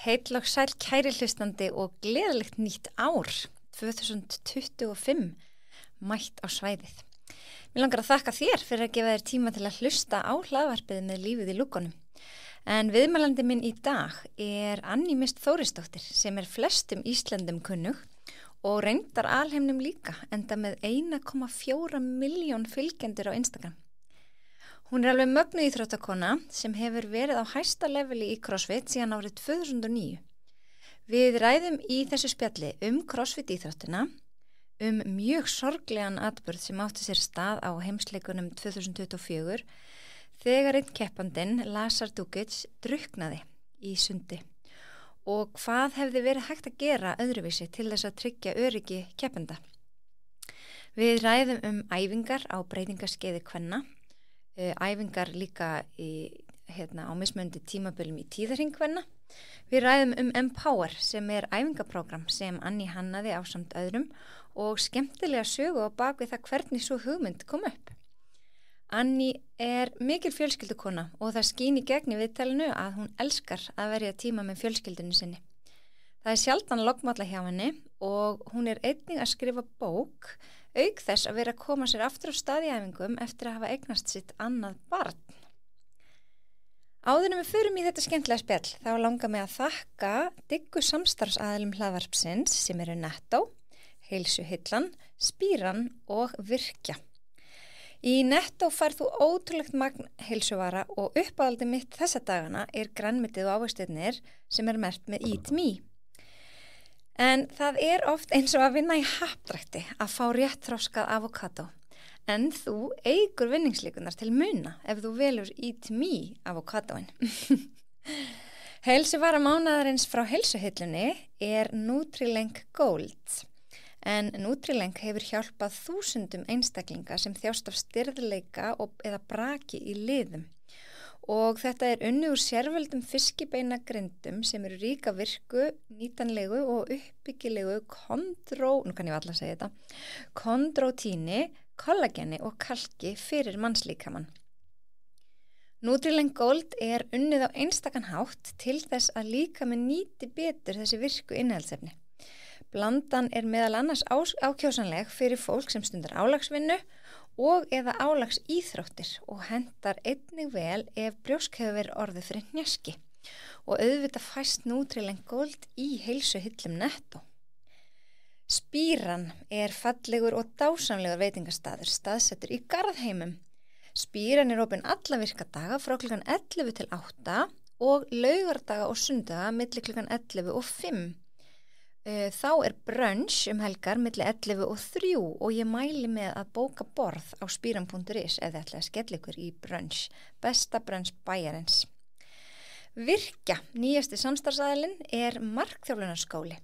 Heill og sæl kæri hlustandi og gleðilegt nýtt ár 2025 mætt á svæðið. Mér langar að þakka þér fyrir að gefa þér tíma til að hlusta á hlaðvarpið með lífið í lúkunum. En viðmælandi minn í dag er Anný Mist Þórisdóttir sem er flestum Íslendum kunnug og reyndar alheimnum líka enda með 1,4 milljón fylgjendur á Instagram. Hún er alveg mögnuð íþróttakona sem hefur verið á hæsta leveli í CrossFit síðan árið 2009. Við ræðum í þessu spjalli CrossFit íþróttina, mjög sorglegan atburð sem átti sér stað á heimsleikunum 2024 þegar einn keppandinn, Lazar Dukic, drukknaði í sundi og hvað hefði verið hægt að gera öðruvísi til þess að tryggja öryggi keppanda. Við ræðum æfingar á breytingaskeiði kvenna, æfingar líka á mismunandi tímabilum í tíðarhring kvenna. Við ræðum Empower sem er æfingaprógram sem Anný hannaði ásamt öðrum og skemmtilega sögu á bakvið það hvernig svo hugmynd kom upp. Anný er mikil fjölskyldukona og það skín í gegn í viðtalinu að hún elskar að verja tíma með fjölskyldunni sinni. Það er sjaldan lognmalla hjá henni og hún er einnig að skrifa bók auk þess að vera að koma sér aftur á stað í æfingum eftir að hafa eignast sitt annað barn. Áður en við förum í þetta skemmtilega spjall þá langar mig að þakka diggu samstarfsaðilum hlaðvarpsins sem eru Netto, Heilsuhillan, Spíran og Virkja. Í Netto færð þú ótrúlegt magn heilsuvara og uppáhaldið mitt þessa dagana er grænmetið og ávextirnir sem er merkt með Eat Me. En það er oft eins og að vinna í happdrætti að fá rétt þroskað avokado. En þú eykur vinningslíkunar til muna ef þú velur Eat Me avokadoin. Heilsuvara mánaðarins frá Heilsuhillunni er Nutrileng Gold. En Nutrileng hefur hjálpað þúsundum einstaklinga sem þjást af stirðleika eða braki í liðum. Og þetta er unnið úr sérvöldum fiskibeinagrindum sem eru ríka virku, nýtanlegu og uppbyggilegu kondrótíni, kollageni og kalki fyrir mannslíkamann. Nutrileng Gold er unnið á einstakann hátt til þess að líkaminn nýti betur þessi virku innihaldsefni. Blandan er meðal annars ákjósanleg fyrir fólk sem stundar álagsvinnu og eða álags íþróttir og hendar einnig vel ef brjósk hefur verið orðið fyrir hnjaski og auðvitað fæst Nutrileng Gold í Heilsuhillum Netto. Spíran er fallegur og dásamlegur veitingastaður staðsettur í Garðheimum. Spíran er opin alla virkadaga frá klukkan 11 til 8 og laugardaga og sundaga milli klukkan 11 og 5. Þá er brunch helgar milli 11 og 3 og ég mæli með að bóka borð á spiran.is ef þið ætlaði að skella ykkur í brunch. Besta brunch bæjarins. Virkja, nýjasti samstarfsaðilinn, er markþjálfunarskóli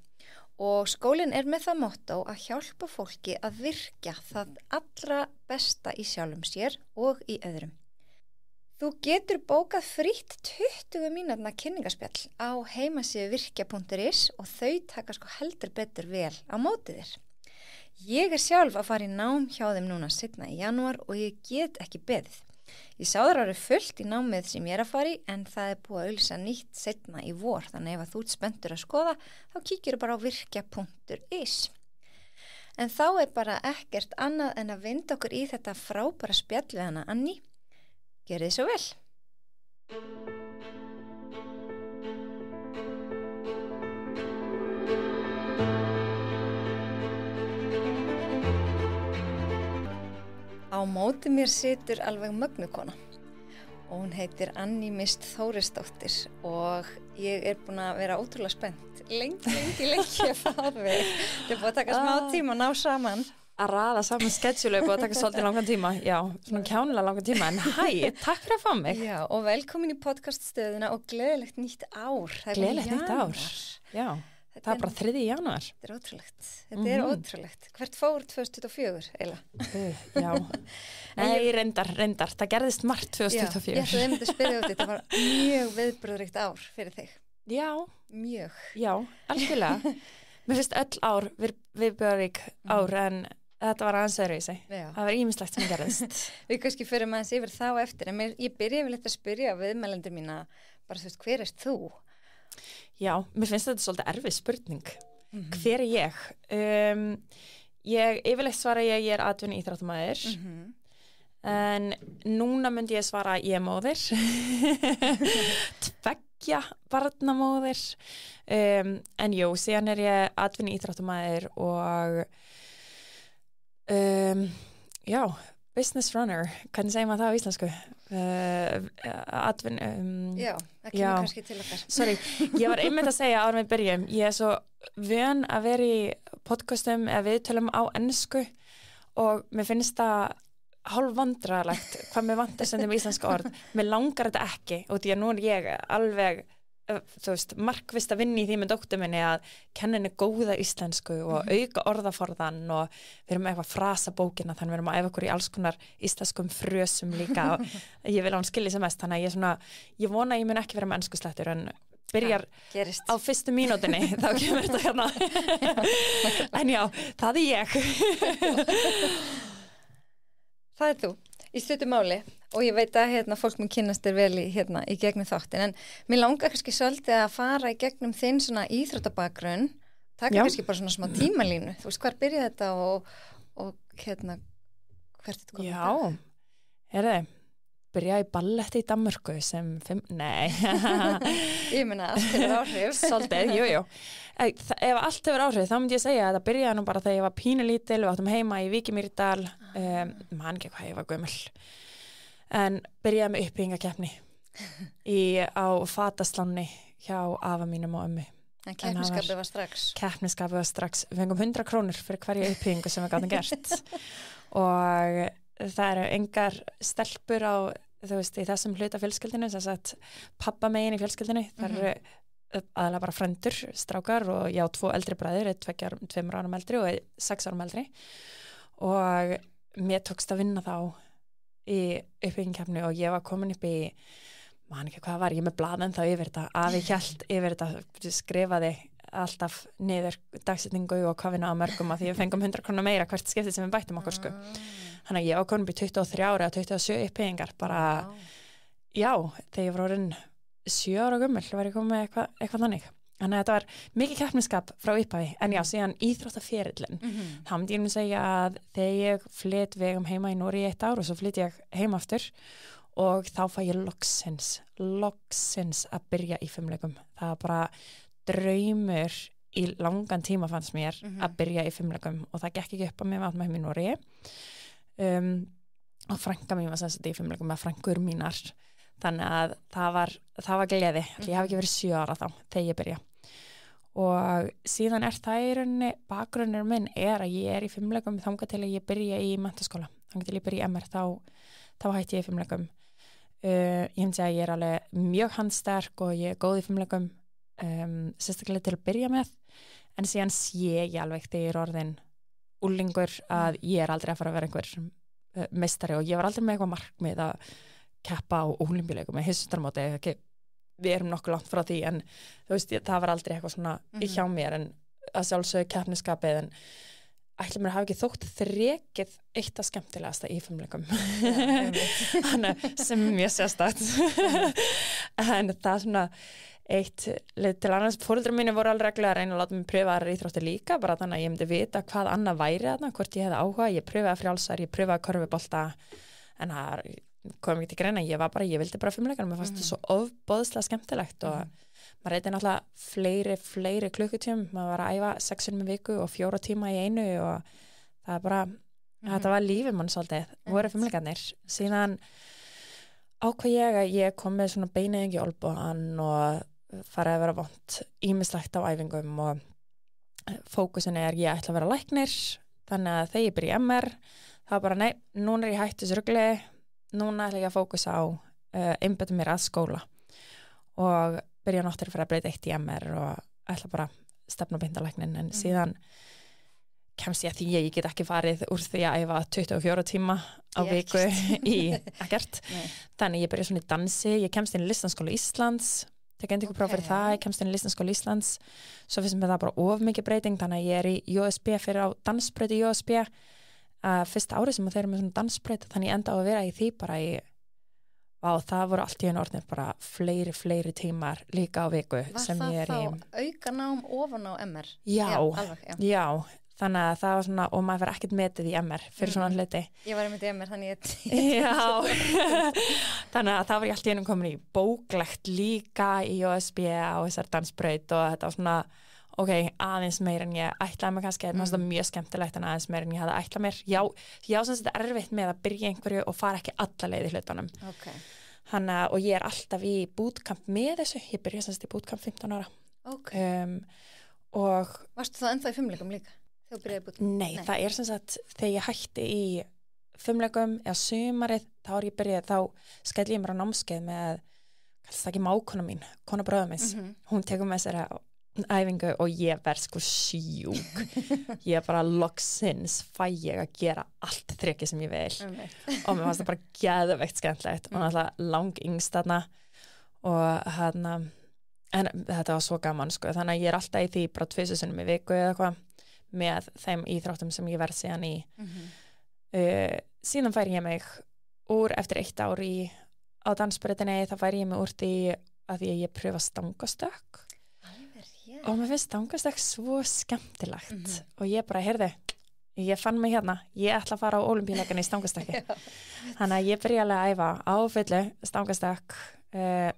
og skólinn er með það motto að hjálpa fólki að virkja það allra besta í sjálfum sér og í öðrum. Þú getur bókað frítt 20 mínútna kynningaspjall á heimasíðu virkja.is og þau taka heldur betur vel á móti þér. Ég er sjálf að fara í nám hjá þeim núna seinna í janúar og ég get ekki beðið. Ég sá þar árið fullt í námið sem ég er að fara í en það er búið að auglýsa nýtt seinna í vor þannig ef þú ert spenntur að skoða þá kíkir bara á virkja.is. En þá er bara ekkert annað en að vinda okkur í þetta frábæra spjall við hana Anný. Gjörið svo vel. Á móti mér situr alveg mögnukona og hún heitir Anný Mist Þórisdóttir og ég er búin að vera ótrúlega spennt. Lengi að fá þig. Þetta er búin að taka smá tíma að ná saman. Að raða saman schedule er búin að taka svolítið langan tíma, já, svona kjánulega langan tíma, en takk fyrir að fá mig. Já, og velkomin í podcaststöðuna og gleðilegt nýtt ár. Gleðilegt nýtt ár, já, það er bara 3. janúar. Þetta er ótrúlegt, er ótrúlegt. Hvert fór 2024, eiginlega? Já, nei, reyndar, það gerðist margt 2024. Já, ég ætlaði einmitt að spyrja út, þetta var mjög viðburðuríkt ár fyrir þig. Já. Mjög. Já, algjörlega. Mér finnst öll ár viðburðurík ár en þetta var aðeins öðruvísi. Það var ýmislegt sem gerðist. Við kannski förum aðeins yfir þá eftir, en ég byrja vel að spyrja viðmælendur mína, bara þú veist, hver ert þú? Já, mér finnst þetta svolítið erfið spurning. Hver er ég? Yfirleitt svara ég er atvinnu íþróttamæður. En núna myndi ég svara ég er móðir. 2 barnamóðir. En jú, síðan er ég atvinnu íþróttamæður og já, business runner, hvernig segir maður það á íslensku? Já, það kemur kannski til okkar. Sorry, ég var einmitt að segja áður við byrjum, ég er svo vön að vera í podcastum eða viðtölum á ensku og mér finnst það hálf vandræðalegt hvað mér vantar stundum íslenska orð. Mér langar þetta ekki og því að nú er ég alveg markvisst að vinna í því með dóttur minni að kenna henni góða íslensku og auka orðaforðan og við erum eitthvað frasabókina þannig við erum að æfa okkur í alls konar íslenskum frösum líka og ég vil að hún skilji sem mest þannig að ég vona að ég mun ekki vera með enskuslettur en byrjar á fyrstu mínútinni þá kemur þetta hérna en já, það er ég Það er þú í stuttu máli og ég veit að fólk mun kynnast þér vel í gegnum þáttin en mér langar kannski svolítið að fara í gegnum þinn svona íþróttabakgrunn taka kannski bara svona smá tímalínu þú veist hvar byrjaði þetta og hvert þetta komið Já, byrjaði í balletti í Danmörku sem Ég meina allt hefur áhrif Svolítið, jú Ef allt hefur áhrif þá myndi ég segja að það byrjaði nú bara þegar ég var pínulítil við áttum heima í Víkimýrdal man ekki hvað ég var gömul en byrjaði með uppbyggingakeppni á fataslanni hjá afa mínum og ömmu En keppniskapið var strax Keppniskapið var strax Við fengum 100 krónur fyrir hverju uppbyggingu sem við gátum gert og það eru engar stelpur á þú veist, í þessum hluta fjölskyldinu sem sagt pappa megin í fjölskyldinu það eru aðalega bara frændur, strákar og ég á 2 eldri bræður, 2 árum eldri og 6 árum eldri og mér tókst að vinna þá í uppbyggingakeppni og ég var komin upp í man ekki hvað var, ég með blaðan þá yfir þetta afi hélt yfir þetta skrifaði alltaf niður dagsetningu og hvað vinna á mörgum að því við fengum 100 krónar meira hvert skiptið sem við bættum okkur sko þannig að ég var komin upp í 23 ára og 27 uppbyggingar bara já, þegar ég var orðin 7 ára gömul var ég komið eitthvað þannig þannig að þetta var mikið keppniskap frá upphafi en já, síðan íþróttaferillin þá myndi ég segja að þegar ég flytt vegum heima í Nóri í 1 ár og svo flytt ég heim aftur og þá fæ ég loksins að byrja í fimleikum það var bara draumur í langan tíma fannst mér að byrja í fimleikum og það gekk ekki upp á mig að heim í Nóri og frænka mín var sem sagt í fimleikum með frænkur mínar þannig að það var gleði ég hef ekki verið 7 ára þá þegar ég byrja og síðan það í rauninni bakgrunnur minn að ég í fimleikum þangað til að ég byrja í menntaskóla þangað til ég byrja í MR þá hætti ég í fimleikum ég myndi að ég alveg mjög handsterk og ég góð í fimleikum sérstaklega til að byrja með en síðan sé ég alveg þegar ég orðin úlingur að ég aldrei að fara að vera einhver meistari og ég var aldrei með eitthvað markmið að keppa á ólympíuleikum með hisstarmóti við erum nokkuð langt frá því en þú veist, það var aldrei eitthvað svona hjá mér en að sjálfsögðu keppniskapið en ætli mér hafi ekki þótt þrekið eitt af skemmtilegasta í fimleikum sem mjög sérstakt en það er svona eitt leið til annars foreldrar mínu voru alveg reglulega að reyna að láta mig pröfa aðrar íþróttir líka bara þannig að ég myndi vita hvað annað væri þarna hvort ég hefði áhuga, ég pröfaði frjálsar ég pröfaði körfubolta en það kom ekki til greina, ég vildi bara fimleikana mér fannst þetta svo ofboðslega skemmtilegt og maður reyndi náttúrulega fleiri klukkutíum, maður var að æfa 6 sinnum í viku og 4 tíma í einu og það er bara, þetta var lífið mann svolítið, voru fimleikarnir síðan ákvað ég kom með svona beineyðingi í olnbogann og farið að vera vont ýmislegt á æfingum og fókusin ég ætla að vera læknir þannig að þegar ég byrja í MR það var bara nei, núna ég hættu þessu rugli núna ætla ég að fókusa á einbeita mér að skóla og byrja náttúrulega fyrir að breyta 1 í MR og ætla bara stefna beint á læknin en síðan kemst ég að því ég get ekki farið úr því að æfa 24 tíma á viku í ekkert þannig ég byrja svona í dansi ég kemst inn í Listaháskóla Íslands tek endurkjöpróf fyrir það, ég kemst inn í Listaháskóla Íslands svo finnst mér það bara of mikið breyting þannig að ég er í JSB fyrir á dansbraut í JSB fyrsta árið sem þeir eru með svona dansbraut þannig ég enda á að vera í því bara í Vá, það voru allt í einu orðnir bara fleiri tímar líka á viku sem ég Var í. það þá aukanám ofan á MR? Já, alveg, já, þannig að það var svona, og maður verið ekkert metið í MR fyrir svona hluti. Ég var einmitt í MR, þannig ég... Já, þannig að það var ég allt í einu komin í bóklegt líka í OSB á þessar dansbraut og þetta var svona, ok, aðeins meir en ég ætlaði mig kannski, það var mjög skemmtilegt en aðeins meir en ég hafði ætlað mér. Já, sem þetta er erfitt með að byrja einhverju og fara ekki alla leið í hlutunum. Okay. Og ég er alltaf í bootcamp með þessu, ég byrja sem sagt í bootcamp 15 ára. Okay. Og varstu það ennþá í fimleikum líka? Þegar þú byrjaði bootcamp? Nei, það er sem sagt, þegar ég hætti í fimleikum eða sumarið, þá er ég byrjað, þá skelli ég mér á námskeið með, kallast það ekki mákona mín, kona bróða minns, hún tekur með sér æfingu og ég verð sko sjúk ég bara loksins fæ ég að gera allt þrekki sem ég vil og mér fannst það bara geðveikt skemmtilegt og náttúrulega lang yngst þarna og en þetta var svo gaman sko, þannig að ég er alltaf í því bara 2 sinnum í viku eða eitthvað með þeim íþróttum sem ég verð síðan í síðan færi ég mig úr eftir 1 ár á dansbreytinni, þá færi ég mig úr því að því að ég pröfa stangastökk og mér finnst stangastökk svo skemmtilegt og ég bara, heyrðu, ég fann mig hérna, ég ætla að fara á ólympíuleikana í stangastökki þannig að ég byrja alveg að æfa á fullu stangastökk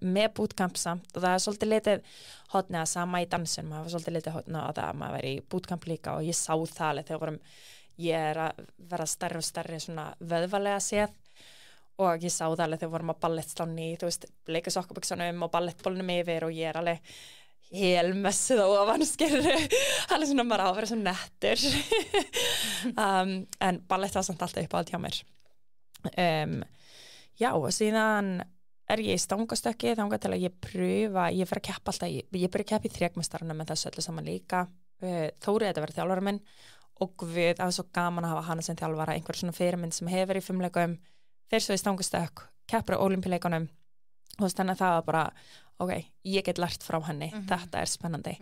með bootcamp samt og það er svolítið litið hotnið að sama í dansin, maður var svolítið litið hotnið að það maður veri í bootcamp líka og ég sá það alveg þegar ég er að vera stærri og stærri svona vöðvalega séð og ég sá það alveg þegar vorum á ballettsláni, þú veist, bleika sokkabuksunum og ballettbólnum yfir og ég er alveg helmessið á ofanskirru alveg svona bara að vera svo nettur en ballett var samt alltaf upp á allt hjá mér já og síðan er ég í stangastökki þangað til að ég pröfa, ég fer að keppa alltaf ég byrja að keppa í þrekmestarana með þessu öllu saman líka Þórið þetta verið þjálfara minn og Guð, það var svo gaman að hafa hana sem þjálfara einhver svona fyrirmynd sem hefur í fimleikum fer svo í stangastökk, keppur á ólympíuleikunum og þannig að það var bara ok, ég get lært frá henni þetta er spennandi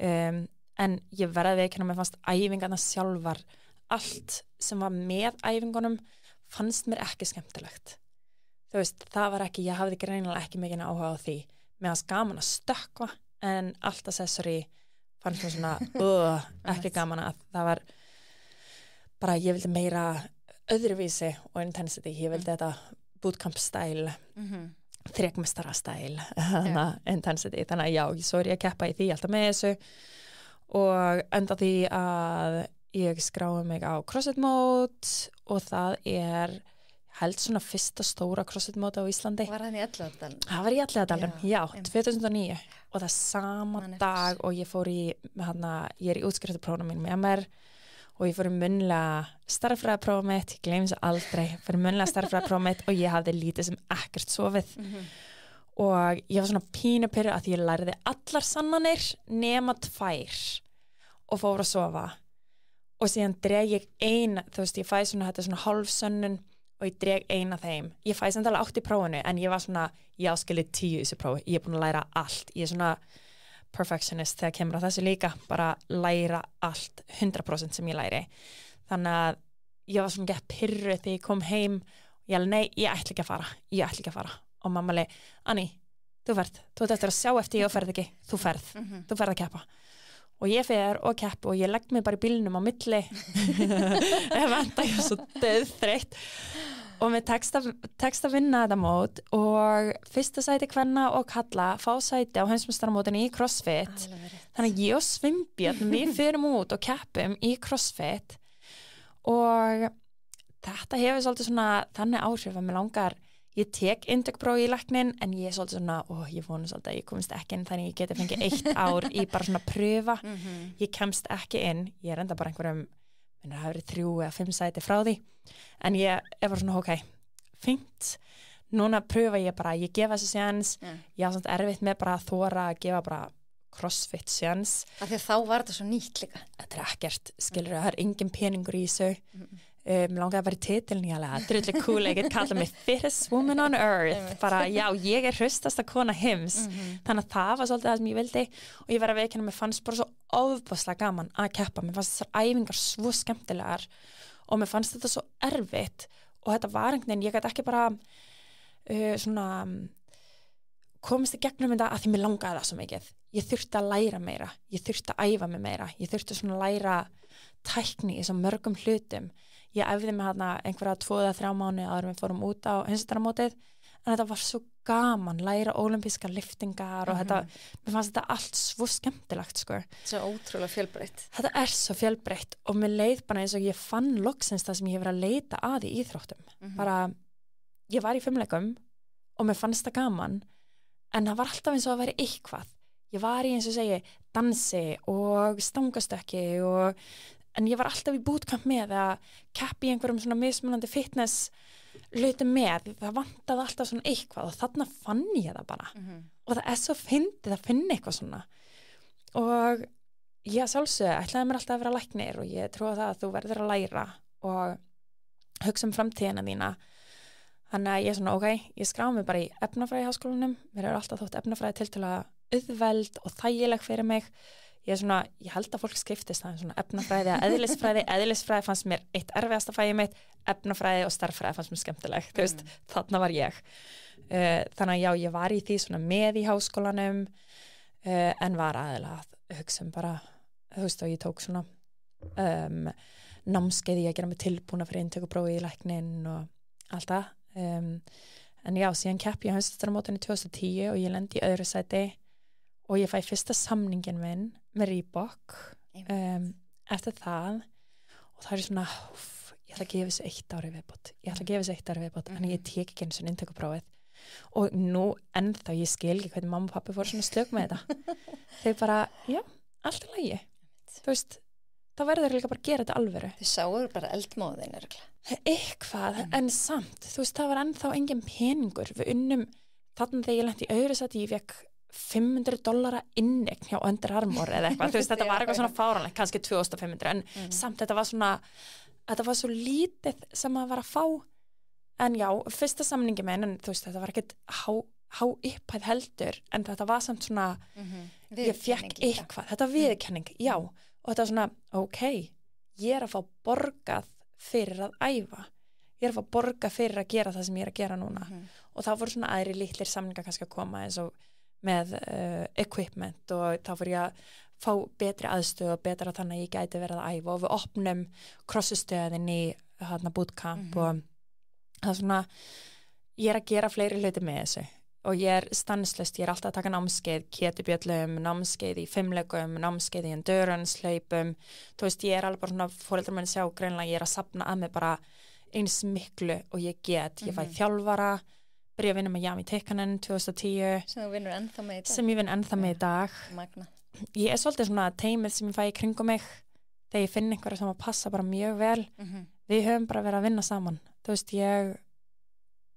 en ég verði ekki að mér fannst æfingarna sjálfar allt sem var með æfingunum fannst mér ekki skemmtilegt þú veist, það var ekki, ég hafði greinilega ekki mikið áhuga á því mér fannst gaman að stökkva en allt accessory fannst mér svona ekki gaman að það var bara, ég vildi meira öðruvísi og intensity, ég vildi þetta bootcamp style þrekmestara style intensity, þannig að já, svo er ég að keppa í því alltaf með þessu og enda því að ég skráði mig á CrossFit mót og það er held svona fyrsta stóra CrossFit mót á Íslandi. Var það í Elliðaárdalnum? Það var í Elliðaárdalnum, já, 2009 og það sama dag og ég fór í ég er í útskriftarprófum mínum með MR og ég fór í munnlega stærðfræðiprófið mitt, ég gleymi þessu aldrei, fór í munnlega stærðfræðiprófið mitt og ég hafði lítið sem ekkert sofið og ég var svona pínupyrru að ég lærði allar sannanir nema 2 og fór að sofa og síðan dreg ég þú veist, ég fæ svona þetta svona hálfsönnun og ég dreg eina þeim. Ég fæ samt alveg 8 í prófinu en ég var svona, ég áskilið 10 í þessu prófi, ég er búin að læra allt, ég er svona perfectionist þegar kemur á þessu líka, bara læra allt 100% sem ég læri. Þannig að ég var svona gett pirruð þegar ég kom heim og ég alveg, nei, ég ætla ekki að fara. Og mamma alveg, Anni, þú ert eftir að sjá eftir ég og ferð ekki, þú ferð að keppa. Og ég fer og kepp og ég legg mig bara í bílnum á milli ég venda, ég er svo döðþreytt og mér tekst að vinna þetta mót og fyrsta sæti kvenna og kalla fá sæti á heimsmeistaramótinu í CrossFit þannig að ég og Svimbjörn við fyrum út og keppum í CrossFit og þetta hefur svolítið svona þannig áhrif að mér langar ég tek inntökupróf í læknin en ég er svolítið svona, ég vonu svolítið að ég komist ekki inn þannig ég geti fengið 1 ár í bara svona pröfa, ég kemst ekki inn, ég er enda bara einhverjum, það hafi verið 3 eða 5 sæti frá því, en ég er bara svona, ok, fínt, núna pröfa ég bara, ég gefa þessu séns, ég hafa svona erfitt með bara að þóra að gefa bara CrossFit séns. Af því að þá var þetta svo nýtt líka. Þetta er ekkert, skilur það er engin peningur í þessu. Mér langaði að vera í titilin ég alveg, drullu cool, ég get kallað mig fittest woman on earth, bara já, ég er hraustasta kona heims, þannig að það var svolítið það sem ég vildi og ég verið að veikina, mér fannst bara svo ofboðslega gaman að keppa, mér fannst þessar æfingar svo skemmtilegar og mér fannst þetta svo erfitt og þetta var einhvern veginn, ég gæti ekki bara svona komist í gegnum þetta að því mér langaði það svo mikið. Ég þurfti að læra meira, ég þurfti að æfa mig meira, ég þurfti svona að læra tækni í svo mörgum hlutum. Ég æfði mig hérna einhverja 2 eða 3 mánuði áður við fórum út á heimsmeistaramótið, en þetta var svo gaman, læra ólympískar lyftingar og þetta, mér fannst þetta allt svo skemmtilegt, sko. Svo ótrúlega fjölbreytt. Þetta svo fjölbreytt og mér leið bara eins og ég fann loksins það sem ég hefur að leita að í íþróttum. Bara, ég var í fimleikum og mér fannst það gaman, en það var alltaf eins og að vera eitthvað. Ég var í eins og segi dansi og stangastökki en ég var alltaf í bootcamp með að keppa í einhverjum svona mismunandi fitness hlutum með, það vantaði alltaf svona eitthvað og þarna fann ég það bara og það svo fyndið að finna eitthvað svona og ég sjálfsögðu ætlaði mér alltaf að vera læknir og ég trúi það að þú verður að læra og hugsa framtíðina þína. Þannig að ég svona, ég skráði mig bara í efnafræði háskólanum, mér hefur alltaf þótt efnafræði tiltölulega auðveld og þægileg fyrir mig. Ég held að fólk skiptist það svona efnafræði eða eðlisfræði fannst mér eitt erfiðasta fæði mitt, efnafræði og starffræði fannst mér skemmtileg, þú veist, þarna var ég. Þannig að já, ég var í því svona með í háskólanum en var aðeinslega að hugsa bara, þú veist, og ég tók svona námskeið í að gera mig tilbúna fyrir inntökuprófi í læknin og allt það. En já, síðan keppi ég á heimsmeistaramótinu 2010 og ég lendi í öðru sæti og ég fæ fyrsta samningin minn með Reebok eftir það og það svona ég ætla að gefa þessu 1 ári viðbót en ég tek ekki einu svona inntökuprófið og nú ennþá ég skil ekki hvernig mamma og pappi fóru svona stök með þetta þau bara, já, allt í lagi þú veist, það verður líka bara að gera þetta alvöru þau sáu bara eldmóðin eitthvað, en samt þú veist, það var ennþá engin peningur við unnum, þarna þegar ég lendi í öðru sæti ég fekk $500 inneign hjá Under Armour eða eitthvað, þú veist, þetta var eitthvað svona fáránlegt, kannski 2500, en samt þetta var svo lítið sem að var að fá, en já, fyrsta samningi minn, en þú veist, þetta var ekkert há upphæð heldur, en þetta var samt svona, ég fekk eitthvað, þetta var viðurkenning, já, og þetta var svona, ég að fá borgað fyrir að æfa, ég að fá borgað fyrir að gera það sem ég að gera núna, og þá voru svona aðri litlir samningar kannski að koma eins og með equipment og þá fór ég að fá betri aðstöð og betra þannig að ég gæti verið að æfa og við opnum krossustöðin í bootcamp og það er svona, ég að gera fleiri hluti með þessu og ég stanslaust, ég alltaf að taka námskeið, ketubjöllum, námskeið í fimleikum, námskeið í endurance hlaupum, þú veist, ég alveg bara svona foreldrar minn sjá greinlega, ég að safna að mig bara eins miklu og ég get, ég fæ þjálfara byrja að vinna með Jami Tikkanen 2010 sem þú vinnur ennþá með í dag sem ég vinn ennþá með í dag Magna. Ég svolítið svona teimið sem ég fæ í kringum mig þegar ég finn einhverja sem að passa bara mjög vel við höfum bara verið að vinna saman þú veist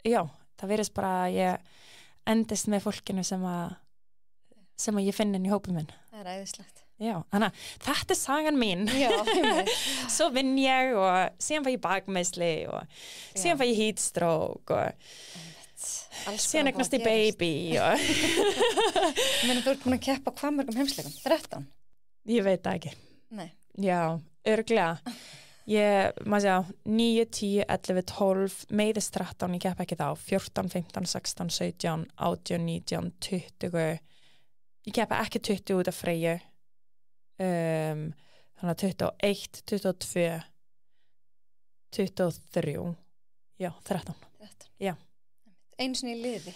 það verðist bara að ég endist með fólkinu sem að ég finn inn í hópum minn það æðislegt þannig að þetta sagan mín svo vinn ég og síðan fæ ég bakmeiðsli og síðan fæ ég heat stroke og síðan eignast í baby Menni þú ert búin að keppa hvað mörgum heimsleikum? 13? Ég veit það ekki Nei. Já, örugglega maður sjá, 9, 10, 11, 12 meiðist 13, ég kepp ekki þá 14, 15, 16, 17, 18, 19, 20 ég keppa ekki 20 út af Freyju þannig að 21, 22 23 já, 13 Já Einu sinni í liði?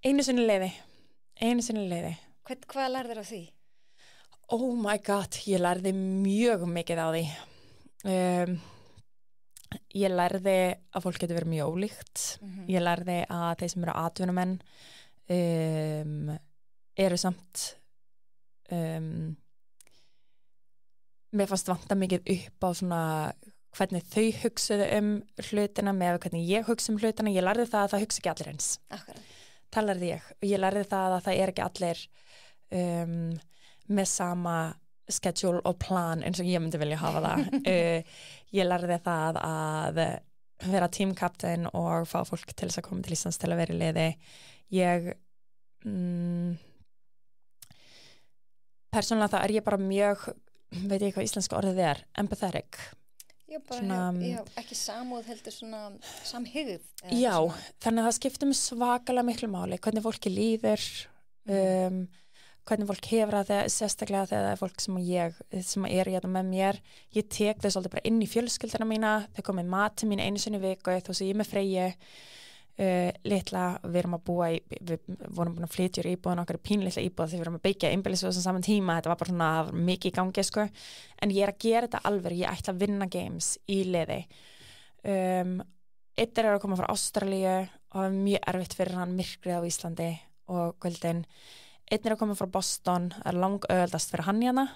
Einu sinni í liði. Hvað lærðir á því? Oh my god, ég lærði mjög mikið á því. Ég lærði að fólk getur verið mjög ólíkt. Ég lærði að þeir sem eru atvinnumenn eru samt mér fannst vanta mikið upp á svona hvernig þau hugsuðu hlutina með hvernig ég hugsa hlutina, ég lærði það að það hugsa ekki allir eins. Akkurat. Það lærði ég og ég lærði það að það ekki allir með sama schedule og plan eins og ég myndi vilja hafa það. Ég lærði það að vera teamkapteinn og fá fólk til þess að koma til Íslands til að vera í liði. Ég persónulega það ég bara mjög, veit ég hvað íslenska orðið empathetic. Já, líka bara ekki samúð heldur svona samhygð. Já, þannig að það skiptir mig svakalega miklu máli, hvernig fólki líður, hvernig fólk hefur það sérstaklega þegar það er fólk sem er hérna með mér. Ég tek þau svolítið bara inn í fjölskylduna mína, þau komið mat til mín einu sinni í viku, þó sem ég er með Freyju, litla, við vorum búin að flytja í íbúðan okkar pínlitla íbúð þegar við vorum að byggja einbýlishús á saman tíma, þetta var bara svona mikið í gangi sko, en ég er að gera þetta alveg, ég ætla að vinna games í liði. Einn er að koma frá Ástralíu og það er mjög erfitt fyrir hann myrkrið á Íslandi og kvöldin. Einn er að koma frá Boston, það er langauðvaldast fyrir hann hérna,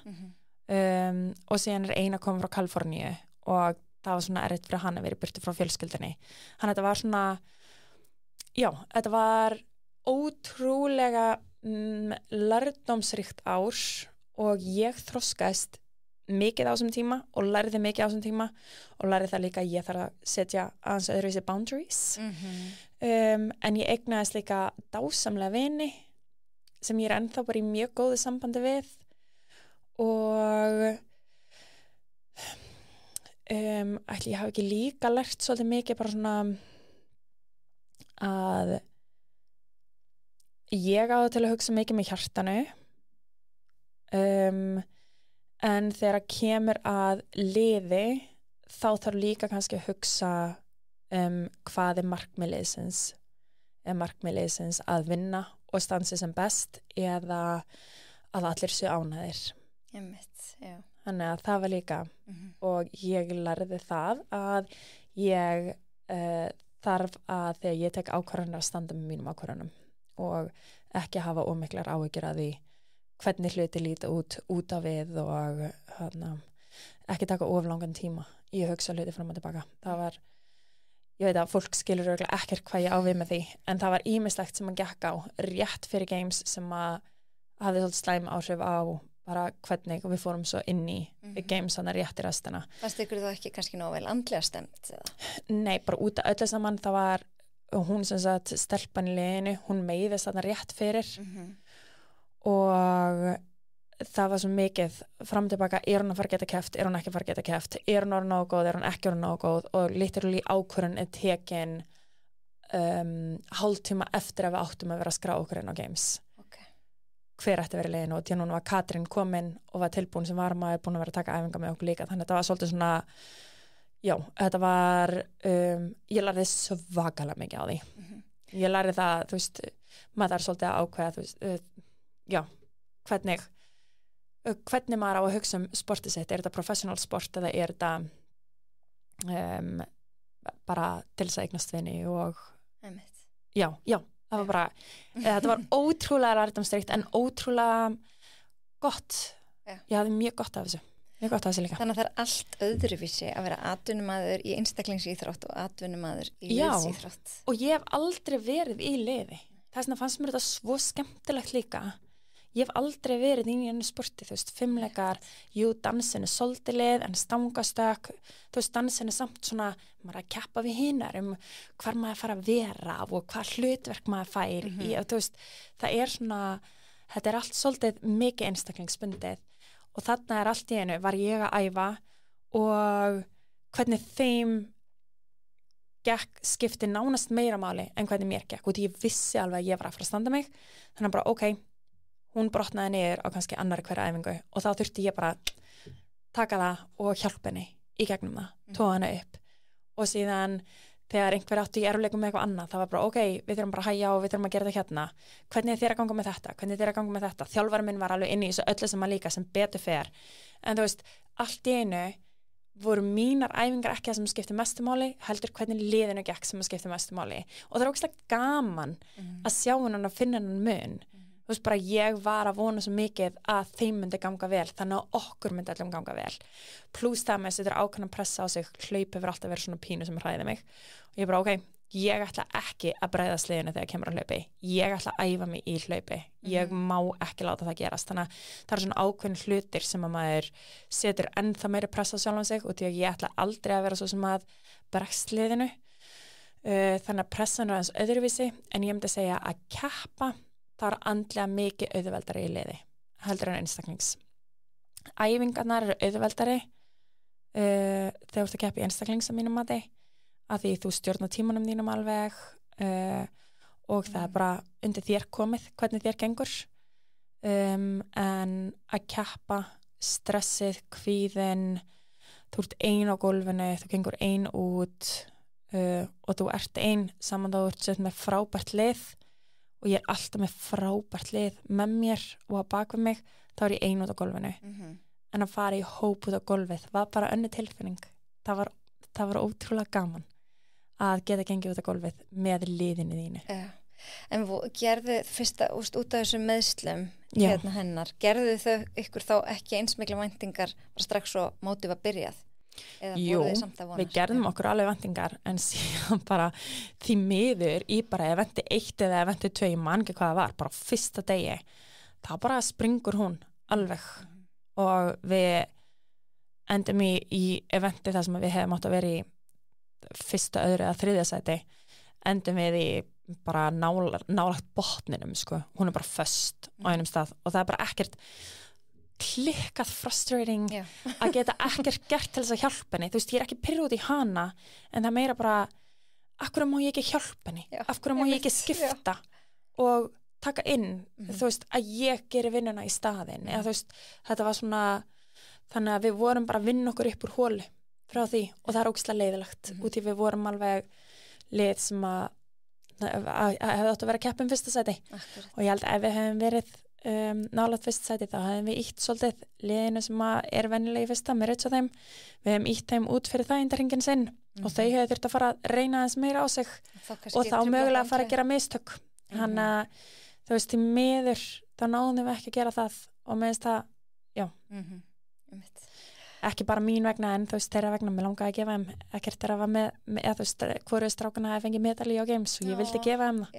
og síðan er einn að koma frá Kaliforníu og það var svona erfitt fyrir hann að vera í burtu frá fjölskyldunni. Þannig að þetta var svona þetta var ótrúlega lærdómsríkt ár og ég þroskaðist mikið á þessum tíma og lærði mikið á þessum tíma og lærði það líka að ég þarf að setja aðeins öðruvísi boundaries. En ég eignaðist líka dásamlega vini sem ég er ennþá bara í mjög góðu sambandi við og ætli ég hafi ekki líka lært svolítið mikið bara svona að ég á til að hugsa mikið með hjartanu en þegar kemur að liði þá þarf líka kannski að hugsa hvað er markmið liðsins að vinna og stansi sem best eða að allir séu ánægðir. Þannig að það var líka og ég lærði það að ég þarf að þegar ég tek ákvarðanir að standa með mínum ákvarðanum og ekki hafa ómiklar áhyggjur að því hvernig hluti líta út af við og ekki taka oflangan tíma í að hugsa hluti fram og tilbaka. Það var, ég veit að fólk skilur örugglega ekkert hvað ég á við með því, en það var ýmislegt sem að gekk á rétt fyrir games sem að hafði svolítið slæm áhrif á bara hvernig við fórum svo inn í games þannig rétt í restina. Fannst ykkur þú ekki kannski nógu vel andlega stemt? Nei, bara út af öllu saman, það var hún sem sagt stelpan í liðinu, hún meiðist þarna rétt fyrir og það var svo mikið fram og tilbaka, er hún að fara að geta keppt, er hún ekki að fara að geta keppt, er hún orðin nógu góð, er hún ekki orðin nógu góð og literally ákvörðun er tekin hálftíma eftir að við áttum að vera að skrá okkur inn á games. Hver ætti að vera í leiðinu og því að núna var Katrín komin og var tilbúin sem varmaður búin að vera að taka æfingar með okkur líka, þannig að þetta var svolítið svona þetta var ég lærði svakalega mikið á því ég lærði það, þú veist maður er svolítið að ákveða, þú veist hvernig maður á að hugsa sportið sitt, er þetta professional sport eða er þetta bara til þess að eignast vini og það var bara, þetta var ótrúlega lærdómsríkt en ótrúlega gott. Ég hafði mjög gott af þessu líka. Þannig að það er allt öðruvísi að vera atvinnumaður í einstaklingsíþrótt og atvinnumaður í liðsíþrótt. Og ég hef aldrei verið í liði. Þess vegna fannst mér þetta svo skemmtilegt líka. Ég hef aldrei verið í einu sporti, þú veist, fimmleikar, dansin er svolítið lið, en stangastökk, þú veist, dansin er samt svona, maður að keppa við hinar hvar maður fara að vera og hvað hlutverk maður fær í, og þú veist, það er svona, þetta er allt svolítið mikið einstaklingsbundið og þarna er allt í einu, var ég að æfa og hvernig þeim skipti nánast meira máli en hvernig mér gekk, og því ég vissi alveg að ég var að fara að standa mig, þannig bara, ok, hún brotnaði niður á kannski annari hverja æfingu og þá þurfti ég bara taka það og hjálpa henni í gegnum það, tóða hana upp og síðan þegar einhver átti í erfiðleikum með eitthvað annað, það var bara ok, við þurfum bara að hægja og við þurfum að gera þetta hérna, hvernig er þér að ganga með þetta, þjálfarinn minn var alveg inni í þessu öllu sem að líka sem betur fer, en þú veist, allt í einu voru mínar æfingar ekki það sem skipti mestu máli, heldur hvernig liðinu gekk sem skipti mestu máli og það er ógeðslega gaman að sjá hennan og finna hennan mun. Þú veist bara, ég var að vona svo mikið að þeim myndi ganga vel, þannig að okkur myndi allum ganga vel. Plús það með þess að þetta er ákveðna pressa á sig, hlaup hefur alltaf verið svona pínu sem hræði mig. Og ég bara, ok, ég ætla ekki að bregðast liðinu þegar kemur að hlaupi. Ég ætla að æfa mig í hlaupi. Ég má ekki láta það gerast. Þannig að það er svona ákveðin hlutir sem að maður setur ennþá meiri pressa á sjálfan sig og því að ég ætla aldrei að vera svo sem að bregst liðinu. Þannig að pressan er aðeins öðruvísi, en ég myndi segja að keppa það er andlega mikið auðveldari í liði heldur en einstaklings. Æfingarnar eru auðveldari þegar þú ert að keppa í einstaklings að mínum mati, að því þú stjórnar tímanum þínum alveg og það er bara undir þér komið hvernig þér gengur en að keppa stressið, kvíðin þú ert ein á gólfinu, þú gengur ein út og þú ert ein saman þá ert sett með frábært lið og ég er alltaf með frábært lið með mér og að baka mig þá er ég ein út á gólfinu en að fara í hóp út á gólfið var bara önnur tilfinning það var ótrúlega gaman að geta gengið út á gólfið með liðinu þínu En gerðu fyrsta út af þessum meðslum hérna hennar, gerðu þau ykkur þá ekki eins mikla væntingar bara strax og mótið var byrjað? Jú, við gerðum okkur alveg væntingar en síðan bara því miður í bara eventi 1 eða eventi 2 mann ekki hvað það var, bara fyrsta degi þá bara springur hún alveg og við endum í eventi þar sem við hefum átt að vera í fyrsta, öðru eða 3. sæti endum við í bara nálægt botninum sko. Hún er bara föst á einum stað og það er bara ekkert klikkað frustrating að geta ekkert gert til þess að hjálpa henni, þú veist, ég er ekki pirruð út í hana en það meira bara af hverju má ég ekki hjálpa henni, af hverju má ég ekki skipta og taka inn þú veist, að ég geri vinnuna í staðinn eða þú veist, þetta var svona þannig að við vorum bara að vinna okkur upp úr hólu frá því og það er ógeðslega leiðilegt út í við vorum alveg lið sem að hefði átt að vera að keppa fyrsta sæti og ég held að ef við hefum verið nálægt fyrsta sæti þá hefum við ítt svolítið liðinu sem er venjulega í fyrsta með Rich og þeim við hefum ítt þeim út fyrir það eindarhringin sinn og þau hefur þurft að fara að reyna aðeins meira á sig og þá mögulega að fara að gera mistök hann að þú veist, í miður þá náðum við ekki að gera það og meðist það, já ekki bara mín vegna en þú veist þeirra vegna mér langaði að gefa þeim ekkert þeirra var með eða þú veist hvoru strákana hefði fengið medalí á games og ég vildi gefa þeim það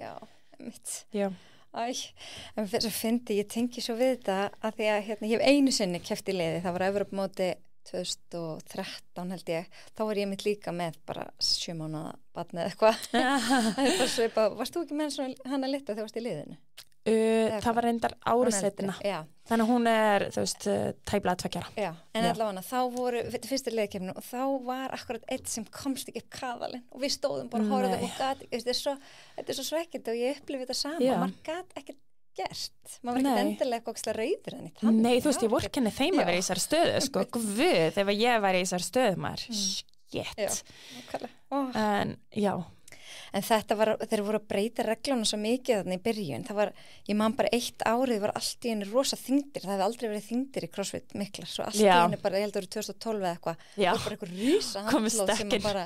Já, en þess að fyndi ég tengi svo við þetta að því að hérna, ég hef einu sinni keppt í liði, það var Evrópumóti 2013 held ég þá var ég mitt líka með bara 7 mánaða barn eða eitthvað varst þú ekki með hana lita þegar varst í liðinu? Það var reyndar árið seinna þannig að hún er, þú veist, tæplega 2 ára. Já, en allavega þá voru fyrstu liðkeppni og þá var akkurat eitt sem komst ekki upp kaðalinn og við stóðum bara að hóra þetta og þetta er svo svekkjandi og ég upplifði þetta sama og maður gat ekkert gert maður var ekkert endilega eitthvað rauður en Nei, þú veist, ég vorkenni þeim að vera í þessari stöðu sko, guð, ef ég væri í þessari stöðu maður, en já En þetta var, þeir voru að breyta reglunum svo mikið þarna í byrjun. Það var, ég man bara 1 árið var allt í einu rosa þyngdir. Það hefði aldrei verið þyngdir í CrossFit miklar. Svo allt í einu bara, ég held að það voru 2012 eða eitthvað. Það var bara eitthvað rísa handlóð sem bara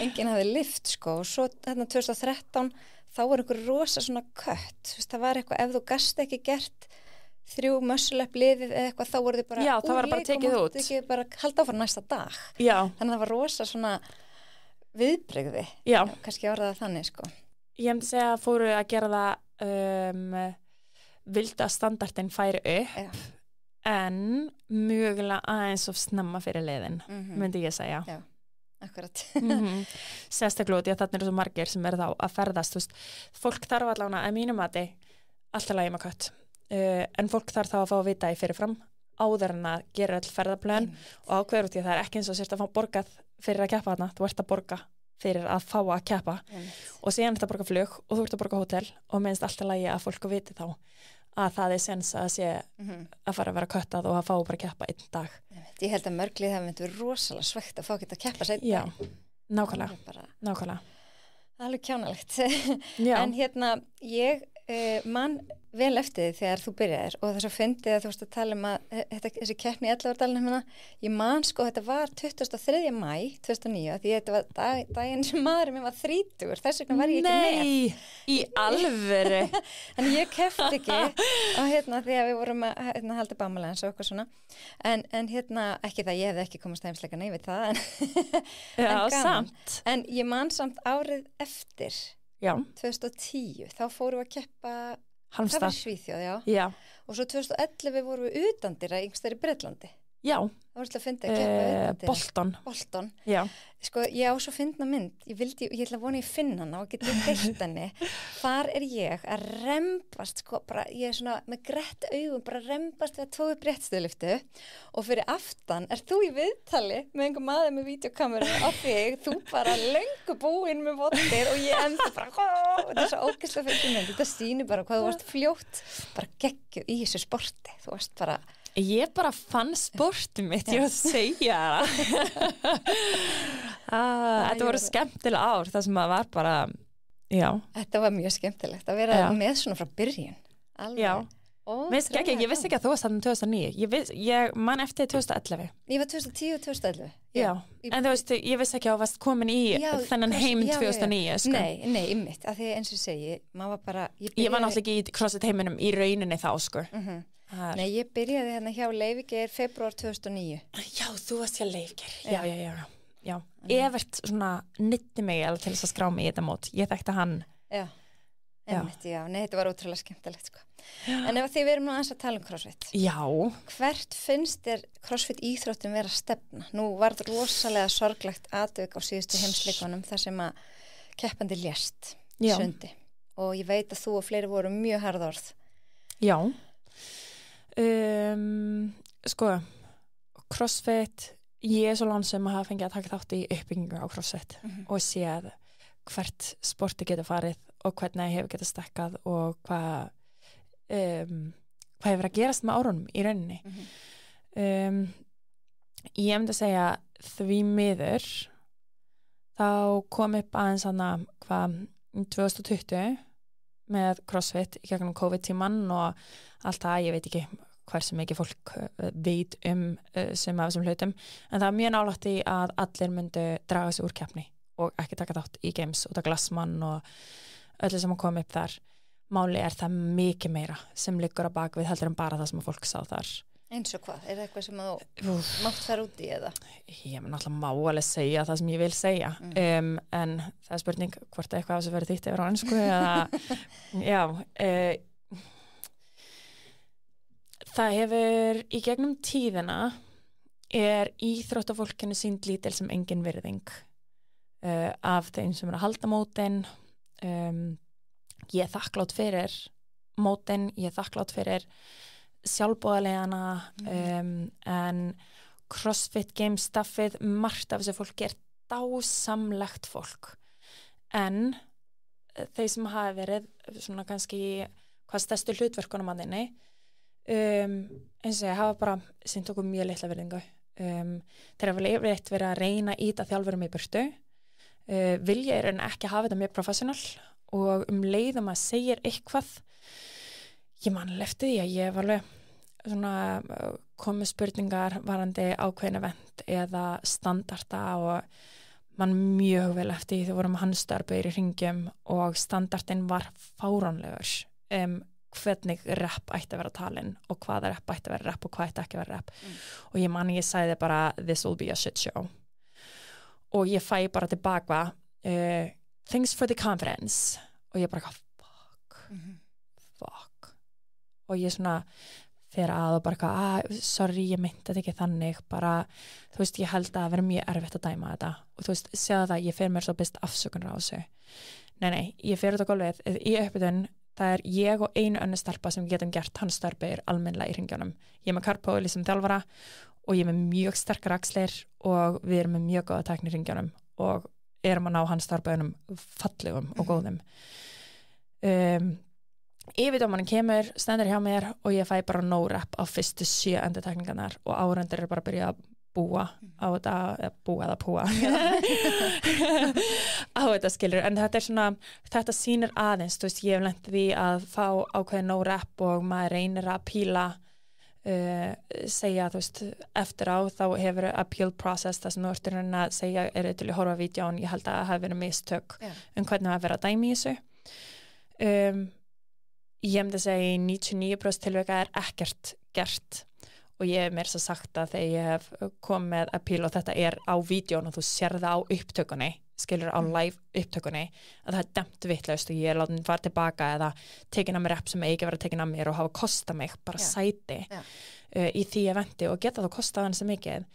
enginn hafði lyft sko. Og svo þarna 2013 þá var eitthvað rosa svona kött. Það var eitthvað, ef þú gast ekki gert 3 muscle-up liðið eða eitthvað, þá voru þið bara Já, það var bara tekið út. Ekki bara halda áfram næsta dag. Já. Þannig að það var rosa svona viðbrigði, kannski orðað þannig sko. Ég myndi segja að fóru að gera það vildu að standardin færi upp en mögulega aðeins of snemma fyrir leiðin, myndi ég segja. Já, akkurat. Sérstaklega út í að þarna eru svo margir sem eru þá að ferðast, þú veist, fólk þarf allavega að mínum mati alltaf lagi með kött en fólk þarf þá að fá að vita í fyrirfram áður en að gera all ferðaplön og ákveður út í að það er ekki eins og sérst að fá borgað fyrir að keppa þarna, þú ert að borga fyrir að fá að keppa og síðan ert að borga flug og þú ert að borga hótel og minnst alltaf lagi að fólk viti þá að það er sens að sé að fara að vera köttað og að fá bara að keppa 1 dag. Ég held að mörglið það myndi verið rosalega svegt að fá ekki að keppa sér Já, nákvæmlega. Það er alveg kjánalegt. En hérna, ég man vel eftir því þegar þú byrjaðir og þess að fyndi að þú veist að tala að þessi keppni í 11 árdalinn hérna, ég man sko þetta var 23. mæ 2009 því þetta var daginn sem maðurinn minn var 30 þess vegna var ég ekki með. Nei, í alvöru. En ég keppti ekki og hérna því að við vorum að halda bámalegans og eitthvað svona en hérna ekki það, ég hefði ekki komast heimsleika neyfið það en samt. En ég man samt árið eftir Já. 2010, þá fórum við að keppa Halmstad. Það var Svíþjóð, já. Og svo 2011 vorum við utandira yngstar í Bretlandi. Já, Það var alltaf að finna að keppa Bolton. Já. Sko, ég á svo fyndna mynd. Ég ætla að vona ég finna hana og geta deilt henni. Þar ég að rembast, sko, bara, ég svona með grett augum, bara rembast við að tóðu brettstöðliftu og fyrir aftan þú í viðtali með einhver maður með vídeokameru á þig, þú bara löngu búinn með votir og ég enda bara, þetta svo ógeðslega fyrir mynd. Þetta sýnir bara hvað þú varst fljótt, bara geggjuð í þessu sporti. Þú varst bara Ég bara fann sportum mitt, ég var að segja þetta voru skemmtilega ár, það sem að var bara, já. Þetta var mjög skemmtilegt að vera með svona frá byrjun. Alveg. Já, ég vissi ekki að þú varst þarna 2009, ég man eftir 2011. Ég var 2010 og 2011. Já, en þú veist, ég vissi ekki að þú varst komin í þennan heim 2009, sko. Nei, einmitt, af því eins og segi, maður var bara... Ég var náttúrulega ekki í CrossFit heiminum í rauninni þá, sko. Nei, ég byrjaði hérna hjá Leifgeir febrúar 2009. Já, þú varst hjá Leifgeir. Já. Evert svona nytti mig alveg til þess að skrá mig í þetta mót. Ég þekkti hann. Já. Nei, þetta var ótrúlega skemmtilegt, sko. En ef þið verum nú aðeins að tala um CrossFit. Já. Hvert finnst þér CrossFit íþróttum vera stefna? Nú var þetta rosalega sorglegt atvik á síðustu heimsleikunum þar sem að keppandi lést sundi. Og ég veit að þú og fleiri voru mjög harðorð. Já. Sko, CrossFit, ég svo lánsum að hafa fengið að taka þátt í uppbyggingu á CrossFit og séð hvert sporti getur farið og hvernig hefur getað stekkað og hvað hefur að gerast með árunum í rauninni. Ég myndi að segja því miður þá kom upp aðeins hana 2020 með CrossFit í gegnum COVID-tíman og allt það, ég veit ekki hversu mikið fólk veit sem af þessum hlutum, en það mjög nálægt í að allir myndu draga sig úr keppni og ekki taka þátt í games út af Glassman og öllu sem kom upp þar. Máli það mikið meira sem liggur á bakvið heldur en bara það sem fólk sá þar. Eins og hvað? Það eitthvað sem þú mátt þar úti eða? Ég náttúrulega má alveg segja það sem ég vil segja, en það spurning hvort eitthvað af þessu verið þýtt yfir á ensku eða, það hefur í gegnum tíðina íþróttafólkinu sýnd lítil sem engin virðing af þeim sem að halda mótin. Ég þakklátt fyrir mótin, ég þakklátt fyrir sjálfboðalegana, en CrossFit Games staffið, margt af þessu fólki dásamlegt fólk, en þeir sem hafa verið svona kannski hvað stærstu hlutverkunum að þinni, eins og ég hafa bara sýnt okkur mjög litla virðingu. Þeir hafa yfirleitt verið að reyna að ýta þjálfurum í burtu, vilja en ekki hafa þetta mjög professional og leiðum að segja eitthvað. Ég man eftir því að ég var alveg svona komið spurningar varandi ákveðin event eða standarda og man mjög vel eftir því þegar vorum handstarbauðir í hringjum og standardin var fáránlegur hvernig rep ætti að vera talin og hvaða rep ætti að vera rep og hvað ætti ekki að vera rep og ég sagði bara this will be a shit show og ég fæ bara tilbaka thanks for the confidence og ég bara fuck og ég svona fyrir að og bara sorry, ég meinti þetta ekki þannig bara, þú veist, ég held að það vera mjög erfitt að dæma þetta og þú veist, séða það, ég fyrir mér svo best afsökunar á þessu nei, ég fyrir þetta gólfið í uppbytun, það ég og einu önnur stelpa sem getum gert handstarbauðir almennlega í hringjónum, ég með karpóli sem þjálfara og ég með mjög sterkar axlir og við erum með mjög góða tækni í hringjónum og erum að ná handstarbauðunum fallegum og góðum yfirdómarinn kemur, stendur hjá mér og ég fæ bara no rep á fyrstu 7 endurtekningarnar og áhrendur bara að byrja að búa á þetta, búa eða púa á þetta skilur, en þetta svona þetta sýnir aðeins, þú veist, ég hef lent því að fá ákveðin no rep og maður reynir að píla segja, þú veist, eftir á þá hefur appeal process það sem þú ertur að segja, til að horfa á vídjón, ég held að það hafi verið mistök hvernig það verið að dæmi í þessu ég myndi að segja í 99% tilvika ekkert gert og ég hef mér svo sagt að þegar ég hef komið með appeal og þetta á vídjón og þú sér það á upptökunni, skilur á live upptökunni, að það dæmt vitlaust og ég látin fara tilbaka eða tekin að mér upp sem ekki verið tekin að mér og hafa kostað mig bara sæti í því eventi og geta þá kostað hann sem mikið.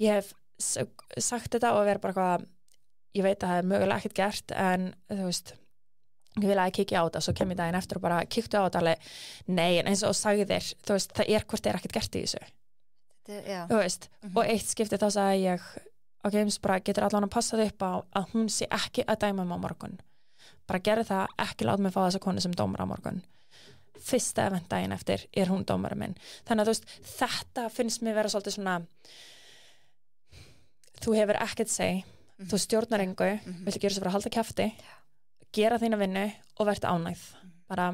Ég hef sagt þetta og verið bara eitthvað, ég veit að það er mögulega ekkert gert en þú veist, ég vil að ég kikja á þetta, svo kem ég daginn eftir og bara kíktu á þetta alveg, nei, en eins og sagðir, þú veist, það hvort ekkert gert í þessu. Þú veist, og eitt skipti þá sagði ég, ok, bara getur allan að passa þau upp á að hún sé ekki að dæma mig á morgun. Bara gerði það, ekki láta mig fá þessa konu sem dómar á morgun. Fyrsta event daginn eftir hún dómarinn minn. Þannig að þú veist, þetta finnst mér vera svolítið svona, þú hefur ekkert seg, þú stjórnar engu, viltu gera svo fyrir að halda kjafti, gera þína vinnu og verða ánægð. Bara,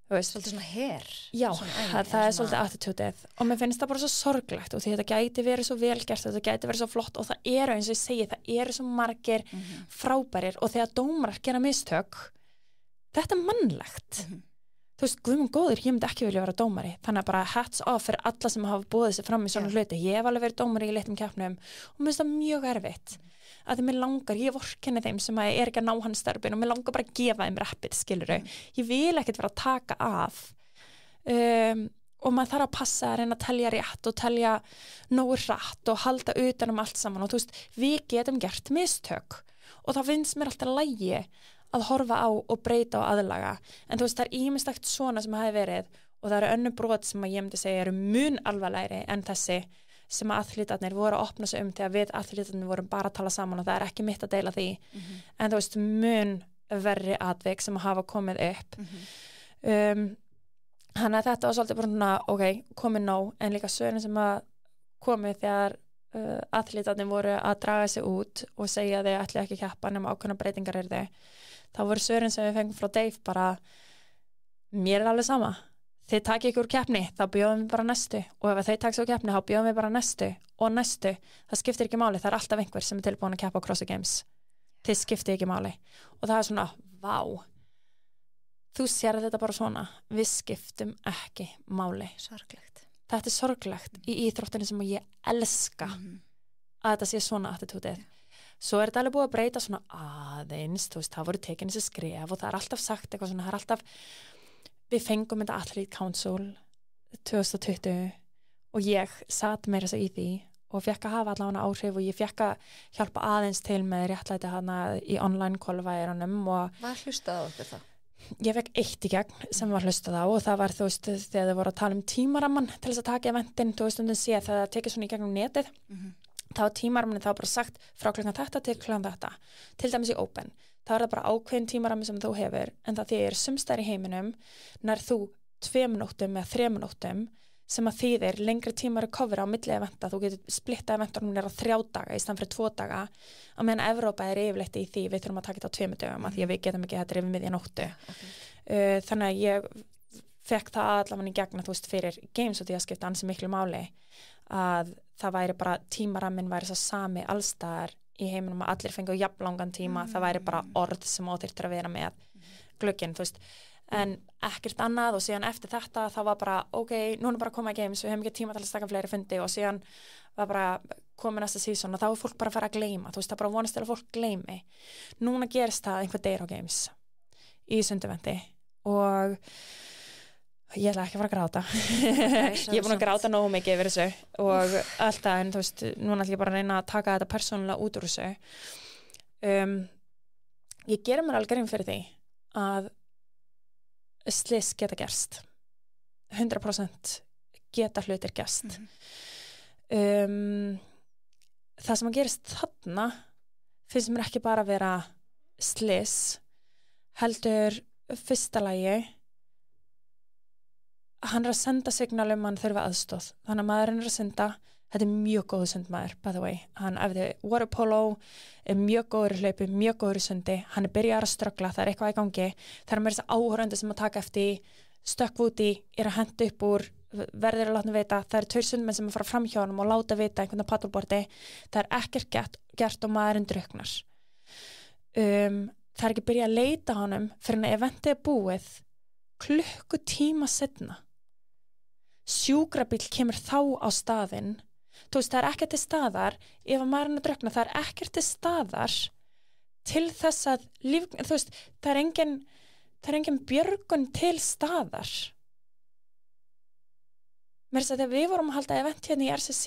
þú veist. Svolítið svona her. Já, það er svolítið attitútið og mér finnst það bara svo sorglegt og því þetta gæti verið svo velgert, þetta gæti verið svo flott og það eru, eins og ég segi, það eru svo margir frábærir og þegar dómarar gera mistök, þetta er mannlegt. Þú veist, guð minn góður, ég myndi ekki vilja vera dómari, þannig að bara hats off fyrir alla sem hafa boðið sér fram í svona hluti. Ég hef alveg verið dómari í litlum keppnum og mér finnst það mjög erfitt. Að mér langar, ég vorkenni þeim sem að er ekki að ná hann störfin og mér langar bara að gefa þeim rappið, skilurðu. Ég vil ekkert vera að taka af og maður þarf að passa að reyna að telja rétt og telja nógu hratt og halda utan allt saman og þú veist, við getum gert mistök og það finnst mér alltaf lægi að horfa á og breyta og aðlaga en þú veist, það er ýmislegt svona sem hafi verið og það eru önnur brot sem að ég myndi segja eru mun alvarlegri en þessi sem að athletarnir voru að opna sig þegar við athletarnir vorum bara að tala saman og það er ekki mitt að deila því en þú veist, mun verri atvik sem að hafa komið upp þannig að þetta var svolítið bara svona, ok, komið nóg en líka sögurinn sem að komið þegar athletarnir voru að draga sig út og segja að þau ætli ekki keppa nema ákveðna breytingar eru þá voru sögurinn sem við fengum frá Dave bara, mér er alveg sama þið takið ykkur keppni, þá bjóðum við bara næstu og ef þau takið svo keppni, þá bjóðum við bara næstu og næstu, það skiptir ekki máli það er alltaf einhver sem er tilbúin að keppa á CrossFit Games þið skiptir ekki máli og það er svona, vá þú sér þetta bara svona við skiptum ekki máli sorglegt. Þetta er sorglegt í íþróttinu sem ég elska að þetta sé svona attitútið svo er þetta alveg búið að breyta svona aðeins, þú veist, það voru tekin þessi skref og það er alltaf sagt eitthvað svona, það er alltaf við fengum þetta Athlete Council 2020 og ég satt meira þess að í því og fekk að hafa allavega áhrif og ég fekk að hjálpa aðeins til með réttlæti hana í online kvalvæðirunum og Var hlustað á okkur þá? Ég fekk eitt í gegn sem var hlustað á og það var þú veist þegar þau voru að tala tímaramman til þess að taka eventin, þú veist stundum sé þegar það tekið svona í gegnum netið þá tímaramman þá bara sagt frá klukkan þetta til klukkan þetta til dæmis í Open þá er það bara ákveðin tímarammi sem þú hefur en það þýðir sumstæðar í heiminum nær þú 2 mínútum eða 3 mínútum sem að þýðir lengri tíma recovery á milli eventa, þú getur splitta eventunum nýra 3 daga í stand fyrir 2 daga á meðan Evrópa er yfirleitt í því við þurfum að taka þetta á 2 dögum að því að við getum ekki þetta yfir miðja nóttu þannig að ég fekk það allavega í gegn þú veist fyrir games og því að skipta ansi miklu máli að það væri bara tímarammin væri svo sami allstaðar í heiminum að allir fengu jafnlangan tíma það væri bara orð sem óþyrftir að vera með glögginn, þú veist en ekkert annað og síðan eftir þetta þá var bara, ok, núna bara koma games við hefum ekki tíma til að staka fleiri fundi og síðan var bara komið næsta season og þá er fólk bara að fara að gleyma, þú veist, það bara vonast til að fólk gleymi núna gerist það einhver deyr á games í sunduventi og ég ætla ekki að fara að gráta ég er búin að gráta nógu mikið yfir þessu og alltaf en þú veist núna ætla ég bara að reyna að taka þetta persónulega út úr þessu ég gerir mér alveg grein fyrir því að slys geta gerst 100% geta hlutir gerst það sem að gerist þarna finnst mér ekki bara að vera slys heldur fyrsta lagi hann er að senda signal hann þurfa aðstóð þannig að maðurinn er að senda þetta er mjög góðu sundmaður by the way hann æfði water polo er mjög góður í hlaupi, mjög góður í sundi hann er byrjar að ströggla, það er eitthvað í gangi það er með þess að áhorfandi sem að taka eftir stökk úti, er að henda upp úr verður að láta vita, það eru 2 sundmenn sem að fara fram hjá honum og láta vita einhvern veginn á paddleboardi það er ekkert gert og maðurinn drukknar það er ekki byrjað að leita honum fyrir að eventið er búið klukkutíma seinna sjúkrabíll kemur þá á staðinn, þú veist, það er ekkert til staðar ef að maðurinn að drukkna, það er ekkert til staðar til þess að þú veist, það er engin björgun til staðar. Mér finnst að þegar við vorum að halda event hérna í RCC,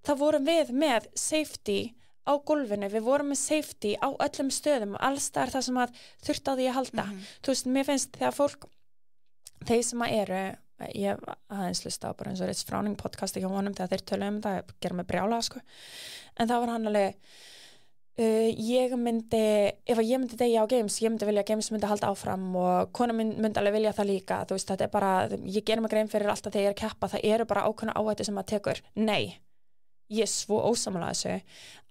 þá vorum við með safety á gólfinu, við vorum með safety á öllum stöðum, alls það það sem að þurft á því að halda. Þú veist, mér finnst þegar fólk, þeir sem að eru, ég aðeins hlusta á bara eins og Ritz Frowning podcast hjá honum þegar þeir töluðu það, gera mig brjála, sko. En það var hann alveg, ef ég myndi deyja á Games, ég myndi vilja að Games myndi halda áfram og kona myndi alveg vilja það líka, þú veist, þetta er bara, ég gerir mig grein fyrir alltaf þegar ég er að keppa, það eru bara ákveðna áhættu sem maður tekur. Nei, ég er svo ósammála þessu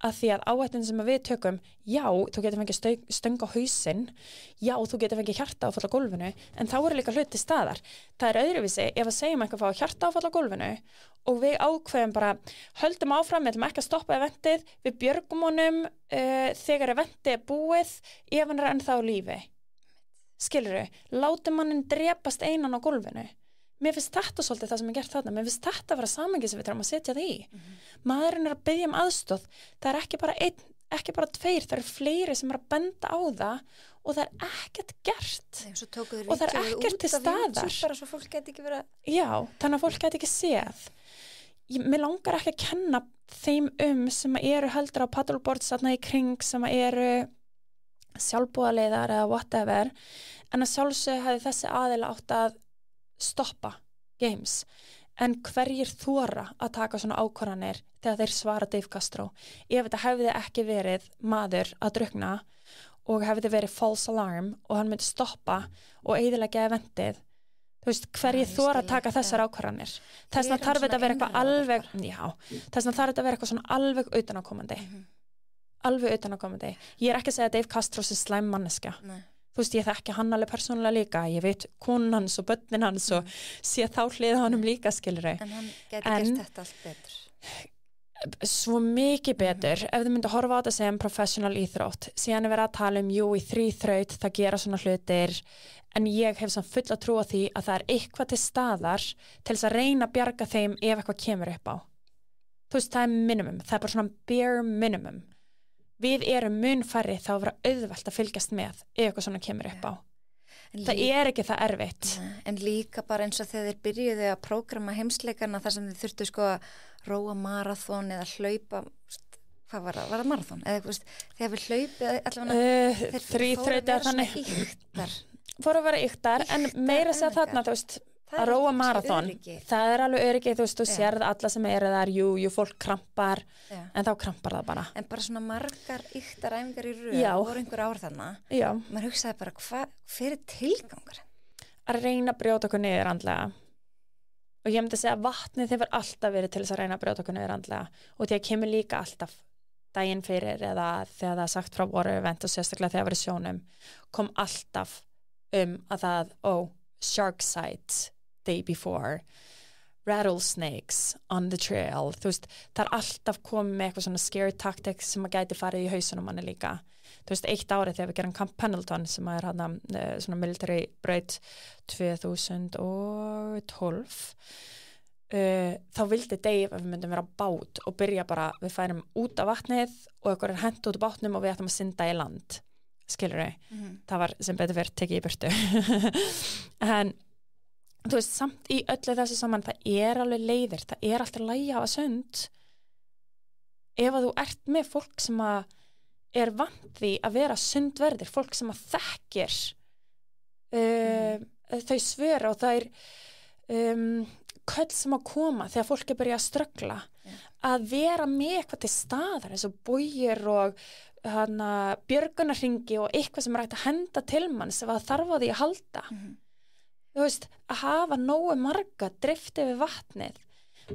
að því að áhættun sem við tökum, já, þú getur fengið stöng á hausinn, já, þú getur fengið hjartaáfall á gólfinu, en þá eru líka hluti staðar. Það er öðruvísi ef að segjum eitthvað fá hjartaáfall á gólfinu og við ákveðum bara, höldum áfram, við ætlum ekki að stoppa eventið, við björgum honum þegar eventið er búið, ef hann er ennþá á lífi. Skilurðu, látum mannin drepast einan á gólfinu. Mér finnst þetta svolítið það sem er gert þarna, mér finnst þetta að vera samhengi sem við þurfum að setja það í. Maðurinn er að biðja um aðstoð, það er ekki bara einn, ekki bara tveir, það eru fleiri sem er að benda á það og það er ekkert gert. Og það er ekkert til staðar. Svo fólk geti ekki verið. Já, þannig að fólk geti ekki séð. Mér langar ekki að kenna þeim sem eru heldur á paddleboards þarna í kring, sem eru sjálfboðaliðar eða whatever, en að sjálfsögðu hefði þessi aðila átt að stoppa Games, en hverjir þora að taka svona ákvarðanir þegar þeir svara Dave Castro. Ef þetta hefði ekki verið maður að drukkna og hefði verið false alarm og hann myndi stoppa og eyðileggja eventið, þú veist, hverjir þora að taka þessar ákvarðanir. Þess vegna þarf þetta að vera eitthvað alveg, já, þess vegna þarf þetta að vera eitthvað svona alveg utanaðkomandi. Alveg utanaðkomandi. Ég er ekki að segja að Dave Castro sé slæm manneskja. Nei. Þú veist, ég þekki hann alveg persónulega líka, ég veit konan hans og börnin hans og sé þá hlið honum líka, skilurðu. En hann geti gert þetta allt betur. Svo mikið betur, ef þið myndi að horfa á þetta sem professional íþrótt, síðan er verið að tala jú, í þríþraut, það gera svona hlutir, en ég hef samt full að trúa því að það er eitthvað til staðar til þess að reyna að bjarga þeim ef eitthvað kemur upp á. Þú veist, það er minimum, það er bara svona bare minimum. Við erum mun færri þá að vera auðvelt að fylgjast með ef eitthvað svona kemur upp á. Það er ekki það erfitt. En líka bara eins og þegar þeir byrjuðu að prógrama heimsleikarna þar sem þeir þurftu sko að róa marathon eða hlaupa, hvað var það marathon? Eða þegar við hlaupið allavega þríþraut eða þannig yktar. Fóru að vera yktar, en meira segja þarna, þú veist, að róa marathon, það er alveg öryggi, þú veist, þú sérð alla sem eru þar, jú, fólk krampar, en þá krampar það bara. En bara svona margar yktar æfingar í röð, voru einhver ár þarna, maður hugsaði bara, hver er tilgangur? Að reyna að brjóta okkur niður andlega. Og ég myndi að segja að vatnið hefur alltaf verið til þess að reyna að brjóta okkur niður andlega, og því að kemur líka alltaf daginn fyrir eða þegar það er sagt frá voru event og sérstaklega þegar verið sjónum, kom alltaf að það, shark sight day before, rattlesnakes on the trail, þú veist, það er alltaf komið með eitthvað svona scare tactics sem að gæti farið í hausunum manni líka. Þú veist, eitt árið þegar við gerum Camp Pendleton sem er hana, svona military braut 2012, þá vildi Dave að við myndum vera á bát og byrja bara, við færum út af vatnið og eitthvað er hent út af bátnum og við ættum að synda í land. Skilurðu? Það var sem betur verið tekið í burtu. En þú veist, samt í öllu þessu saman, það er alveg leiðir, það er alltaf lægi að hafa sund. Ef að þú ert með fólk sem að er vant því að vera sundverðir, fólk sem að þekkir þau svör og það er köll sem að koma þegar fólk er byrjað að ströggla, að vera með eitthvað til staðar, eins og bógir og björgunarhringi og eitthvað sem er hægt að henda til mann sem að þarf á því að halda. Þú veist, að hafa nógu marga drifti við vatnið.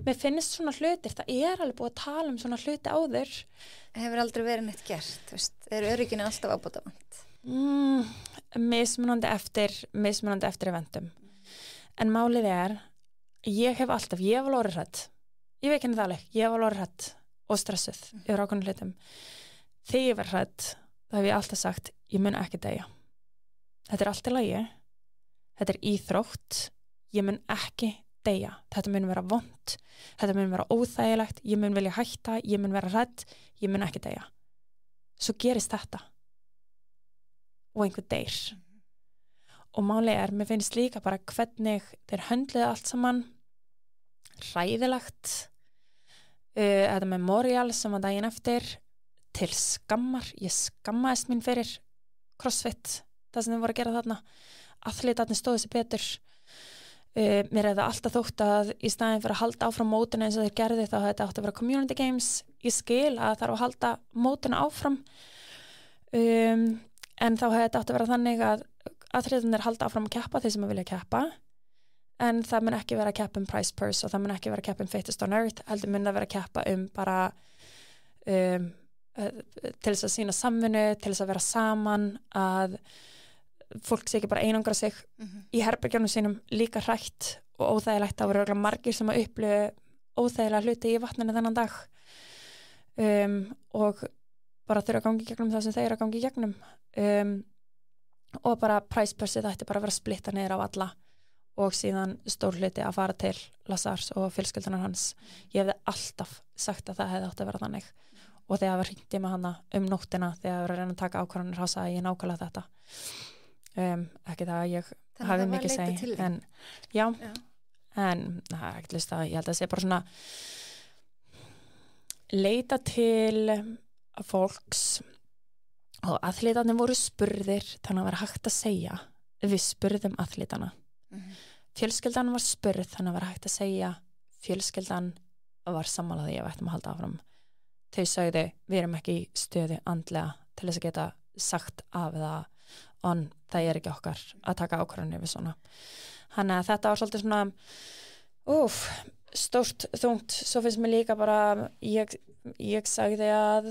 Mér finnst svona hlutir, það er alveg búið að tala um svona hluti áður. Hefur aldrei verið neitt gert, þú veist, örygginu alltaf ábótavant? Mismunandi eftir eventum. En málið er, ég hef alveg orðið hrædd. Ég veit ekki það alveg, ég hef alveg orðið hrædd og stressuð yfir ákveðnum hlutum. Þegar ég var hrædd, þá hef ég alltaf sagt, ég mun ekki deyja. Þetta er allt í lagi. Þetta er íþrótt, ég mun ekki deyja, þetta mun vera vont, þetta mun vera óþægilegt, ég mun vilja hætta, ég mun vera hrædd, ég mun ekki deyja. Svo gerist þetta og einhver deyr. Og málið mér finnst líka bara hvernig þeir höndluðu allt saman, hræðilegt. Þetta memorial sem var daginn eftir, til skammar, ég skammaðist mín fyrir CrossFit, það sem þau voru að gera þarna. Athletarnir stóðu sig betur. Mér hefði alltaf þótt að í staðin fyrir að halda áfram mótinu eins og þeir gerði þá þetta átti að vera Community Games. Ég skil að þarf að halda mótinu áfram en þá hefði þetta átti að vera þannig að athletarnir halda áfram að keppa þeir sem að vilja keppa en það mun ekki vera að keppa prize purse og það mun ekki vera að keppa fittest on earth, heldur mun að vera að keppa bara til þess að sýna samvinnu, til þess að vera saman, að fólk sé ekki bara einangra sig í herbergjunum sínum, líka hrætt og óþægilegt. Það voru örugglega margir sem að upplifu óþægilega hluti í vatninu þennan dag og bara þurfa að gangi í gegnum það sem þeir eru að gangi í gegnum og bara price purse þetta bara að vera splitta niður á alla og síðan stór hluti að fara til Lazars og fjölskyldunar hans. Ég hefði alltaf sagt að það hefði átt að vera þannig og þegar það var hringt með hana nóttina þegar það var að reyna að taka ákvarðanir þá sagði ég nákvæmlega þetta. Ekki það að ég hafi mikið segi en já. En ekki list að ég held að það sé bara svona leita til fólks og athletarnir voru spurðir þannig að vera hægt að segja við spurðum athletana fjölskyldan var spurð þannig að vera hægt að segja fjölskyldan var sammálaði ef við ættum að halda áfram. Þau sögðu við erum ekki í stöðu andlega til þess að geta sagt af eða það er ekki okkar að taka ákvarðanir við svona. Þannig að þetta var svolítið svona stórt, þungt. Svo finnst mér líka bara ég sagði að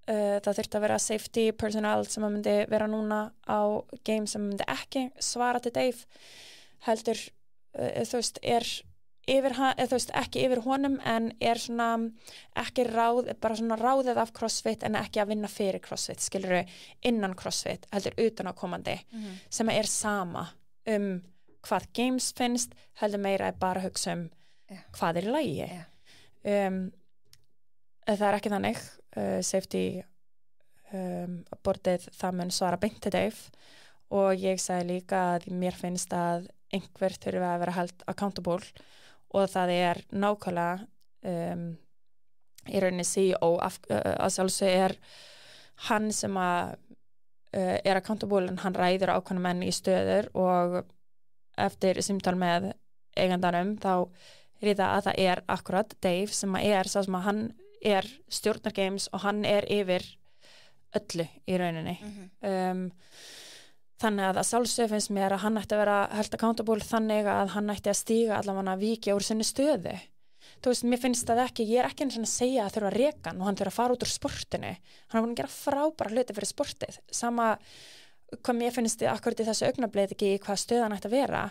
það þurfti að vera safety personnel sem að myndi vera núna á game sem myndi ekki svara til Dave heldur ekki yfir honum en svona ekki bara svona ráðið af CrossFit en ekki að vinna fyrir CrossFit, skilurðu innan CrossFit, heldur utan á komandi sem er sama hvað games finnst, heldur meira bara að hugsa hvað er í lagi það er ekki þannig safety boardið það mun svara beint til Dave og ég sagði líka að mér finnst að einhver þurfi að vera held accountable og það er nákvæmlega í rauninni CEO að sjálfsög hann sem að er accountable en hann ræður ákveðna menn í stöður og eftir símtal með eigandanum þá er það að það er akkurat Dave sem að sá sem að hann stjórnar games og hann yfir öllu í rauninni þannig að sjálfsög finnst mér að hann ætti að vera held accountable þannig að hann ætti að stíga allavega að víkja úr sinni stöðu. Þú veist, mér finnst það ekki, ég ekki eins og að segja að þurfa að reka hann og hann þurfa að fara út úr sportinu. Hann er búin að gera frábæra hluti fyrir sportið. Sama hvað mér finnst akkurat í þessu augnablik ekki í hvað stöð hann ætti að vera.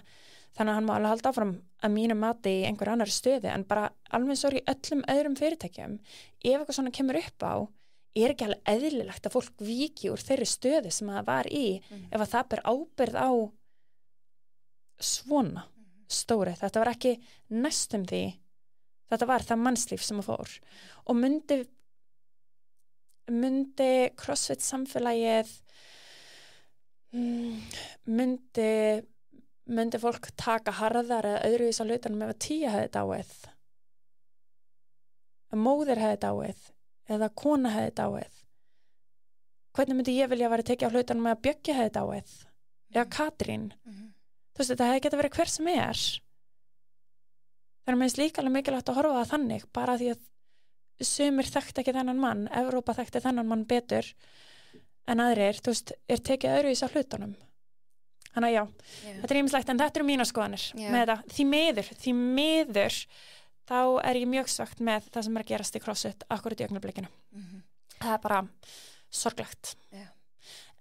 Þannig að hann má alveg halda áfram að mínu mati í einhver annar stöðu en bara alveg svo í öllum öðrum fyrirtækjum. Ef eitthvað svona kemur upp á ekki alveg eðlilegt að fólk víki úr þeirri stöðu sem það var í ef að það ber ábyrgð á svona stóri. Þetta var ekki næstum því þetta var það mannslíf sem það fór og myndi CrossFit samfélagið myndi fólk taka harðar eða öðruvís á hlutunum ef að Tía hefði dáið móðir hefði dáið eða kona hefði dáið. Hvernig myndi ég vilja að vera tekið á hlutunum með að Bjöggi hefði dáið? Eða Katrín? Þú veist, þetta hefði getað verið hver sem Það er líka alveg mikilvægt að horfa það þannig, bara því að sumir þekkti ekki þennan mann, Evrópa þekkti þennan mann betur en aðrir, þú veist, tekið öðruvís á hlutunum. Þannig að já, þetta er ýmislegt, en þetta eru mínar skoðanir með þetta. Því miður þá ég mjög svagt með það sem að gerast í CrossFit akkurat í augnablikinu. Það er bara sorglegt.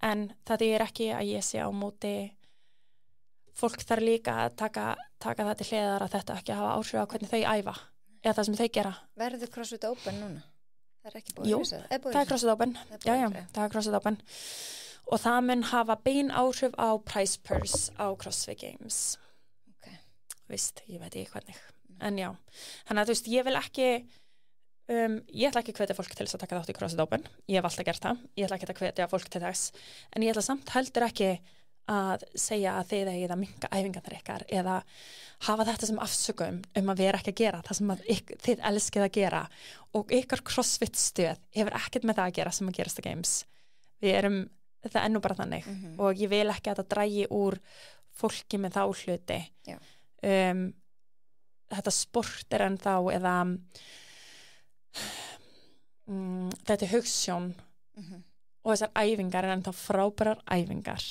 En það er ekki að ég sé á móti fólk þarf líka að taka það til hliðar að þetta ekki hafa áhrif á hvernig þau æfa eða það sem þau gera. Verður CrossFit Open núna? Það er ekki búið Jú, það er CrossFit Open. Já, það er CrossFit Open. Og það mun hafa bein áhrif á prize purse á CrossFit Games. veist, ég veit ekki hvernig en já, þannig að þú veist, ég vil ekki ég ætla ekki að hvetja fólk til þess að taka þátt í CrossFit Open, ég hef alltaf gert það ég ætla ekki að hvetja fólk til þess en ég ætla samt heldur ekki að segja að þið eigið að minnka æfingarnar ykkar eða hafa þetta sem afsökum að vera ekki að gera það sem að þið elskið að gera og ykkar CrossFit stöð hefur ekkert með það að gera sem að gerast að Games við erum, það er nú bara þannig og ég vil ekki að það drægi úr fólki með þá hluti þetta sport er ennþá eða þetta er hugsjón og þessar æfingar er ennþá frábærar æfingar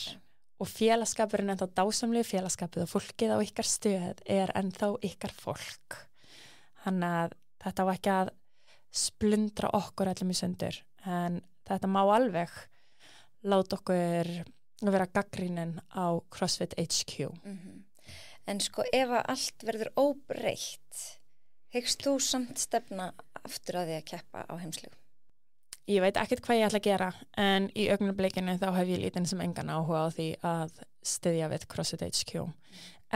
og félagskapur er ennþá dásamlega félagskapið og fólkið á ykkar stöð er ennþá ykkar fólk þannig að þetta á ekki að splundra okkur öllum í sundur en þetta má alveg láta okkur vera gagnrýnin á CrossFit HQ En sko ef að allt verður óbreytt hyggst þú samt stefna aftur að því að keppa á heimslegu? Ég veit ekkert hvað ég ætla að gera en í augnablikinu þá hef ég lítinn sem engan áhuga á því að styðja við CrossFit HQ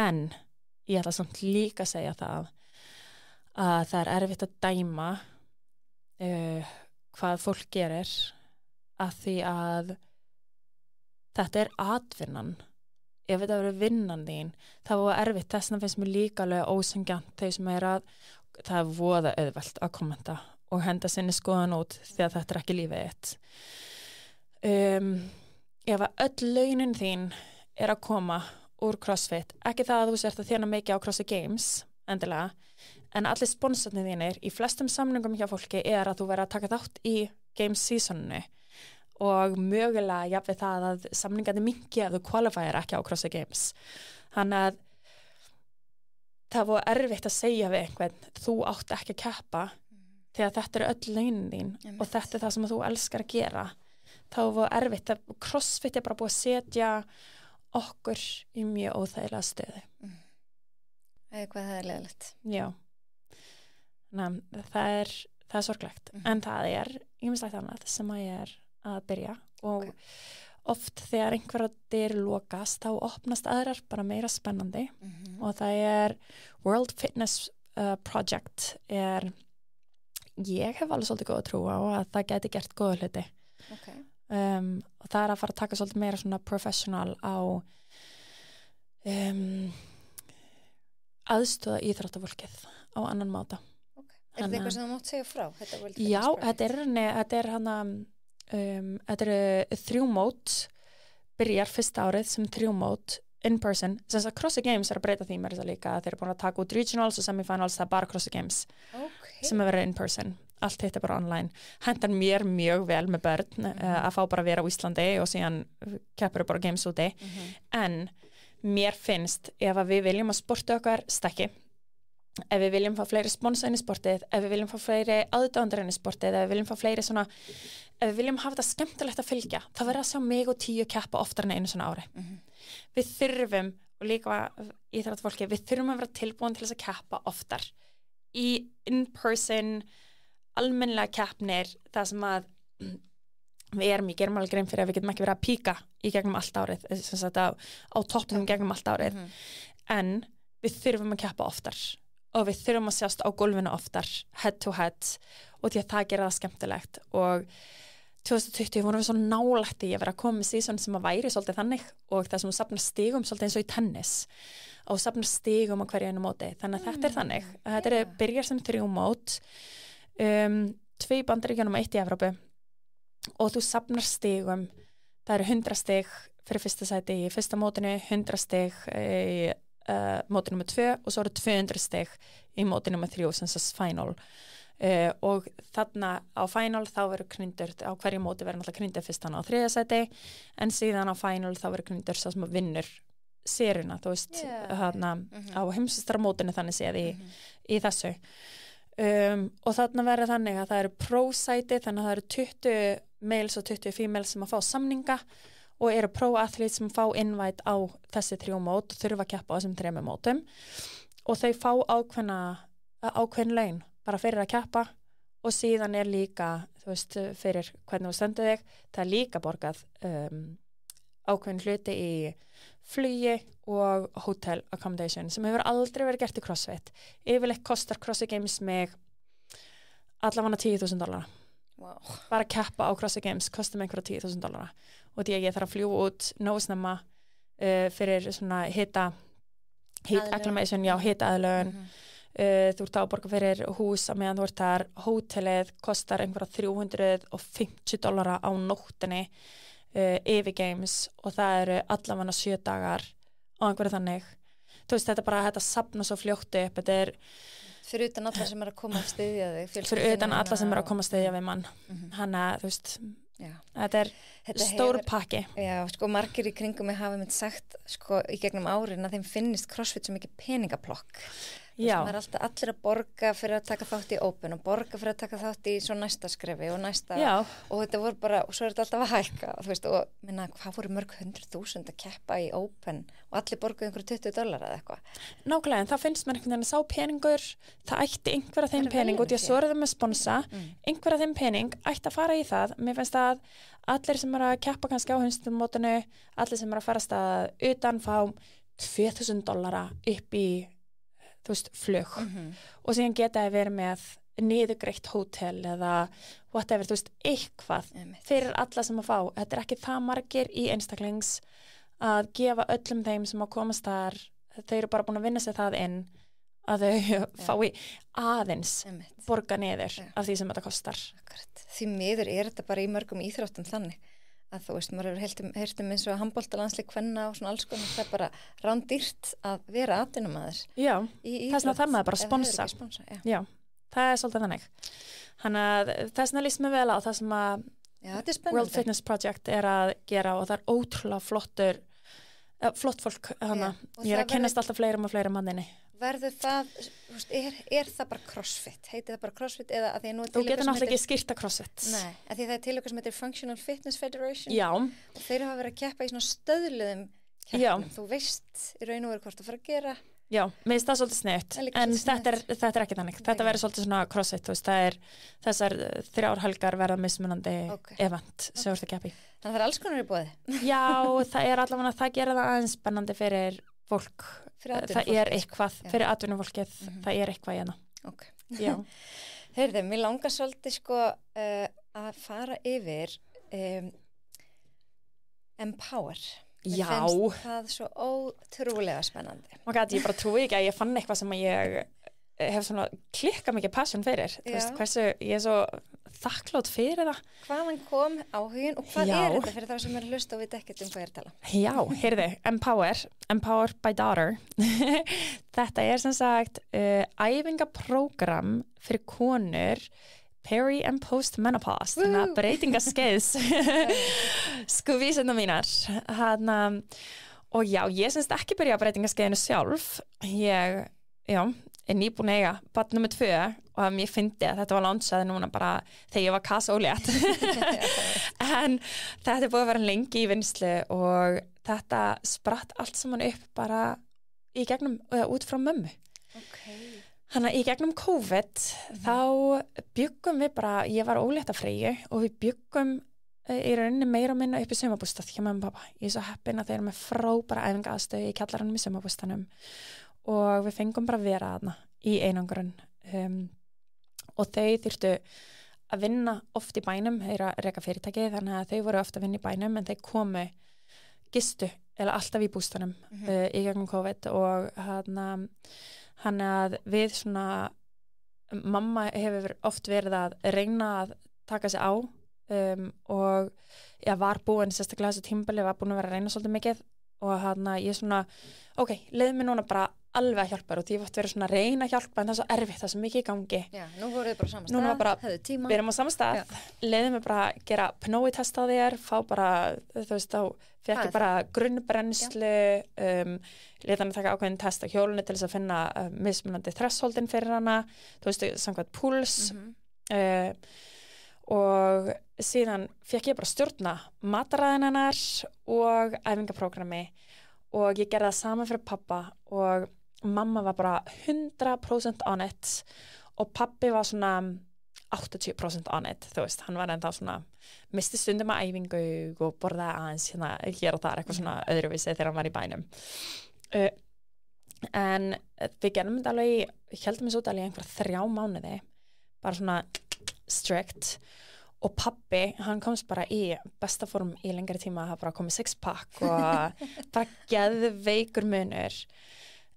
en ég ætla samt líka að segja það að það er erfitt að dæma hvað fólk gerir að því að þetta er atvinnan ef þetta verður vinnan þín þá er erfitt, þess vegna finnst mér líka alveg ósanngjarnt þeir sem er að það er voða auðvelt að kommenta og henda sinni skoðan út því að þetta er ekki lífið þitt ef að öll launin þín er að koma úr CrossFit, ekki það að þú sért að þjána mikið á CrossFit Games endilega, en allir sponsornir þínir í flestum samningum hjá fólki er að þú verður að taka þátt í Games seasoninu og mögulega jafnveg það að samningarnir minnki að þú qualifyir ekki á CrossFit Games þannig að það var erfitt að segja við einhvern þú átt ekki að keppa þegar þetta eru öll launin þín og þetta er það sem þú elskar að gera þá var erfitt að CrossFit er bara búið að setja okkur í mjög óþægilega stöðu Hvað það er leiðilegt Já það er sorglegt en það er ýmislegt annað sem að ég er að byrja og oft þegar einhverja dyr lokast þá opnast aðrar bara meira spennandi og það er World Fitness Project ég hef alveg svolítið góð að trúa á að það geti gert góða hluti og það er að fara að taka svolítið meira svona professional á aðstöða íþróttafólkið á annan máta Er þetta eitthvað sem þú mátt segja frá? Já, þetta er hana þetta eru 3 mót byrjar fyrsta árið sem 3 mót in person, þess að CrossFit Games er að breyta því mér þess að líka, þeir eru búin að taka út regionals og semifinals, það er bara CrossFit Games sem er verið in person, allt hitt er bara online hentar mér mjög vel með börn að fá bara að vera á Íslandi og síðan keppur bara Games úti en mér finnst ef að við viljum að sportu okkar stekki ef við viljum fá fleiri sponsa inn í sportið, ef við viljum fá fleiri aðdáendur inn í sportið, ef við viljum fá fleiri svona, ef við viljum hafa þetta skemmtilegt að fylgja, þá verður að sjá mig og 10 keppa oftar en einu svona ári. Við þurfum, og líka íþróttafólki, við þurfum að vera tilbúin til þess að keppa oftar í in-person almennilega keppnir, það sem að við gerum alveg grein fyrir að við getum ekki verið að píka í gegnum allt árið, sem sagt á toppnum gegnum allt árið, en við þurfum að keppa oftar og við þurfum að sjást á gólfinu oftar head to head og því að það gera það skemmtilegt og 2020 vorum við svo nálægt í að vera að koma með season sem að væri svolítið þannig og það sem safnar stigum svolítið eins og í tennis og safnar stigum á hverju einu móti þannig að þetta er þannig þetta byrjar sem 3 mót 2 í Bandaríkjunum og 1 í Evrópu og þú safnar stigum það eru 100 stig fyrir fyrsta sæti í fyrsta mótinu 100 stig í móti nummer 2 og svo eru 200 stig í móti nummer 3 sem þess final og þarna á final þá verður knyndur á hverju móti verður náttúrulega knyndur fyrst hann á 3. sæti en síðan á final þá verður knyndur svo sem vinnur séruna þú veist þarna á heimsmeistaramótinu þannig séð í þessu og þarna verður þannig að það eru pro-sæti þannig að það eru 20 males og 20 females sem að fá samninga og eru pro-athletes sem fá invite á þessi 3 mót og þurfa að keppa á þessum 3 mótum og þau fá ákveðin laun bara fyrir að keppa og síðan er líka, þú veist, fyrir hvernig þú stendur þig, það er líka borgað ákveðin hluti í flugi og hotel accommodation sem hefur aldrei verið gert í CrossFit. Yfirleitt kostar CrossFit Games mig allavega $10,000. Wow. Bara að keppa á CrossFit Games kostar mig einhverja $10,000 og því að ég þarf að fljúga út nógu snemma fyrir svona heat acclimation, hitaðlögun. Þú ert að borga fyrir hús á meðan þú ert þar, hótelið kostar einhverja $350 á nóttinni yfir Games og það eru allavega 7 dagar á einhverju þannig. Þú veist, þetta safna svo fljótt upp, þetta er fyrir utan alla sem að koma að styðja þig, fyrir utan alla sem að koma að styðja við mann. Hanna, þú veist, þetta er stór pakki. Já, sko, margir í kringum mig hafa mynd sagt, sko, í gegnum árin að þeim finnist CrossFit svo mikið peningaplokk. Það er alltaf allir að borga fyrir að taka þátt í Open og borga fyrir að taka þátt í svo næsta skrefi og næsta og þetta voru bara, og svo er þetta alltaf að hækka, þú veist, og minna, hvað voru mörg 100.000 að keppa í Open og allir borguðu einhverju $20 eða eitthvað. Nákvæmlega, en það finnst mér einhvern veginn að sá peningur, það ætti einhver af þeim pening og því að svo eru það með sponsa, einhver af þeim pening ætti að fara í það. Mér finnst að allir sem eru að keppa kannski á hundstumótinu, allir sem eru að fara að staða utan fá $2,000 upp í þú veist, flug og síðan geta að vera með niðurgreitt hótel eða whatever, þú veist, eitthvað fyrir alla sem að fá. Þetta er ekki það margir í einstaklings að gefa öllum þeim sem að komast þar, þau eru bara búin að vinna sér það inn að þau fái aðeins borga niður af því sem þetta kostar. Því miður er þetta bara í mörgum íþróttum þannig að þú veist, maður hefur heyrt eins og handboltalandsleik kvenna og svona alls konar, það er bara rándýrt að vera atvinnumaður. Já, þess vegna þarf maður bara að sponsa. Já, það er svolítið þannig. Þannig að þess vegna líst mér vel á það sem að World Fitness Project er að gera og það er ótrúlega flott fólk hana. Ég er að kynnast alltaf fleirum og fleirum manninni. Verður það, er það bara CrossFit? Heitir það bara CrossFit eða að því að nú þú getur náttúrulega ekki skýrta CrossFit. Nei, að því það er til eitthvað sem heitir Functional Fitness Federation. Já. Og þeir hafa verið að keppa í svona stöðluðum keppnum. Þú veist í raun og veru hvort þú fara að gera. Já, mér finnst það svolítið sniðugt, en þetta er ekki þannig. Þetta verður svolítið svona CrossFit, þú veist, það er þessar 3 helgar verða mismunandi event sem þú ert að keppa í. Þannig að það er alls konar í boði. Já, það er allavega, það gerir það aðeins spennandi fyrir fólk. Það er eitthvað fyrir atvinnufólkið, það er eitthvað hérna. Já. Heyrðu, mér langar svolítið sko að fara yfir Empower. Já. Mér finnst það svo ótrúlega spennandi. Ég bara trúi ekki að ég fann eitthvað sem ég hef svona klikkað mikið passion fyrir. Þú veist, hversu ég er svo þakklátt fyrir það. Hvaðan kom áhugin og hvað er þetta fyrir það sem er hlust og við ekkert hvað er að tala? Já, heyrðu, Empower by Daughter. Þetta er sem sagt æfingaprógram fyrir konur peri and post menopause, þannig að breytingaskeiðs sko vísindar mínar og já, ég semst ekki byrja á breytingaskeiðinu sjálf. Ég er nýbúin að eiga barn nummer 2 og að mér fyndi að þetta var launchaði núna bara þegar ég var kasólétt en þetta er búið að vera lengi í vinnslu og þetta spratt allt saman upp bara í gegnum, út frá mömmu. Þannig að í gegnum COVID þá byggum við bara, ég var ólétt af Freyju og við byggum í rauninni meira og minna upp í sumarbústað hjá mamma og pappa. Ég er svo heppin að þeir eru með frábæra æfingaaðstöðu í kjallaranum í sumarbústaðnum og við fengum bara að vera þarna í einangrun og þau þurftu að vinna oft í bænum, þeir eru að reka fyrirtæki þannig að þau voru oft að vinna í bænum en þeir komu, gistu eða alltaf í bústaðnum í gegnum COVID og hann að við svona mamma hefur oft verið að reyna að taka sig á og ég var búin sérstaklega þessu tímabili, var búin að vera að reyna svolítið mikið og ég svona leiði mig núna bara alveg að hjálpa og því ég vart verið svona að reyna að hjálpa en það er svo erfitt, það er svo mikið í gangi. Já, nú voruð þið bara á sama stað, höfðu tíma. Við erum á sama stað, leiði mig bara að gera PNOE-test á þér, fá bara, þú veist, þá fekk ég bara grunnbrennslu, leta hann að taka ákveðin test á hjólunni til þess að finna mismunandi thresholdin fyrir hana, þú veist, samkvæmt púls og síðan fekk ég bara stjórna mataræðin hennar og æfingaprógrami og ég gerði það saman fyrir pappa og mamma var bara 100% on it og pappi var svona 80% on it, þú veist, hann var ennþá svona misti stundum að æfingu og borðaði aðeins hérna hér og þar eitthvað svona öðruvísi þegar hann var í bænum en við gerum þetta alveg, heldum þessu út alveg einhver 3 mánuði, bara svona strict og pabbi, hann komst bara í besta form í lengri tíma, það bara komið 6-pack og bara geðveikur munur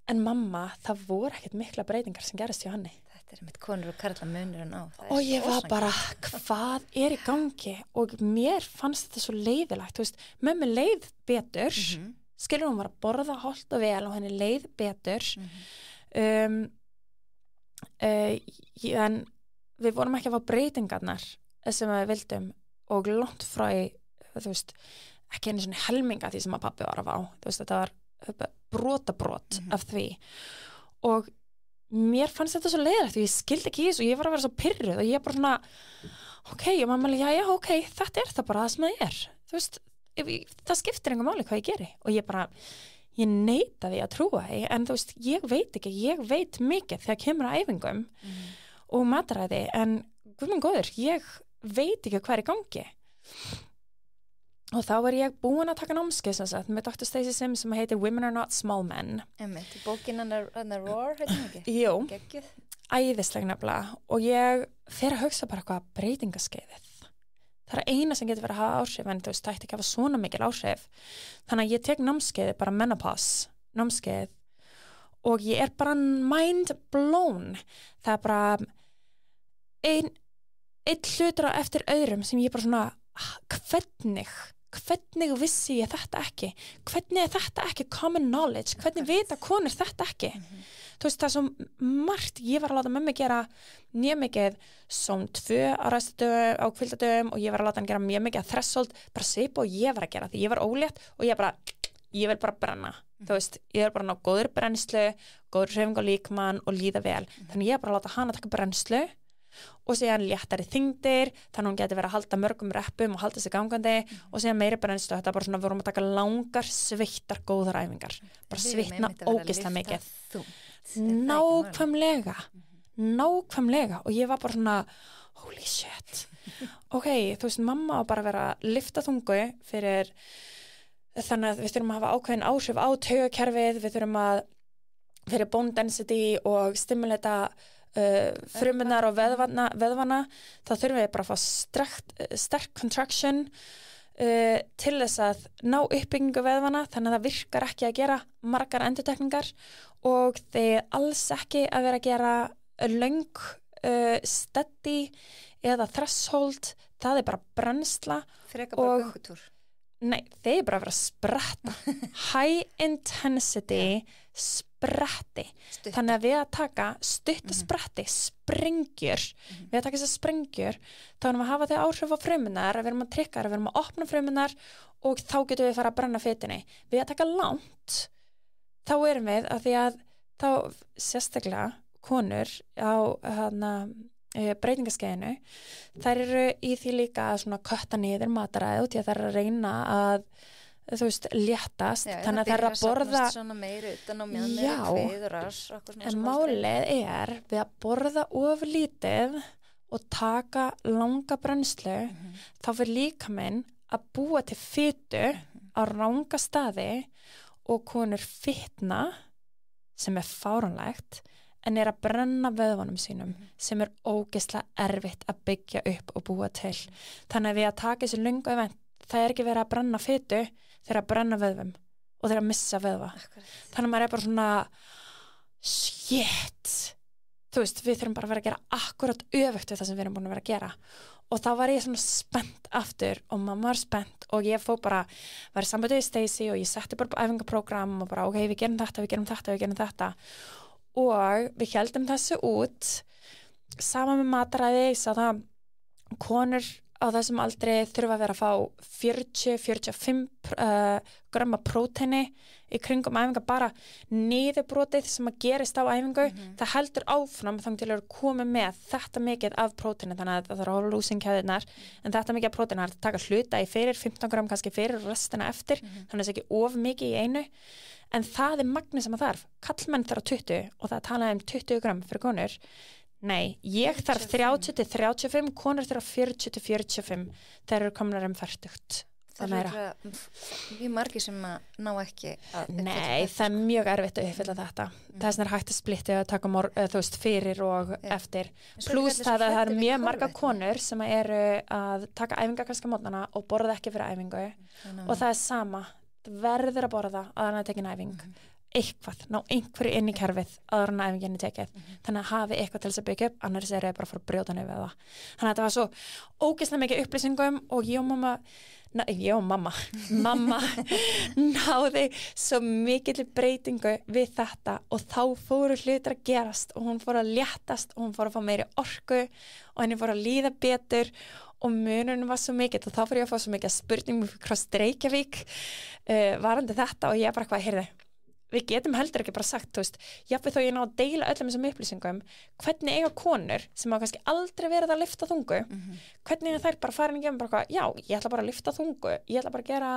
en mamma, það voru ekkert mikla breytingar sem gerist hjá henni. Þetta mitt konur og karla munurinn á. Og ég var bara, hvað í gangi? Og mér fannst þetta svo leiðilegt, þú veist, mömmu leið betur, skilur hún var að borða hollt og vel og henni leið betur. En við vorum ekki að fá breytingarnar sem við vildum og langt frá þú veist, ekki einu svona helminga því sem að pabbi var að fá. Þú veist, þetta var brotabrot af því og mér fannst þetta svo leiðilegt því ég skildi ekki í þessu og ég var að vera svo pirruð og ég bara svona ok, og mamma já, ok, þetta það bara það sem það þú veist, það skiptir engum máli hvað ég geri og ég neita því að trúa því en þú veist, ég veit mikið þegar kemur að æfingum og mataræði en guð minn góður, ég veit ekki hvað í gangi og þá var ég búin að taka námskeið með Dr. Stacey Sims sem heitir Women Are Not Small Men. Bókin hann Roar, heitir hann ekki? Jú, Geggjuð. æðislega nefnilega og ég fer að hugsa bara hvað breytingaskeiðið. Það eina sem getur verið að hafa áhrif en þú veist, það ætti ekki að hafa svona mikil áhrif. Þannig að ég tek námskeiði bara menopause, námskeið og ég bara mind blown. Það bara einn hlutur á eftir öðrum sem ég bara svona hvernig vissi ég þetta ekki hvernig þetta ekki common knowledge hvernig vita konur þetta ekki þú veist það er svo margt ég var að láta mömmu gera mjög mikið som 2 á ræstudögum á kvildadögum og ég var að láta hann gera mjög mikið að threshold bara svipa og ég var að gera því ég var ólétt og ég vil bara brenna þú veist, ég bara ná góður brennslu góður hreyfing á líkamann og líða vel þannig ég bara að láta hana taka brennslu og síðan léttari þyngdir þannig að hún geti verið að halda mörgum reppum og halda sig gangandi og síðan meiri brennslu þetta bara svona vorum að taka langar sveittar góðar æfingar bara svitna ógeðslega mikið nákvæmlega og ég var bara svona holy shit ok, þú veist mamma var bara að vera að lyfta þungu fyrir þannig að við þurfum að hafa ákveðin áhrif á taugakerfið við þurfum að fyrir bone density og stimulata frumunar og veðvana þá þurfum við bara að fá sterk contraction til þess að ná uppbyggingu veðvana þannig að það virkar ekki að gera margar endurtekningar og þeir alls ekki að vera að gera löng steady eða threshold það bara brennsla frekar bara göngutúr nei, þeir bara að vera að spretta high intensity spretti þannig að við að taka stutta spretti sprengjur við að taka þessar sprengjur þá erum við að hafa þau áhrif á frumunar við erum að trykka þær, við erum að opna frumunar og þá getum við fara að brenna fitunni við að taka langt þá erum við að því að þá sérstaklega konur á breytingaskeiðinu þær eru í því líka að svona kötta niður mataræði og því að þær eru að reyna að þú veist, léttast þannig að það er að borða en málið við að borða of lítið og taka langa brennslu þá fyrir líkaminn að búa til fitu á ranga staði og konur fitna sem er fáránlegt en er að brenna vöðvanum sínum sem er ógeðslega erfitt að byggja upp og búa til þannig að við að taka þessu löngu event það er ekki verið að brenna fitu þeir að brenna vöðvum og þeir að missa vöðva þannig að maður er bara svona shit þú veist, við þurfum bara að vera að gera akkurat öfugt við það sem við erum búin að vera að gera og þá var ég svona spennt aftur og mamma var spennt og ég fór bara var í sambandi við Stacey og ég setti bara æfingaprógram og bara ok, við gerum þetta og við heldum þessu út saman með mataræði ég sá það konur á þessum aldri þurfa að vera að fá 40-45 gramma próteini í kringum æfinga bara niðurbrotið sem að gerist á æfingu það heldur áfram þannig til að koma með þetta mikið af próteini þannig að það þarf að lúsinkæðinar en þetta mikið af próteini er að taka hluta í fyrir 15 gram kannski fyrir restina eftir þannig að það er ekki of mikið í einu en það er magnið sem að þarf kallmenn þarf 20 og það talaði 20 gram fyrir konur Nei, ég þarf 30-35, konur þarf 40-45 þeir eru komnar fertugt. Það eru mjög margir sem ná ekki að Nei, það er mjög erfitt að uppfylla þetta. Það er hægt að splitta og taka fyrir og eftir. Plus það að það eru mjög marga konur sem eru að taka æfinga kannski á mótnana og borða ekki fyrir æfingu og það er sama. Það verður að borða að hann er tekin æfing. Eitthvað, ná einhverju inn í kerfið áður en æfingin er tekið. Þannig að hafi eitthvað til þess að byggja upp, annars er ég bara að fara að brjóta niður við það. Þannig að þetta var svo ógeðslega mikið upplýsingum og ég og mamma náði svo mikill breytingu við þetta og þá fóru hlutir að gerast og hún fór að léttast og hún fór að fá meiri orku og henni fór að líða betur og munurinn var svo mikill og þá fór ég að fá svo mikið spurningum frá Reykjavík varandi þetta og ég bara hvað, heyrðu, við getum heldur ekki bara sagt, þú veist, jafnveg þó ég ná að deila öllum þessum upplýsingum, hvernig eiga konur sem hafa kannski aldrei verið að lyfta þungu, hvernig eiga þær bara farin í gefum bara, já, ég ætla bara að lyfta þungu, ég ætla bara að gera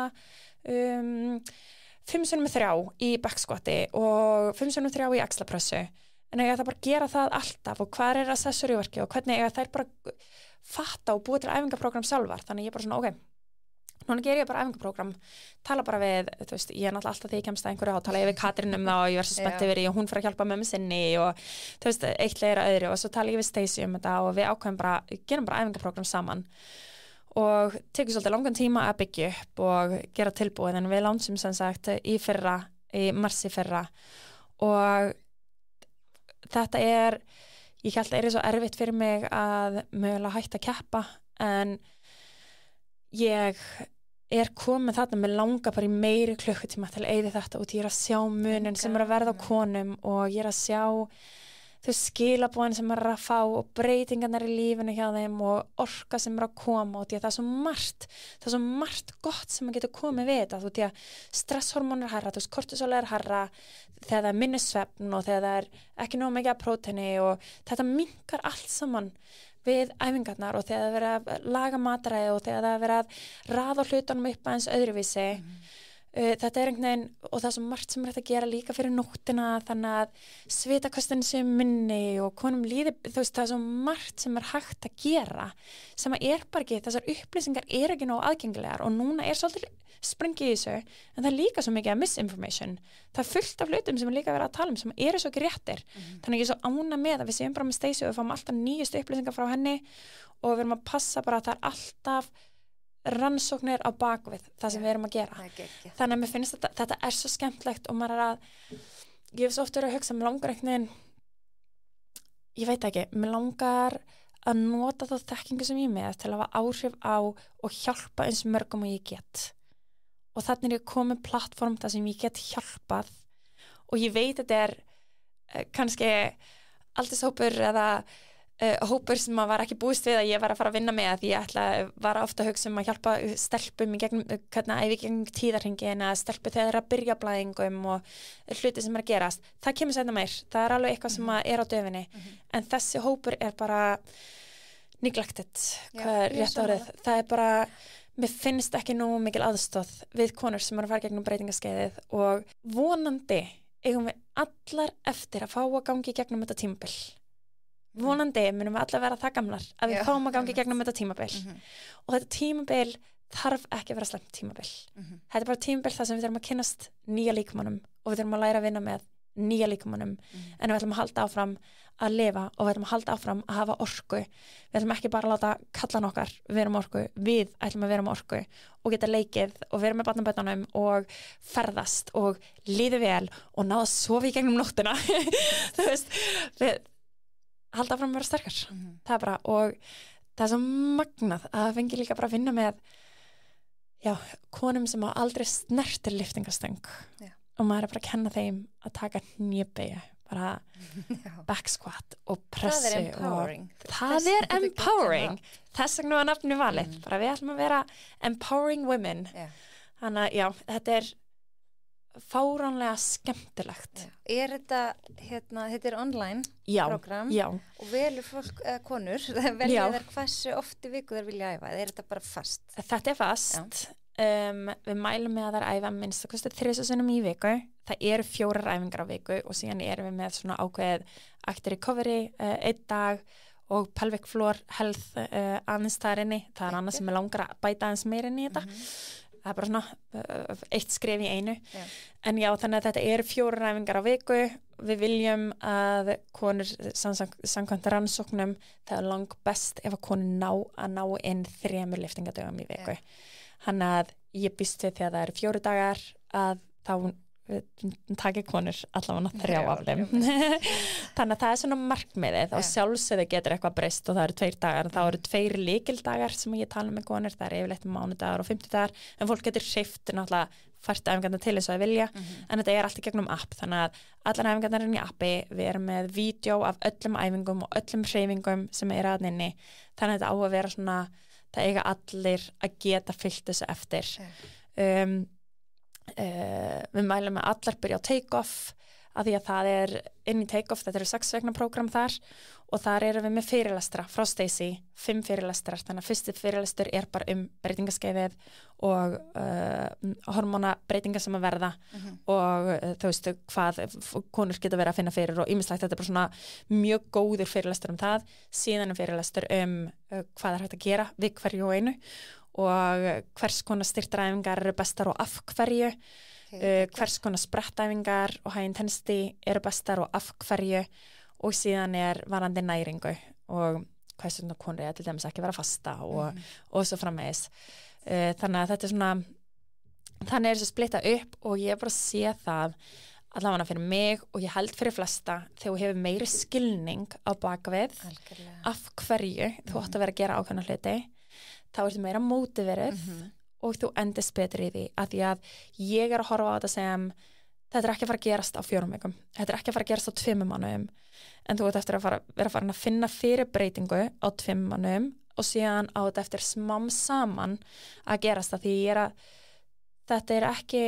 5x3 í backskvatti og 5x3 í axlapressu, en eiga það bara að gera það alltaf og hvað er accessoryverki og hvernig eiga þær bara fatta og búa til æfingaprógram sjálfar, þannig ég bara svona, ok, núna ger ég bara æfingaprógram, tala bara við, þú veist, ég er náttúrulega alltaf þegar ég kemst að einhverju á, tala ég við Katrín það og ég verð svo spennt yfir og hún fyrir að hjálpa með mig sinni og þú veist, eitt leiðir að öðru og svo tala ég við Stacey þetta og við ákveðum bara, gerum bara æfingaprógram saman og tekur svolítið langan tíma að byggja upp og gera tilbúið en við launchum sem sagt í mars í fyrra og þetta ég held að svo erfitt fyrir mig að mögulega hætta að keppa en ég komið þarna með langa bara í meiri klukkutíma til að eyða þetta og ég að sjá munin sem að verða á konum og ég að sjá þau skilabóðin sem að fá og breytingarnar í lífinu hjá þeim og orka sem að koma og það er svo margt gott sem að geta komið við þetta, þú veist að stresshormónur herra, þú veist kortisol herra þegar það er minni svefn og þegar það er ekki nóg mikið af próteini og þetta minnkar allt saman við æfingarnar og þegar það verið að laga mataræði og þegar það verið að raða hlutunum upp aðeins öðruvísi þetta er einhvern veginn og það er svo margt sem er hægt að gera líka fyrir nóttina þannig að svitaköstin sé minni og konum líði, þú veist það er svo margt sem er hægt að gera sem að bara ekki, þessar upplýsingar ekki nóg aðgengilegar og núna svolítið springi í þessu, en það er líka svo mikið misinformation, það er fullt af hlutum sem er líka verið að tala sem svo ekki réttir þannig að ég svo ána með að við séum bara með Stacey og við fáum alltaf nýjustu upplýsingar frá henni og við erum að passa bara að það er alltaf rannsóknir á bakvið það sem við erum að gera þannig að mér finnst þetta er svo skemmtlegt og maður ég hef svo oft verið að hugsa mér langar einhvern veginn ég veit ekki, mér langar að nota þá þekkingu sem ég með til að hafa áhrif á og hjálpa eins mörgum og ég get og þannig ég komið plattform þar sem ég get hjálpað og ég veit að þetta kannski aldurshópur eða hópur sem var ekki búist við að ég var að fara að vinna með því ég var ofta að hugsa að hjálpa stelpum í gegnum, hvernig æfi gegnum tíðarhringin eða stelpu þegar það er að byrja blæðingum og hluti sem er að gerast það kemur seinna meir, það er alveg eitthvað sem er á döfinni en þessi hópur bara neglected, hvað er rétt árið það er bara, mér finnst ekki nú mikil aðstóð við konur sem eru að fara gegnum breytingaskeiðið og vonandi eigum við allar eftir að fá að gangi gegnum þetta tímabil vonandi munum við allar vera það gamlar að við fáum að gangi gegnum þetta tímabil og þetta tímabil þarf ekki að vera slæmt tímabil þetta er bara tímabil þar sem við þurfum að kynnast nýja líkamannum og við þurfum að læra að vinna með nýja líkamannum en við ætlum að halda áfram að lifa og við ætlum að halda áfram að hafa orku við ætlum ekki bara að láta kallan okkar vera með orku, við ætlum að vera með orku og geta leikið og vera með barnabötunum og ferðast og líði vel og náða að sofa í gegnum nóttina þú veist, við halda áfram að vera sterkar það er bara, og það er svo magnað að fengi líka bara að vinna með konum sem á aldrei snertir lyftingastöng og maður er bara að kenna þeim að taka hnébeygju bara back squat og pressu það er empowering það er empowering þess vegna var nafninu valið bara við ætlum að vera empowering women þannig að þetta er fáránlega skemmtilegt þetta þetta er online program og velur fólk konur velja þær hversu oft í viku þær vilja æfa þetta bara fast þetta er fast við mælum með að það æfa minnst að kosti 3 sinnum í viku. Það eru 4 æfingar á viku og síðan erum við með svona ákveðið active recovery 1 dag og pelvic floor health aðeins þar inni. Það annað sem langar að bæta aðeins meira inn í þetta. Það bara svona 1 skref í einu. En já, þannig að þetta eru 4 æfingar á viku. Við viljum að konur samkvæmt rannsóknum, það er lang best ef að konur ná inn 3 lyftingadögum í viku. Þannig að ég býst við þegar það eru 4 dagar að þá taki konur allavega 3 af þeim. Þannig að það er svona markmiðið og sjálfsögðu getur eitthvað breyst og það eru 2 dagar. Þá eru 2 lykildagar sem ég tala með konur, það er yfirleitt mánudagar og 50 dagar, en fólk getur hreyft náttúrulega fært æfingarnar til þess að vilja, en þetta er allt í gegnum app, þannig að allar æfingarnar er í appi, við erum með vídeo af öllum æfingum og öllum hreyfingum sem er að inni, þannig að þetta á að vera svona, það eiga allir að geta fylgt þessu eftir. Við mælum að allar byrja á take-off af því að það er inn í take-off, þetta eru 6 vegna prógram þar og þar erum við með fyrirlestra frá Stacey, 5 fyrirlestrar, þannig að fyrsti fyrirlestur er bara breytingaskeiðið og hormónabreytingar sem að verða og þú veistu hvað konur geta verið að finna fyrir og ýmislegt, þetta er bara svona mjög góður fyrirlestur það, síðan fyrirlestur hvað er hægt að gera við hverju og einu og hvers konar styrtaræfingar eru bestar og af hverju, hvers konar sprettæfingar og high intensity eru bestar og af hverju og síðan varandi næringu og hvers konar konur til dæmis ekki vera fasta og svo framvegis. Þannig að þetta er svona, þannig þessu splitta upp og ég bara sé það allavega fyrir mig og ég held fyrir flesta þegar þú hefur meiri skilning á bakvið af hverju þú átt að vera að gera ákveðna hluti þá ertu meira mótiverið og þú endist betur í því að því að ég að horfa á þetta sem þetta er ekki að fara að gerast á 4 vikum, þetta er ekki að fara að gerast á 2 mánuðum en þú ert eftir að vera farin að finna fyrir breytingu á 2 mánuðum og síðan á þetta eftir smám saman að gerast það því þetta er ekki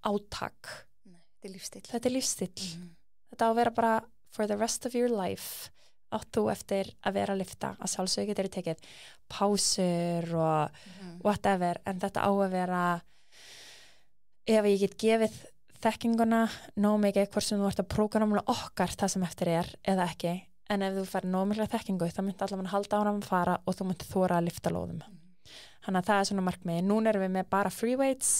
átak. Nei, þetta er lífstíll. Þetta er lífstíll. Þetta á að vera bara for the rest of your life átt þú eftir að vera að lyfta að sjálfsögðu getur þið tekið pásur og whatever en þetta á að vera ef ég get gefið þekkinguna nóg mikið hvort sem þú ert að prógramla okkar það sem eftir eða ekki en ef þú fær nóg mikið þekkingu þá myndi allavega halda áram að fara og þú myndi þóra að lyfta lóðum. Þannig að það er svona markmiði. Núna erum við með bara free weights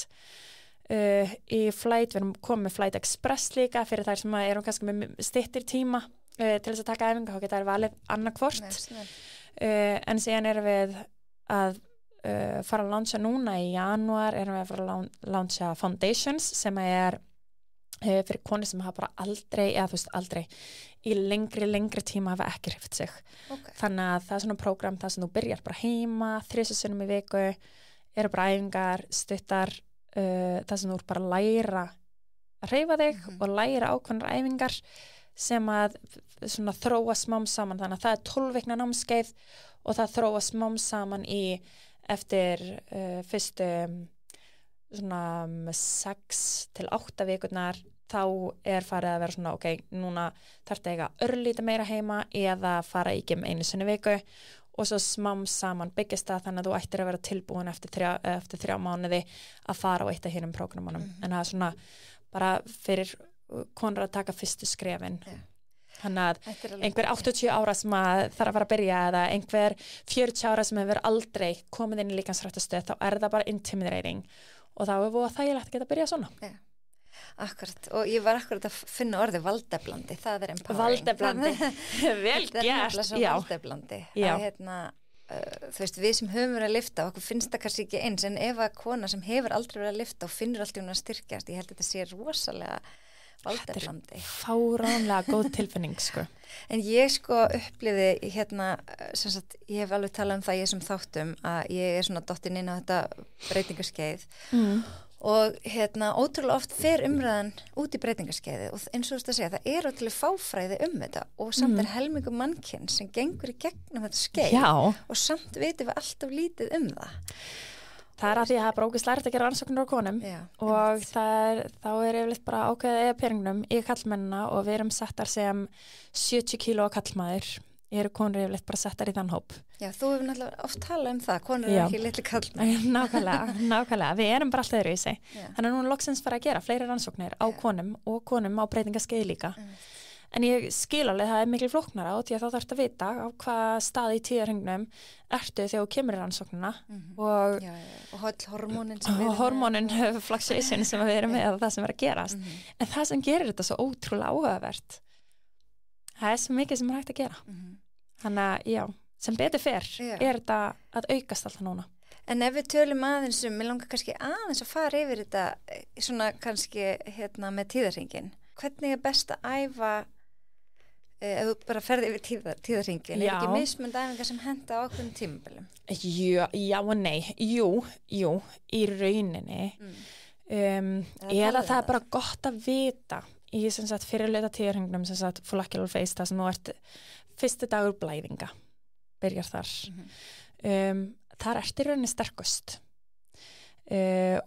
í flight, við erum komið með Flight Express líka fyrir þær sem eru kannski með styttir tíma til þess að taka æfinga, þá geta þær valið annarkvort en síðan erum við að fara að launcha núna í janúar erum við að fara að launcha Foundations sem fyrir konur sem hafa bara aldrei eða þú veist aldrei í lengri tíma hafa ekki hreyft sig þannig að það er svona prógram það sem þú byrjar bara heima 3 sinnum í viku eru bara æfingar, stuttar það sem þú ert bara að læra að hreyfa þig og læra ákveðnar æfingar sem að svona þróa smám saman þannig að það er 12 vikna námskeið og það þróa smám saman í eftir fyrstu svona 6 til 8 vikurnar þá farið að vera svona ok, núna þarf þetta eiga örlítið meira heima eða fara í gym 1 sinni í viku og svo smám saman byggist það þannig að þú ættir að vera tilbúin eftir 3 mánuði að fara á eitt af hinum prógramunum en það er svona bara fyrir konur að taka fyrstu skrefin þannig að einhver 80 ára sem að þarf að fara að byrja eða einhver 40 ára sem hefur aldrei komið inn í líkamsræktastöð þá það bara intimidating og þá það þægilegt að geta að byrja svona Akkurat, og ég var akkurat að finna orðið valdeblandi, það er empowering valdeblandi, vel gert valdeblandi þú veist, við sem höfum verið að lyfta og okkur finnst það kannski ekki eins en ef að kona sem hefur aldrei verið að lyfta og finnur alltaf hún að styrkjast, ég held að þetta sé rosalega valdeblandi. Þetta er fáránlega góð tilfinning sko. En ég sko upplifði sem sagt, ég hef alveg talað það ég sem þáttum að ég svona dottin inn á þetta breytingaskeið og ótrúlega oft fer umræðan út í breytingaskeiði og eins og þú veist að segja, það ótrúlega fáfræði þetta og samt helmingur mannkinn sem gengur í gegnum þetta skeið og samt vitum við alltaf lítið það. Það að því að það brókist lært að gera rannsóknir á konum og þá yfirleitt bara ákveðið peningnum í kallmennina og við erum settar sem 70 kíló kallmaður eru konur yfirleitt bara settar í þann hóp. Já, þú hefur náttúrulega oft talað um það, konur Já. ekki litli kallmenn. Nákvæmlega, við erum bara alltaf öðru í sig. Þannig að núna loksins fara að gera fleiri rannsóknir á konum og konum á breytingaskeið líka. En ég skil alveg það mikil flóknara og því að þá þarfst að vita á hvað stað í tíðarhengnum ertu þegar þú kemur í rannsóknina og hormónin hormónin fluctuation sem við erum með og það sem er að gerast. En það sem gerir þetta svo ótrúlega áhugavert, það svo mikið sem er hægt að gera. Þannig að já, sem betur fer er þetta að aukast alltaf núna. En ef við tölum aðeins mér langar kannski aðeins að fara yfir þetta svona kannski með tíðarhengin. Hvernig er best að æfa ef þú bara ferði yfir tíðarhengin? Er ekki mismunandi æfingar sem henta á ákveðnum tímabilum? Já og nei. Jú, í rauninni. Eða það er bara gott að vita í fyrirleita tíðarhengnum follicular phase, það sem nú ert fyrsti dagur blæðinga byrjar þar. Þar ertu í rauninni sterkust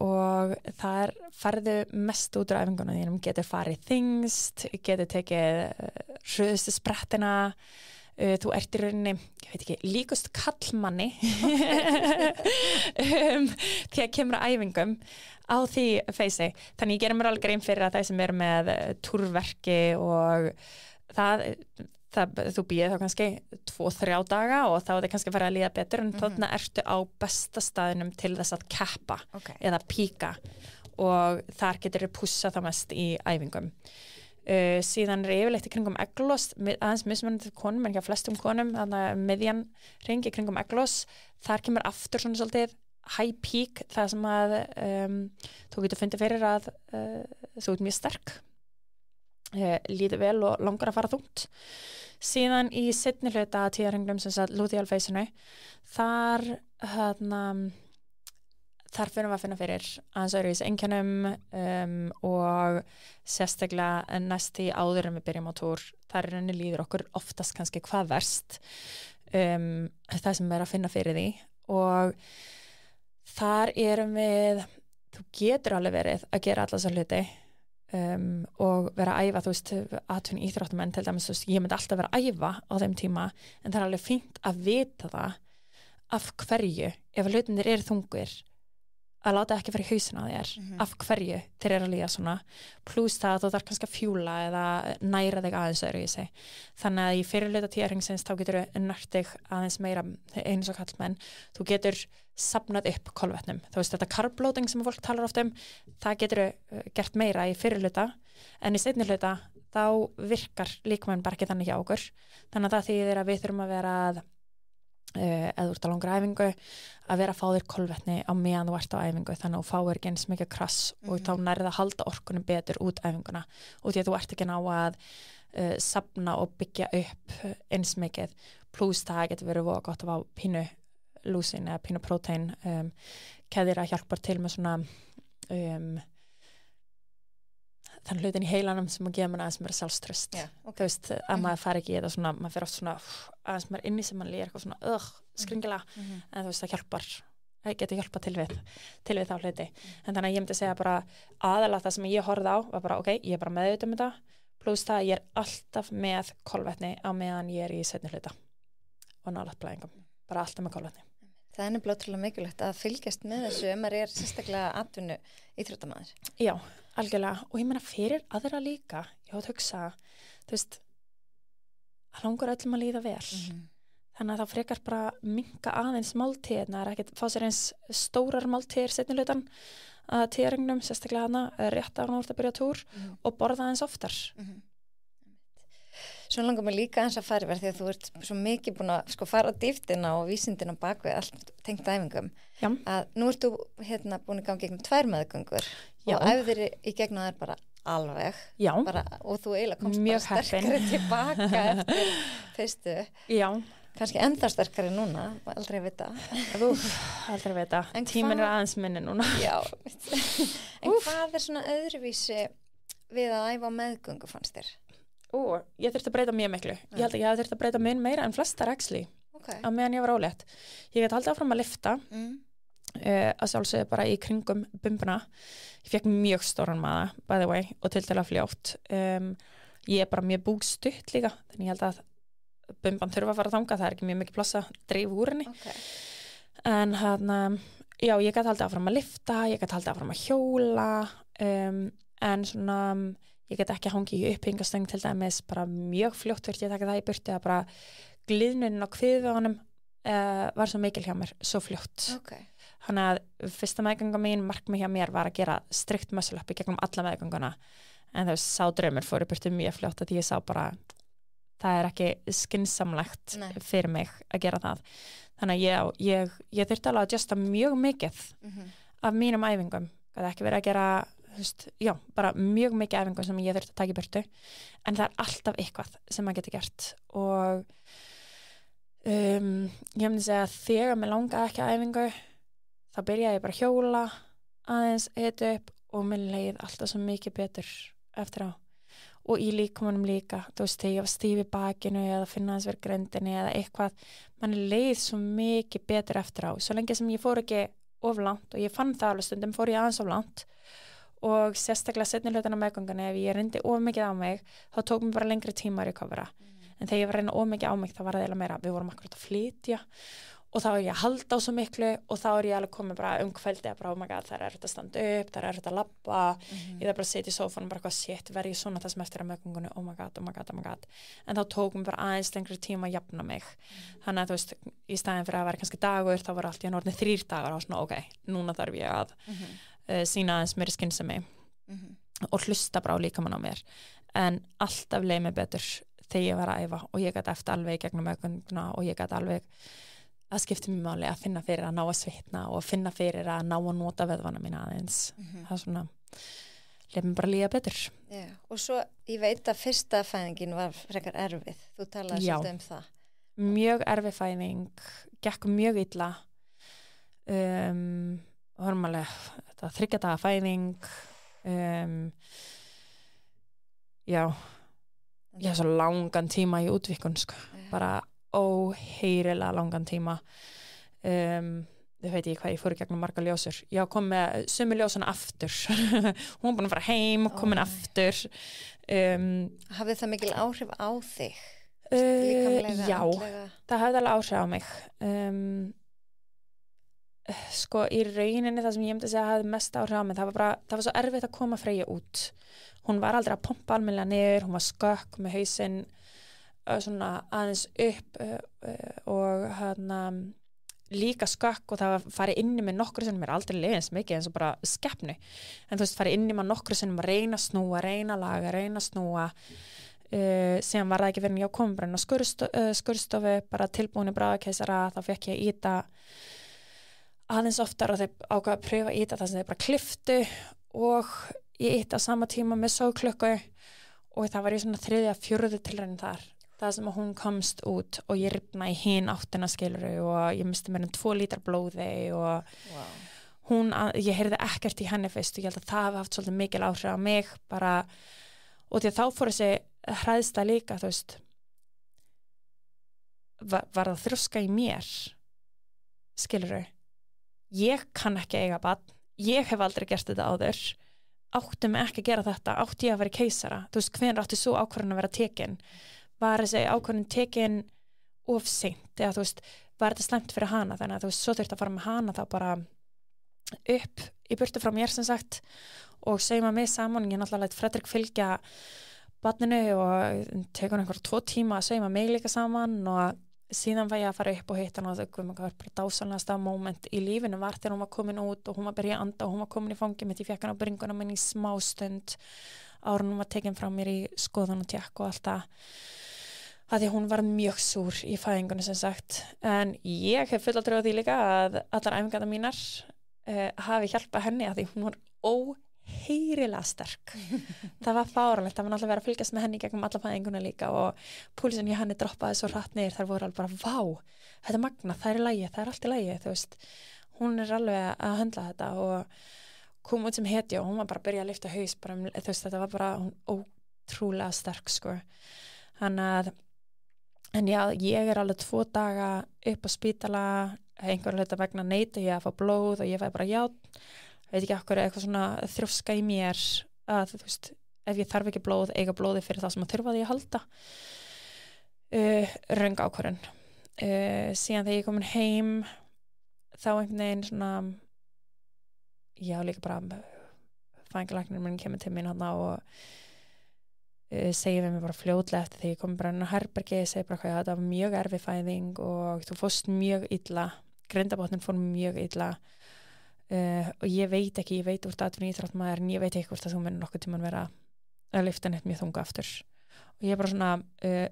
og þar farðu mest út úr æfingunum þínum, getur farið þyngst, getur tekið hröðustu sprettina, þú ert í rauninni, ég veit ekki, líkust kallmanni þegar kemur að æfingum á því feysi. Þannig ég gerir mér alveg grein fyrir að það sem er með túrverki og þú býðir þá kannski 2-3 daga og þá er það kannski að fara að líða betur en þarna ertu á besta staðinum til þess að keppa eða píka og þar getur þið pussa það mest í æfingum. Síðan er yfirleitt í kringum egglos, aðeins mismunandi konum en hjá flestum konum, þannig að miðjan ringi í kringum egglos, þar kemur aftur svona svolítið high peak, það sem að þú getur fundið fyrir að þú ert mjög sterk, líður vel og langar að fara þungt. Síðan í seinni hluta tíðarhengnum sem sagt luteal phase-inu, þar fyrir við að finna fyrir aðeins öðruvísi einkennum og sérstaklega næst í áður en við byrjum á túr, þar er henni líður okkur oftast kannski hvað verst, það sem er að finna fyrir því og þar erum við, þú getur alveg verið að gera alla þessa hluti og vera að æfa, þú veist, atvinni íþróttamenn til dæmis, þú veist, ég myndi alltaf vera að æfa á þeim tíma, en það er alveg fínt að vita það af hverju, ef hlutinir eru þungir að láta ekki fara í hausina á þér af hverju þeir eru að líða svona pluss það að þú þarf kannski að fjúla eða næra þig aðeins öðru í sig þannig að í fyrirluta tíðarhengsins þá getur þú nært þig aðeins meira eins og kallmenn, þú getur safnað upp kolvetnum, þú veist þetta carb-loading sem fólk talar oft það getur gert meira í fyrirluta en í seinni hluta þá virkar líkamann bara ekki þannig hjá okkur þannig að það þýðir að við þurfum að vera að eða úr langra æfingu að vera að fá þér kolvetni á meðan þú ert á æfingu þannig að þú fáir ekki eins mikið krass og þá nærða að halda orkunum betur út æfinguna og því að þú ert ekki ná að safna og byggja upp eins mikið pluss það getur verið voða gott að fá pínu lúsin eða pínu prótein keðir að hjálpar til með svona þann hlutin í heilanum sem að gefa mann aðeins meira sjálfströst þú veist, að maður fari ekki í þetta svona maður fyrir oft svona aðeins meira inni sem mann líður eitthvað svona skringilega en þú veist, það hjálpar það getur hjálpað til við þá hluti en þannig að ég myndi segja bara aðalega það sem ég horfði á var bara ok, ég er bara meðvituð þetta pluss það að ég er alltaf með kolvetni á meðan ég er í seinni hluta og nálægt blæðingum, bara alltaf með kolvetni. Það er nefnilega ótrúlega mikilvægt að fylgjast með þessu maður er sérstaklega atvinnu íþróttamaður. Já, algjörlega og ég meina fyrir aðra líka ég hótt hugsa, þú veist að langar öllum að líða vel þannig að það frekar bara minnka aðeins máltíðina, er ekki fá sér eins stórar máltíðir seinni hlutan að tíðarhengnum, sérstaklega hana rétt að hann úr að byrja túr og borða aðeins oftar. Svo langar mér líka eins að fara yfir því að þú ert svo mikið búin að fara á dýftina og vísindina bak við allt tengt æfingum að nú ert þú búin að ganga gegnum 2 meðgöngur og æfðir í gegnum þær bara alveg bara, og þú eiginlega komst mjög bara sterkari tilbaka eftir fyrstu kannski ennþá sterkari núna aldrei vita tíminn er aðeins minni núna en hvað er svona öðruvísi við að æfa á meðgöngu fannst þér? Ég þurfti að breyta mjög miklu. Ég held að ég þurfti að breyta minn meira en flestar actually. Á meðan ég var ólétt. Ég get haldið áfram að lyfta að sjálfsögðu bara í kringum bumbuna. Ég fekk mjög stóran maða, by the way, og til dæla fljótt. Ég er bara mjög búgstutt líka, þannig ég held að bumban þurfa að fara þangað, það ekki mjög mikið pláss að drífa úr henni. Okay. En já, ég gæti haldið áfram að lyfta, ég gæti haldið áfram að hjóla, en svona, ég gæti ekki hangið í upphyngastöng til dæmis, bara mjög fljótt fyrir ég að taka það í burtu, að bara gliðnunin á kviðvöðunum var svo mikil hjá mér, svo fljótt. Okay. Þannig að fyrsta meðganga mín, markmið hjá mér var að gera strikt muscle up í gegnum alla meðganguna, en þess sá draumur fór í burtu mjög fljótt að ég sá bara, það er ekki skynsamlegt fyrir mig að gera það. Þannig að ég þurfti alveg að justa mjög mikið af mínum æfingum. Það er ekki verið að gera, já, bara mjög mikið æfingum sem ég þurfti að taka í burtu, en það er alltaf eitthvað sem maður getur gert. Og ég myndi segja að þegar mér langaði ekki að æfingu, þá byrjaði ég bara að hjóla aðeins, hita upp og mér leið alltaf svo mikið betur eftir á. Og í líkamanum líka, þú veist, þegar ég var stíf í bakinu eða finna hans verið grindinni eða eitthvað, mann leið svo mikið betur eftir á. Svo lengi sem ég fór ekki of langt, og ég fann það alveg stundum, fór ég aðeins of langt, og sérstaklega seinni hlutann á meðgöngunni, ef ég reyndi of mikið á mig, þá tók mér bara lengri tíma að recovera. En þegar ég var að reyna of mikið á mig, þá var það eiginlega meira, við vorum akkurat að flytja, og þá er ég að halda á svo miklu, og þá er ég alveg komið bara kvöldið að bara, oh my god, það er erfitt að standa upp, það er erfitt að labba, ég þarf bara að sitja í sófanum, bara hvað shit, verð ég svona það sem eftir að meðgöngunni, oh my god, oh my god, oh my god. En þá tók mér bara aðeins lengri tíma að jafna mig. Þannig að þú veist, í staðin fyrir að vera kannski dagur, þá var allt í orðið 3 dagar, og svona, ok, núna þarf ég að sýna aðeins meiri skynsemi og hlusta bara á líkamann á mér. En alltaf leið mér betur þegar ég var að æfa, og ég gat eftir alveg gegnum meðgönguna, og ég gat alveg að skipta mér máli að finna fyrir að ná að svitna og að finna fyrir að ná að nota vöðvana mína aðeins. Það er svona, leið mér bara líða betur. Já, og svo ég veit að fyrsta fæðingin var frekar erfið. Þú talaði svolítið um það. Mjög erfið fæðing, gekk mjög illa. Hormalega, þetta 3 daga fæðing. Já, ég hef svo langan tíma í útvikun, sko. Bara óheyrilega langan tíma. Þau veit ég hvað, ég fór í gegnum marga ljósur. Ég kom með sömu ljósuna aftur. Hún var búin að fara heim og komin aftur. Hafði það mikil áhrif á þig? Já, það hafði alveg áhrif á mig. Sko, í rauninni það sem ég myndi segja hafði mest áhrif á mig, það var svo erfitt að koma Freyju út. Hún var aldrei að pompa almennilega niður, hún var skökk með hausinn svona aðeins upp og líka skökk, og það var farið inni með nokkru sinnum, mér aldrei leiðið eins mikið eins og bara skepnu, en þú veist, farið inni með nokkru sinnum að reyna að snúa, reyna að laga, reyna að snúa. Síðan var það ekki verið en ég kom bara inn á skurðstofu, bara tilbúin í bráðakeisara, þá fekk ég að íta aðeins oftar, og þeir ákveða að pröfa að íta það sem þeir bara kliftu, og ég íta á sama tíma með sóklukku, og það var ég svona 3. 4. tilraun þar. Það sem að hún komst út og ég rifna í hin áttina, skiluru, og ég misti mér 2 lítar blóði, og ég heyrði ekkert í henni fyrst, og ég held að það hafi haft svolítið mikil áhrif á mig, bara, og því að þá fór þessi hræðsla líka, þú veist, var það þroska í mér, skiluru, ég kann ekki eiga barn, ég hef aldrei gert þetta áður, átti mig ekki að gera þetta, átti ég að vera keisara, þú veist, hvenær átti svo ákvörðun að vera tekin, var þessi ákvörðun tekin of seint, eða þú veist, var þetta slæmt fyrir hana, þannig að þú veist, svo þurfti að fara með hana þá bara upp í burtu frá mér sem sagt, og sauma mig saman, ég náttúrulega læt Fredrik fylgja barninu og tekur einhver 2 tíma að sauma mig líka saman, og síðan var ég að fara upp og hitta hana, og það var bara dásanlegasta moment í lífinu var þegar hún var komin út og hún var byrjað að anda og hún var komin í fangið mitt, ég fekk hana á bringuna minn í smá stund áður hún var tekin frá mér í skoðun og tjekk og allt það, því hún var mjög súr í fæðingunni sem sagt, en ég hef fulla trú á því líka að allar æfingarnar mínar hafi hjálpað henni, að því hún var óheyrilega sterk. Það var fáránlegt, það var náttúrulega verið að fylgjast með henni gegnum alla fæðinguna líka, og púlsinn í henni droppaði svo hratt niður, þær voru alveg bara, vá, þetta er magna, það er í lagi, það er allt í lagi, þú veist, hún er alveg að höndla þetta, og kom út sem hetja, og hún var bara að byrja að lyfta haus, bara, þú veist, þetta var bara ótrúlega sterk, sko. En já, ég er alveg 2 daga upp á spítala, einhverju hluta vegna neita ég að fá blóð, og ég fæ bara veit ekki okkur, eitthvað svona þrjóska í mér að, þú veist, ef ég þarf ekki blóð, eiga blóði fyrir það sem að þurfa því að halda. röng ákvörðun. Síðan þegar ég komin heim þá einhvern veginn svona já, líka bara fæðingarlæknirinn minn kemur til mín hana og segir við mig bara fljótlega eftir því ég kom bara inn á herbergi, segir bara hvað þetta var mjög erfið fæðing og þú fórst mjög illa, grindabotnin fór mjög illa og ég veit úr atvinni íþróttamaður en ég veit ekki hvort að þú munir nokkuð tímann vera að lyfta neitt mjög þunga aftur og ég er bara svona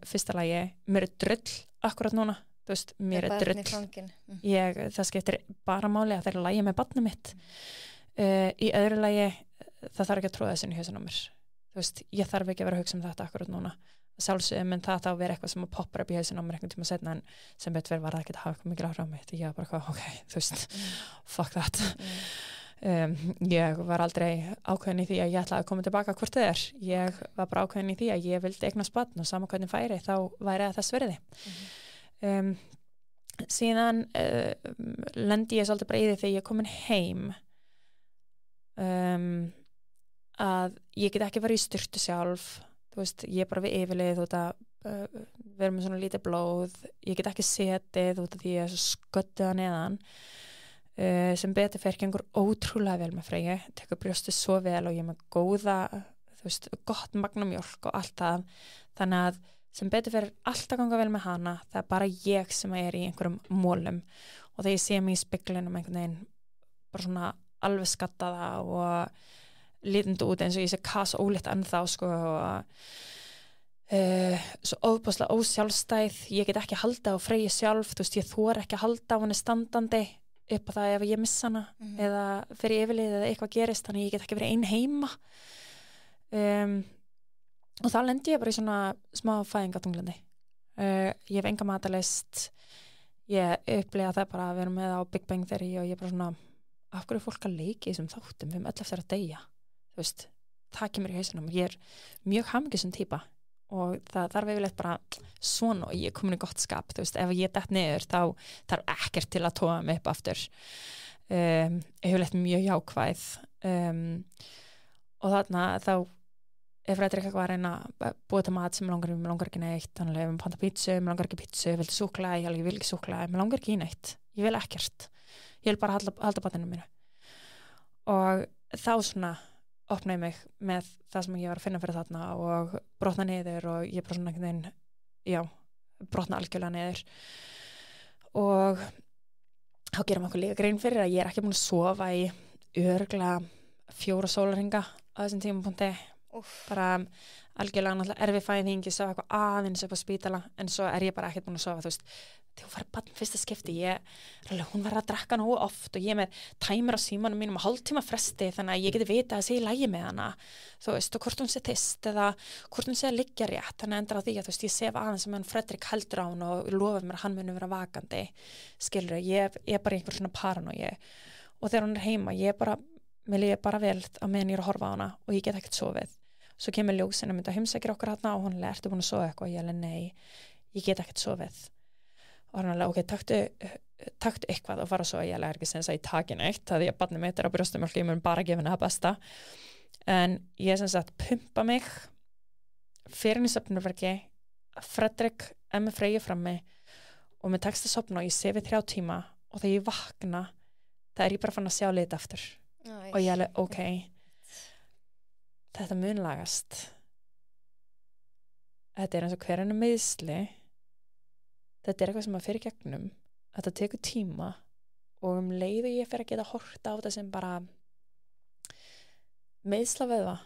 fyrsta lagi, mér er drull akkurat núna, þú veist, mér er drull það skiptir bara máli að það er lagi með barnið mitt í öðru lagi það þarf ekki að tróða þessu í hausinn á mér þú veist, ég þarf ekki að vera að hugsa þetta akkurat núna sjálfsögum, menn það þá að vera eitthvað sem að poppar upp í hausinn á mér einhvern tíma setna en sem betur verið var það ekki að hafa eitthvað mikil áhrif á mig því ég var bara hvað, ok, þú veist fuck that ég var aldrei ákveðin í því að ég ætlaði að koma tilbaka hvort þið er ég var bara ákveðin í því að ég vildi eignast barn og sama hvernig færi þá væri það þess virði síðan lendi ég svolítið bara í því þegar ég komin heim að ég get ekki verið í styrtu sjálf þú veist, ég er bara við yfirlið út að vera með svona lítið blóð ég get ekki setið út af því ég er svo sköttuð að neðan sem betur fer gengur ótrúlega vel með Freyju, tekur brjóstið svo vel og ég er með góða, þú veist, gott magnumjólk og allt það þannig að sem betur fer alltaf ganga vel með hana það er bara ég sem er í einhverjum mólum og þegar ég sé mig í speglinum einhvern veginn bara svona alveg skattaða og lítandi út eins og ég sé kas ólétt ennþá sko og svo óbúslega ósjálfstæð ég get ekki halda á Freyju sjálf þú veist, ég þor ekki að halda á henni standandi upp á það ef ég missa hana eða fyrir yfirlið eða eitthvað gerist þannig ég get ekki verið ein heima og þá lendi ég bara í svona smá fæðingatunglandi ég hef enga matarlyst ég upplifa það bara að vera með á Big Bang Theory og ég bara svona af hverju er fólk að leika í þessum þáttum við erum öll eftir að deyja þú veist, það kemur í hausinn á mér ég er mjög hamingjusöm týpa og það þarf yfirleitt bara svona og ég er komin í gott skap þú veist, ef ég dett niður þá þarf ekkert til að toga mig upp aftur yfirleitt mjög jákvæð og þarna þá ef Fredrik eitthvað að reyna að búa til mat sem mig langar ekki neitt þannig að ef ég panta pítsu, mig langar ekki pítsu vildi súkkulaði, ég vil ekki súkkulaði mig langar ekki í neitt, ég vil ekkert ég vil bara halda batninu mínu og þá svona opna ég mig með það sem ég var að finna fyrir þarna og brotna niður og ég bara svona einhvern veginn brotna algjörlega niður og þá gerum okkur líka grein fyrir að ég er ekki búin að sofa í örugglega 4 sólarhringa á þessum tímapunkti bara algjörlega náttúrulega erfið fæðing ég sá eitthvað aðeins upp á spítala en svo er ég bara ekkert búin að sofa þú veist þegar hún fær barn fyrsta skipti hún var að drekka nógu oft og ég með tæmur á símanum mínum á hálftíma fresti þannig að ég geti vita að sé í lagi með hana þú veist og hvort hún sé þyst eða hvort hún sé að liggja rétt þannig að endra á því að þú veist ég sef aðeins sem hann Fredrik heldur á hún og lofað mér að hann muni vera vakandi skilur ég er bara í einhver svona paranói og þegar hún er heima mér líður bara vel á meðan ég er að horfa á hana og ég get ekkert sofið svo kemur ljósinu mynda heimsækir okkur hérna og hún ertu búin að sofa eitthvað og ég alveg nei, ég get ekkert sofið og hann alveg, ok, taktu eitthvað og fara svo, ég alveg ekki sem þess að ég taki neitt það því að barnið mitt er á brjóstumjólk ég mun bara gefa henni það besta en ég sem sagt pumpa mig fyrir henni svefnherbergi Fredrik er með Freyju frammi og mér tekst að sofna og ég sefi 3 tíma og þegar ég vakna það er ég bara fann að sjá lit aftur og ég alveg, ok þetta mun lagast þetta er eins og hver henni meiðsli þetta er eitthvað sem að fyrir gegnum þetta tekur tíma og leið og ég fyrir að geta horta á þetta sem bara meiðsla vöðva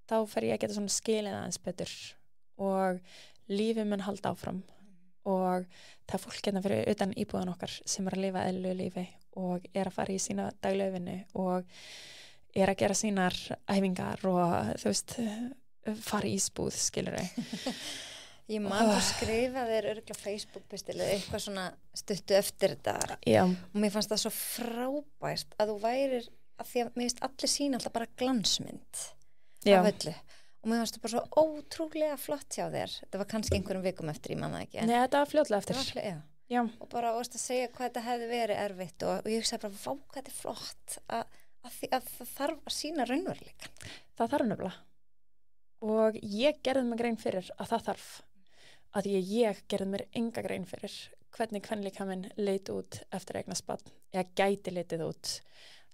þá fer ég að geta svona skilið aðeins betur og lífið mun halda áfram og það er fólk hérna fyrir utan íbúðan okkar sem er að lifa eðlilegu lífi og er að fara í sína daglegu vinnu og er að gera sínar æfingar og þú veist fara í ísbúð skilur Ég man að skrifa þér örgulega Facebook-pistil eða eitthvað svona stuttu eftir þetta og mér fannst það svo frábært að þú værir að því að mér finnst allir sína alltaf bara glansmynd af öllu og mér fannst það bara svo ótrúlega flott hjá þér þetta var kannski einhverjum vikum eftir, ég man það ekki Nei, þetta var fljótlega eftir og bara að segja hvað þetta hefði verið erfitt og ég hugsaði bara, vá hvað þetta er flott að það þarf að sína raunveruleikann Það þarf nefnilega og ég gerði mig grein fyrir að það þarf að ég gerði mér enga grein fyrir hvernig kvenleika minn leit út eftir eignast barn, eða gæti litið út.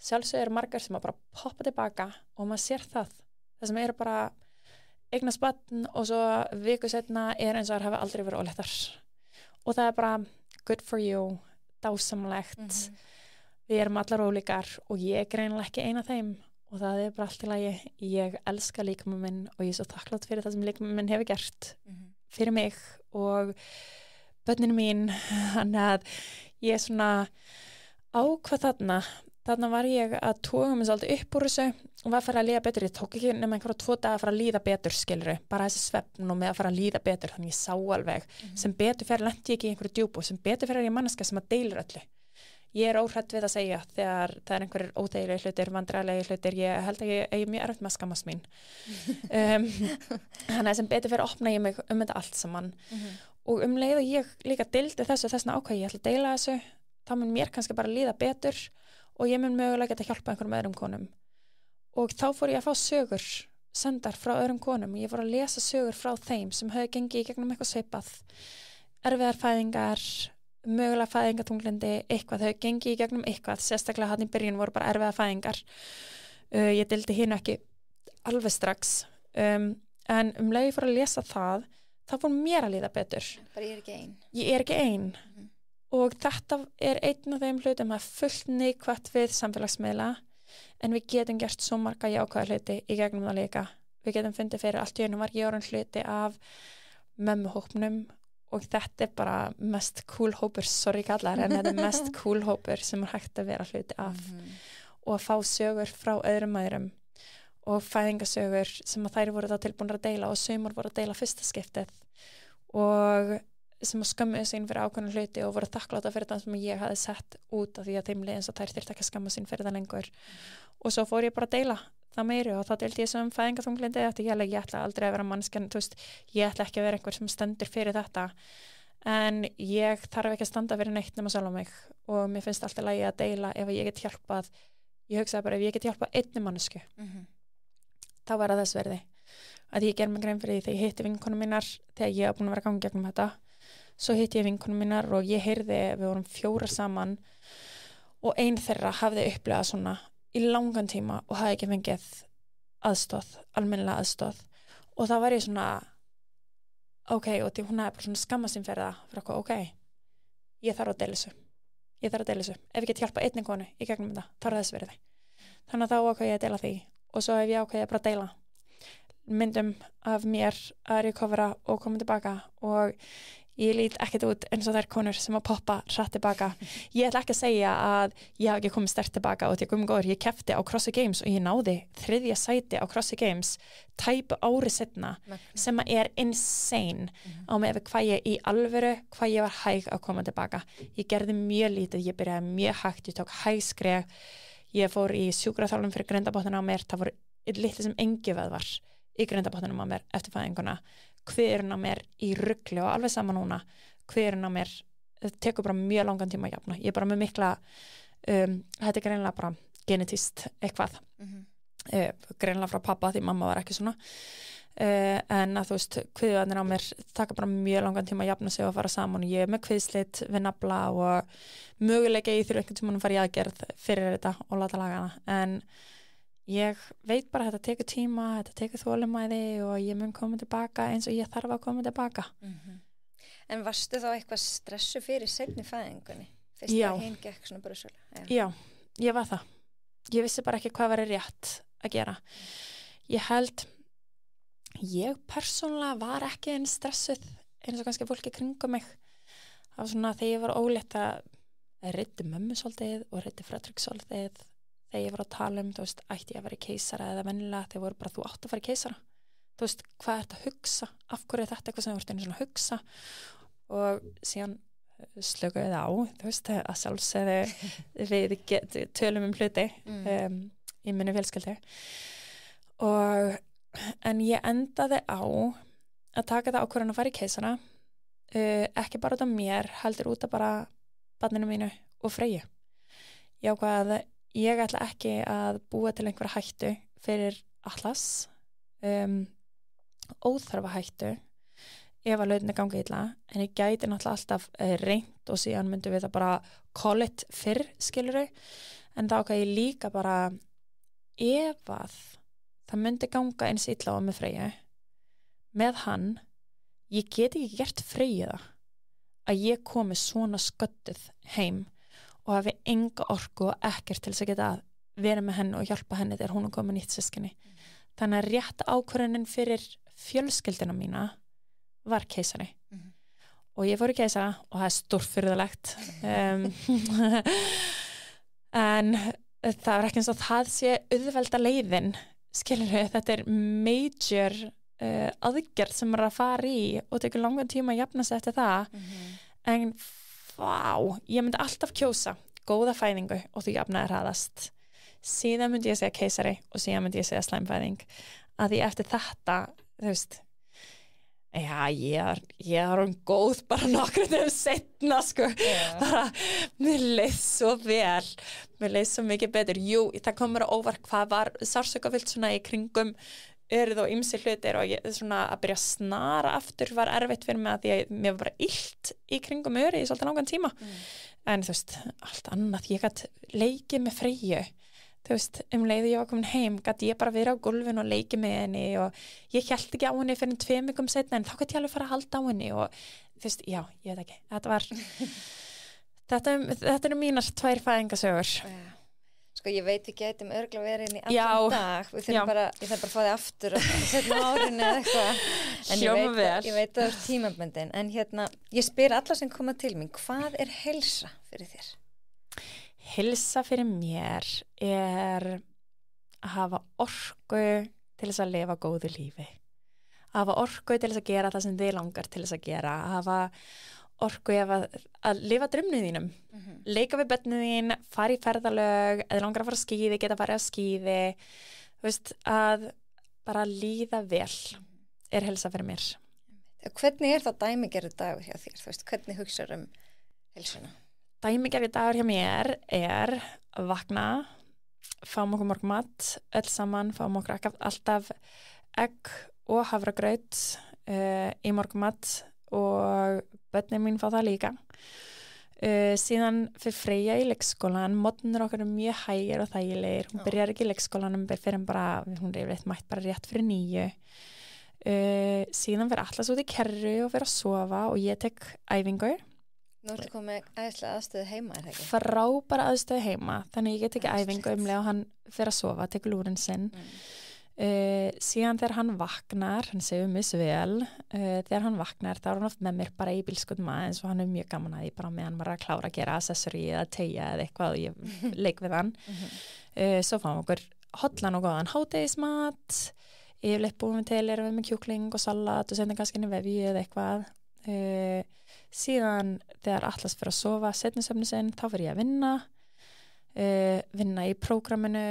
Sjálfsög margar sem að bara poppa tilbaka og maður sér það sem eru bara eignast barn og svo viku setna eins og þær hafa aldrei verið óléttar. Og það bara good for you, dásamlegt. Við erum allar ólíkar og ég greinilega ekki eina þeim og það bara allt í lagi. Ég elska líkamann minn og ég svo þakklátt fyrir það sem líkamann minn hefur gert fyrir mig og börninu mín. Þannig að ég svona ákvað þarna var ég að toga mig svolítið upp úr þessu og var að fara að líða betur. Ég tók ekki nema einhverja 2 daga að fara að líða betur, skilurðu, bara þessi svefn og með að fara að líða betur, þannig ég sá alveg sem betur fyrir lenti ég ekki í einhverju djúpu, sem betur fyrir ég manneska sem að deilir öllu. Ég hrædd við að segja þegar það einhverjir ódeilir hlutir, vandræðilegir hlutir, ég held að ég mjög erfitt með að skammast mín. Þannig að sem betur fyrir opna ég mig þetta allt saman og leið og ég líka deildi þessu þessna ákvæði, ég ætla að deila þessu, þá mun mér kannski bara líða betur og ég mun mögulega geta hjálpa einhverjum öðrum konum. Og þá fór ég að fá sögur sendar frá öðrum konum. Ég fór að lesa sögur frá þeim sem höfðu gengið í gegnum eitthvað svipað. Erfiðar fæðingar, mögulega fæðingatunglindi, eitthvað. Þau höfðu gengið í gegnum eitthvað. Sérstaklega hann í byrjun voru bara erfiðar fæðingar. Ég deildi hinu ekki alveg strax. En leið ég fór að lesa það, þá fór mér að líða betur. Bara ég er ekki ein. Ég er ekki ein. Og þetta einn af þeim hlutum að fullt neikvætt við samfélagsmiðla en við getum gert svo marga jákvæða hluti í gegnum það líka. Við getum fundið fyrir allt í einu var ég orðin hluti af mömmuhópnum og þetta bara mest cool hópur, sorry kallar, en þetta mest cool hópur sem hægt að vera hluti af og að fá sögur frá öðrum og fæðingasögur sem að þær voru þá tilbúin að deila og sumar voru að deila fyrsta skiptið og sem að skömmuðu sín fyrir ákveðna hluti og voru þakkláta fyrir það sem ég hafði sett út af því að þeim leiðins að þær þyrfti ekki að skamma sín fyrir það lengur og svo fór ég bara að deila það meiri og þá deildi ég sem fæðingaþunglindi eftir ég ætla aldrei að vera mannskjan ég ætla ekki að vera einhver sem stendur fyrir þetta en ég þarf ekki að standa fyrir neitt nema sjálf á mig og mér finnst alltaf lagi að deila ef ég get hjálpað ég hugsaði bara ef ég get hjálpað einni mannesku þá var það þess verði að ég ger mig grein fyrir því þegar ég hitti vinkonum mínar þegar ég var búin að vera að ganga gegnum þetta. Svo hitti ég vinkonum mínar og ég heyrði, við vorum 4 saman og ein þeirra hafði upplifað svona í langan tíma og hafði ekki fengið aðstoð, almennilega aðstoð og þá var ég svona ok, og því hún hafði bara svona skammast sín fyrir það fyrir okkur, ok, ég þarf að deila þessu ef ég get hjálpa einni konu í gegnum þetta, þá þess verið þannig að þá ákvað ég að deila því og svo hef ég ákvað ég bara að deila myndum af mér að recovera og koma tilbaka og ég lít ekkert út eins og þær konur sem að poppa hratt tilbaka. Ég ætla ekki að segja að ég hafi ekki komið sterkt tilbaka og ég keppti á CrossFit Games og ég náði 3. sæti á CrossFit Games tæpu ári setna sem er insane á með hvað ég í alvöru, hvað ég var hæg að koma tilbaka. Ég gerði mjög lítið, ég byrjaði mjög hægt, ég tók hæg skref, ég fór í sjúkraþjálfun fyrir grindabotnina á mér, það voru litli sem engi vöðvar í grindabotninum á mér eftir fæðinguna. Hverjum á mér í rugli og alveg sama núna hverjum á mér, það tekur bara mjög langan tíma að jafna, ég er bara með mikla þetta er greinilega bara genetist eitthvað greinilega frá pappa því mamma var ekki svona en að þú veist, kviðvarnir á mér taka bara mjög langan tíma að jafna sig og fara saman og ég er með kviðslit við nafla og möguleika ég þurfi einhvern tímann að fara í aðgerð fyrir þetta og láta laga hana en ég veit bara að þetta tekur tíma, þetta tekur þolinmæði og ég mun koma tilbaka eins og ég þarf að koma tilbaka. En varstu þá eitthvað stressu fyrir seinni fæðingunni? Fyrst Já. að hinn gekk svona brussulega? Já, ég var það. Ég vissi bara ekki hvað var rétt að gera. Ég persónulega var ekki eins stressuð eins og kannski fólki kringum mig. Það var svona þegar ég var ólétt að reiddi mömmu svolítið og reiddi Fredrik svolítið þegar ég var að tala þú veist, ætti ég að vera í keisara eða vennilega, þeir voru bara þú átt að fara í keisara þú veist, hvað er þetta að hugsa af hverju er þetta eitthvað sem þú ert einu svona að hugsa og síðan slökuðu á, þú veist, að sjálfsögðu við tölum hluti í minni fjölskyldu en ég endaði á að taka það ákvörðun að fara í keisara ekki bara út af mér, heldur út af bara barninu mínu og Freyju ég ákvað ég ætla ekki að búa til einhverja hættu fyrir Atlas óþarfa hættu ef að hlutinni gangi illa, en ég gæti náttúrulega alltaf reynt og síðan myndum við það bara call it fyrr, skilurðu, en þá ákvað ég líka bara ef að það myndi ganga eins illa á með Freyju með hann, ég get ekki gert Freyju það að ég komi svona sköttuð heim og hafi enga orku og ekkert til þess að geta verið með henni og hjálpa henni þegar hún er komin nýtt systkini. Þannig að rétt ákvörðunin fyrir fjölskyldina mína var keisari. Og ég fór í keisara og það er stórfurðulegt. En það er ekki eins og það sé auðvelda leiðin, skilurðu, þetta er major aðgerð sem er að fara í og tekur langan tíma að jafna sig eftir það. En ég myndi alltaf kjósa góða fæðingu og þú jafnaði hraðast. Síðan myndi ég segja keisari og síðan myndi ég segja slæmfæðing. Að því eftir þetta, þú veist, já, ég er góð bara nokkru þegar setna, sko. Bara, mér leið svo vel. Mér leið svo mikið betur. Jú, það kom mér á óvart hvað var sársaukafull svona í kringum örið og ýmsi hlutir og ég, svona að byrja að snara aftur var erfitt fyrir mig að því að mér var bara illt í kringum örið í svolítið langan tíma. En þú veist, allt annað, ég gætt leikið með Freyju. Þú veist, leið ég var komin heim, gætt ég bara verið á gólfinu og leikið með henni og ég hélt ekki á henni fyrir 2 vikum seinna en þá gætt ég alveg fara að halda á henni og þú veist, já, ég veit ekki, þetta var, þetta eru mínar 2 fæðingasögur. Sko ég veit við getum örgulega verið inn í allan dag, við þurfum bara, ég þarf bara að fá þig aftur og setja árinu eða eitthvað, en ég veit að það er tímabundin, en hérna, ég spyr alla sem koma til mín, hvað er heilsa fyrir þér? Heilsa fyrir mér er að hafa orku til þess að lifa góðu lífi, að hafa orku til þess að gera það sem þið langar til þess að gera, að hafa orku að lifa draumnum þínum, leika við börnin þín, fara í ferðalög, eða langar að fara að skíði, geta farið að skíði, þú veist, að bara líða vel er heilsa fyrir mér. Hvernig er það dæmigerður dagur hjá þér? Þú veist, hvernig hugsaðu heilsuna? Dæmigerður dagur hjá mér er að vakna, fáum okkur morgunmat, öll saman, fáum okkur alltaf egg og havragraut í morgunmat og börnin mín fá það líka. Síðan fyrir Freyja í leikskólan, mótnir okkar mjög hægir og þægilegir. Hún byrjar ekki í leikskólanum, fyrir bara, hún er yfirleitt mætt bara rétt fyrir 9. Síðan fyrir Atlas út í kerru og fyrir að sofa og ég tek æfingu. Nú ertu komið æðislega aðstöðu heima, er það ekki? Frábæra aðstöðu heima, þannig ég get ekki æfingu leið og hann fyrir að sofa, tek lúrin sinn. Síðan þegar hann vaknar, hann segir mig svo vel, þegar hann vaknar þá er hann oft með mér bara í bílskotnum aðeins og hann mjög gaman að því bara meðan maður að klára að gera accessory eða tegja eða eitthvað og ég leik við hann. Svo fáum okkur hotlan og góðan hádegismat, yfirleitt búum við til erum við með kjúkling og salat og sendum kannski inn í vefju eða eitthvað. Síðan þegar Atlas fyrir að sofa seinni svefni sinn, þá fyrir ég að vinna í prógraminu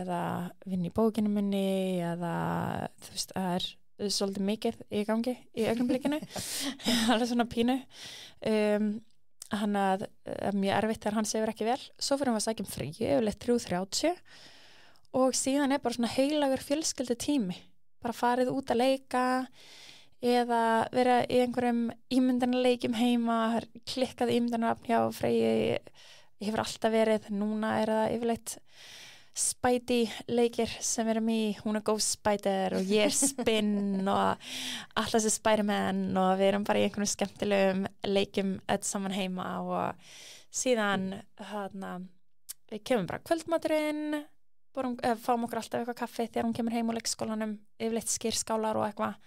eða vinna í bókinu minni eða þú veist, það er svolítið mikið í gangi í augnablikinu það er svona pínu hann að mjög erfitt þegar hann sefur ekki vel, svo fyrir hann að sækja Freyju yfirleitt 3:30 og síðan er bara svona heilagur fjölskyldu tími, bara farið út að leika eða vera í einhverjum ímyndanarleikjum heima, klikkað ímyndanarafn hjá Freyju. Ég hefur alltaf verið, núna er það yfirleitt Spidey leikir sem við erum í, hún er Ghost Spider og ég er Spin og alltaf þessi Spider-Man og við erum bara í einhvern skemmtilegum leikjum öll saman heima og síðan við kemum bara kvöldmaturinn, fáum okkur alltaf eitthvað kaffi þegar hún kemur heim úr leikskólanum, yfirleitt skýrskálar og eitthvað,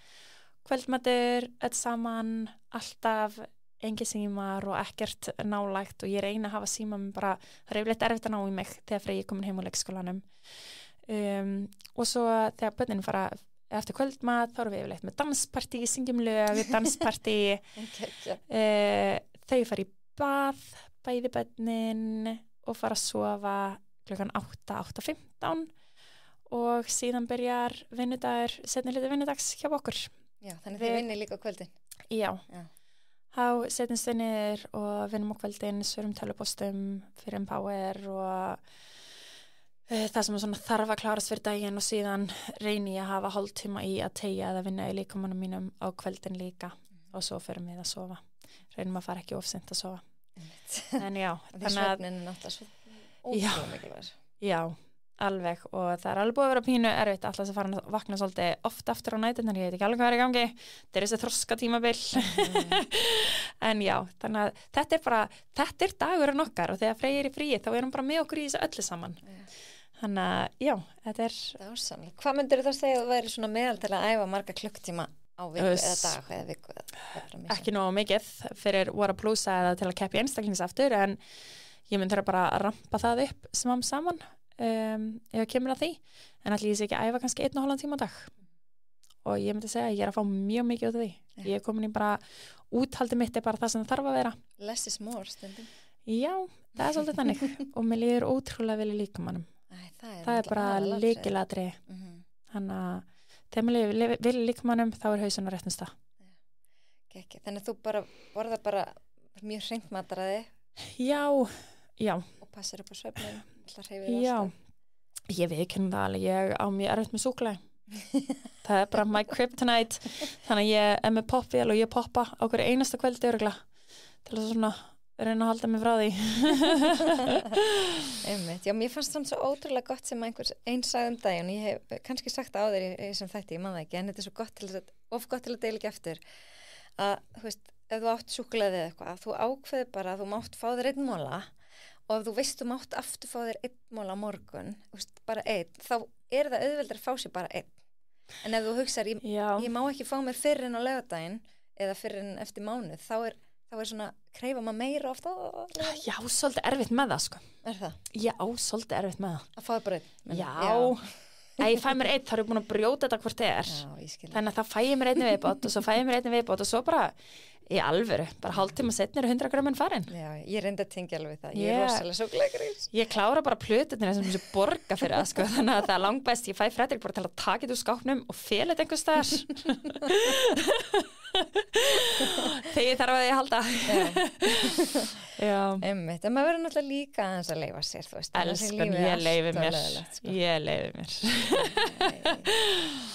kvöldmatur, öll saman, alltaf engi símar og ekkert nálægt og ég reyna að hafa síma mig bara, það er yfirleitt erfitt að ná í mig þegar Freyja komin heim á leikskólanum og svo þegar börnin fara eftir kvöldmat þá erum við yfirleitt með danspartí, syngjum lög, danspartí þau fara í bað, bæði börnin og fara að sofa klukkan 8:15 og síðan byrjar vinnudagur, seinni hluti vinnudags hjá okkur. Já, þannig þið vinnir líka á kvöldin? Já. Þá setjumst við niður og vinnum á kvöldin, svörum tölvupóstum fyrir Empower og það sem svona þarf að klárast fyrir daginn og síðan reyni ég að hafa hálftíma í að teygja eða vinna í líkamanum mínum á kvöldin líka. og svo förum við að sofa. Reynum að fara ekki of seint að sofa. En já, því svefnin er náttúrulega svo ótrúlega mikilvægur. Já, alveg og það er alveg búið að vera pínu erfitt alltaf að fara að vakna svolítið oft aftur á næturnar, ég veit ekki alveg hvað er í gangi, þetta er þessi þroska tímabil. En já, þannig að þetta er dagurinn okkar og þegar Freyja er í fríi þá er hún bara með okkur í þessu öllu saman. Þannig að já, þetta er dásamlegt. Hvað myndir þú segja að þú væri svona meðal til að æfa marga klukktíma á viku eða dag eða viku? Ekki nógu mikið fyrir Vora Plusa eða til að keppa í einstaklingsaftur en ég myndi bara að rampa það upp saman ef ég kemur að því en allir ég sé ekki að æfa kannski 1,5 tíma á dag og ég myndi segja að ég er að fá mjög mikið út af því ég er komin í bara úthaldi mitt er bara það sem það þarf að vera less is more stundum já, það er svolítið þannig og mér líður ótrúlega vel í líkamannum það er bara lykilatri þannig að þegar mér vil í líkamannum þá er hausinn á réttum stað þannig að þú bara borðar bara mjög hreint mataraði já og passir upp á svefnin já, ég viðkynna það alveg ég á mjög erfitt með súkkulaði það er bara my kryptonite þannig að ég er með popvél og ég poppa á hverju einasta kvöldi örugglega til að svona reyna að halda mig frá því einmitt, já, mér fannst það svo ótrúlega gott sem einn sagði daginn, ég hef kannski sagt á þér í sem þætti, ég man það ekki en þetta er svo gott til að deila ekki eftir að, þú veist, ef þú átt súkkulaði eða eitthvað, þú ákveður bara að þú mátt fá þér 1 mola og ef þú veist þú mátt aftur fá þér 1 mola á morgun, veist, bara 1 þá er það auðveldar að fá sér bara 1 en ef þú hugsar, ég má ekki fá mér fyrr en á laugardaginn eða fyrr en eftir mánuð, þá er svona kreifa maður meira ofta já, svolítið erfitt með það sko er það? Já, svolítið erfitt með það að fá þér bara 1 já, ef ég fæ mér 1 þá er ég búin að brjóta þetta hvort þið er þannig að það fæ ég mér 1 viðbót og svo fæ ég mér 1 viðbót og svo bara í alvöru, bara hálftíma setna eru 100 grömmin farin já, ég reyndi að tengja alveg það ég er rosalega súkkulaðigrís ég klára bara plötutina sem þessu borga fyrir það sko þannig að það er langbæst, ég fæ Fredrik bara til að taka þetta úr skápnum og fela þetta einhvers staðar þegar ég þarf að ég halda já einmitt, en maður verður náttúrulega líka aðeins að leyfa sér þú veist, elskan, ég leyfi mér sko. ég leyfi mér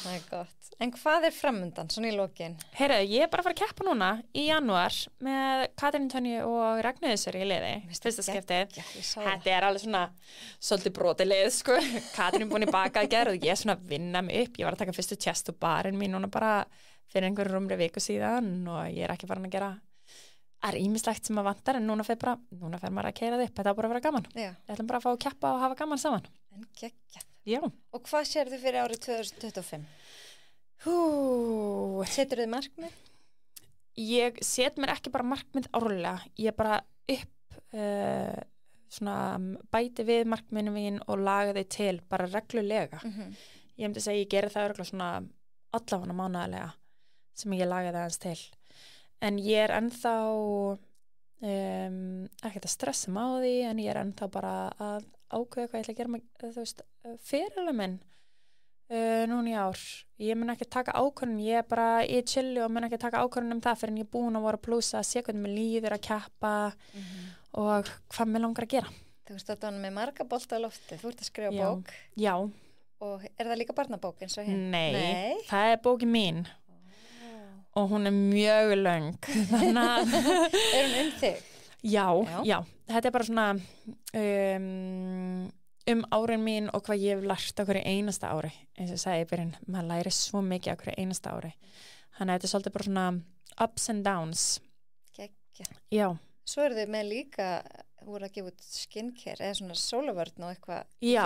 það er gott en hvað er framundan, svona í lokin? Heyrðu, ég er bara að fara að keppa núna í janúar með Katrínu Tönju og Ragnheiður í liði, fyrsta skiptið þetta er alveg svona svolítið brotið lið sko, Katrín er búin í baka að gera og ég er svona að vinna mig upp ég var að taka fyrstu chest og barinn mín núna bara fyrir einhverjum rúmri viku síðan og ég er ekki farin að gera það er ýmislegt sem að vantar en núna fer maður að keyra það upp, þetta á bara að vera gaman ég ætlum bara að fá að keppa og hafa gaman saman en geggjað. Já. Og hvað sér þið fyrir árið 2025? Setur þið markmið? Ég set mér ekki bara markmið árlega, ég bara upp svona bæti við markmiðinu mín og laga þau til bara reglulega ég myndi segja ég geri það örugglega svona allavega mánaðarlega sem ég laga það aðeins til en ég er ennþá ekkert að stressa mig á því en ég er ennþá bara að ákveða hvað ég ætla að gera með, þú veist, fyrirlega minn núna í ár. Ég mun ekki taka ákvörðun, ég er bara í chilli og mun ekki taka ákvörðun það fyrir en ég er búin að Vora Plusa að sé hvernig mér líður að keppa og hvað mér langar að gera. Þú veist að það er með marga bolta á lofti, þú ert að skrifa bók. Já. Og er það líka barnabók eins og hinn? Nei, það er bókin mín og hún er mjög löng. Þannig að er hún þig? Já. Þetta er bara svona árin mín og hvað ég hef lært á hverju einasta ári. Eins og ég sagði í byrjun, maður læri svo mikið á hverju einasta ári. Þannig að þetta er svolítið bara svona ups and downs. Gekkja. Já. Svo eru þið með líka, voru að gefa út skincare eða svona sólavörn og eitthvað. Já,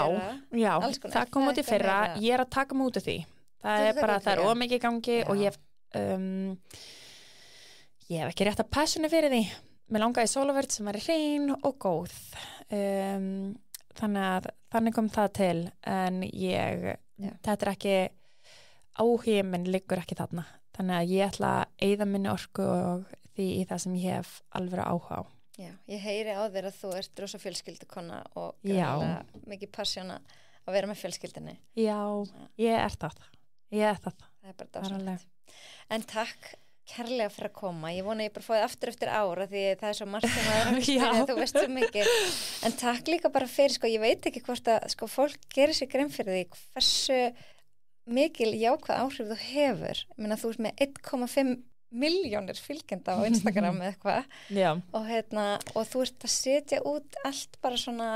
það kom út í fyrra. Ég er að taka mig út af því. Það er bara, það er ómikið í gangi og ég hef ekki rétt að passjoni fyrir því. Mér langaði sólavörn sem var hrein og góð. Þannig kom það til en þetta er ekki áhugi minn liggur ekki þarna þannig að ég ætla að eyða minni orku og því í það sem ég hef alveg áhuga á. Já, ég heyri á þér að þú ert rosa fjölskyldukonna og mikið passjón að vera með fjölskyldinni. Já, ég er það. Það er bara dásamlegt. En takk kærlega fyrir að koma, ég vona ég bara fóði aftur eftir ára því það er svo margt sem að þú veist svo mikið, en takk líka bara fyrir, ég veit ekki hvort að fólk gerir sér grein fyrir því hversu mikil jákvæð áhrif þú hefur, ég meina þú ert með 1,5 milljónir fylgjenda á Instagram eða eitthvað Já. og þú ert að setja út allt bara svona,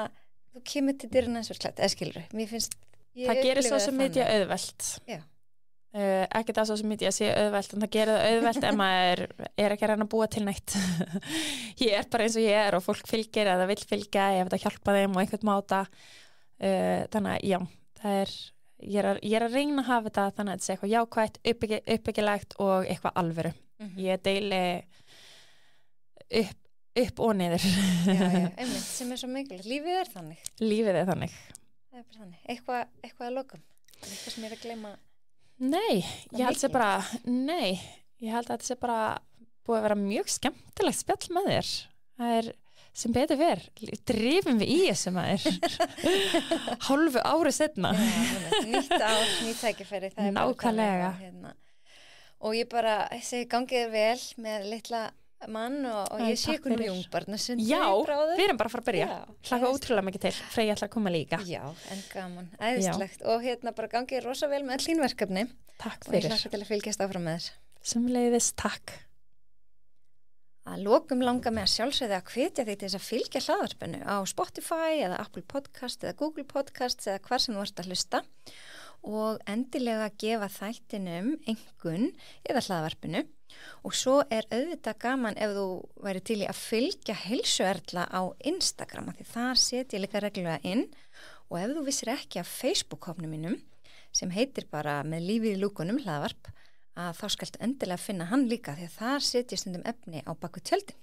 þú kemur til dyrna eins og klætt, eða skilur, mér finnst Það gerir svo sem mikið auðvelt. Já. Ekki það svo sem mikið að sé auðvelt, en það gerir það auðvelt ef maður ekki að reyna að búa til neitt. Ég bara eins og ég og fólk fylgir eða vill fylgja, ég veit að hjálpa þeim og einhvern máta. Þannig að já, ég er að reyna að hafa þetta þannig að þetta sé eitthvað jákvætt, uppbyggilegt og eitthvað alvöru. Ég deili upp og niður. Já, einmitt, sem svo mikilvægt. Lífið er þannig. Lífið er þannig. Það bara þannig. Eitthvað að lokum. Eitthvað sem er að gleyma. Nei, ég held að þetta sé bara búið að vera mjög skemmtilegt spjall með þér. Það er sem betur ver, drifum við í þessu maður. Hálfu ári setna. Já, nýtt ár, nýtt tækifæri. Nákvæmlega. Og ég bara segi gangið vel með litla mann og ég sé ykkur mjungbarn Já, við erum bara að fara að byrja hlaka ótrúlega mikið til, Freyja ætla að koma líka Já, en gaman, æðislegt og bara gangið rosa vel með hlín verkefni Takk og fyrir ég hlaka til að fylgjast áfram með þér Sömuleiðis, takk Að lokum langar mig að sjálfsögðu að hvetja þig til þess að fylgja hlaðvarpinu á Spotify eða Apple Podcast eða Google Podcast eða hvar sem þú ert að hlusta og endilega gefa þættinum einhvern eða hlaðvarpinu og svo er auðvitað gaman ef þú væri til í að fylgja Heilsuerla á Instagram því þar set ég líka reglulega inn og ef þú vissir ekki af Facebook-hópnum mínum sem heitir bara með lífið í lúkunum hlaðvarp að þá skaltu endilega finna hann líka því að þar set ég stundum efni á baku tjöldin.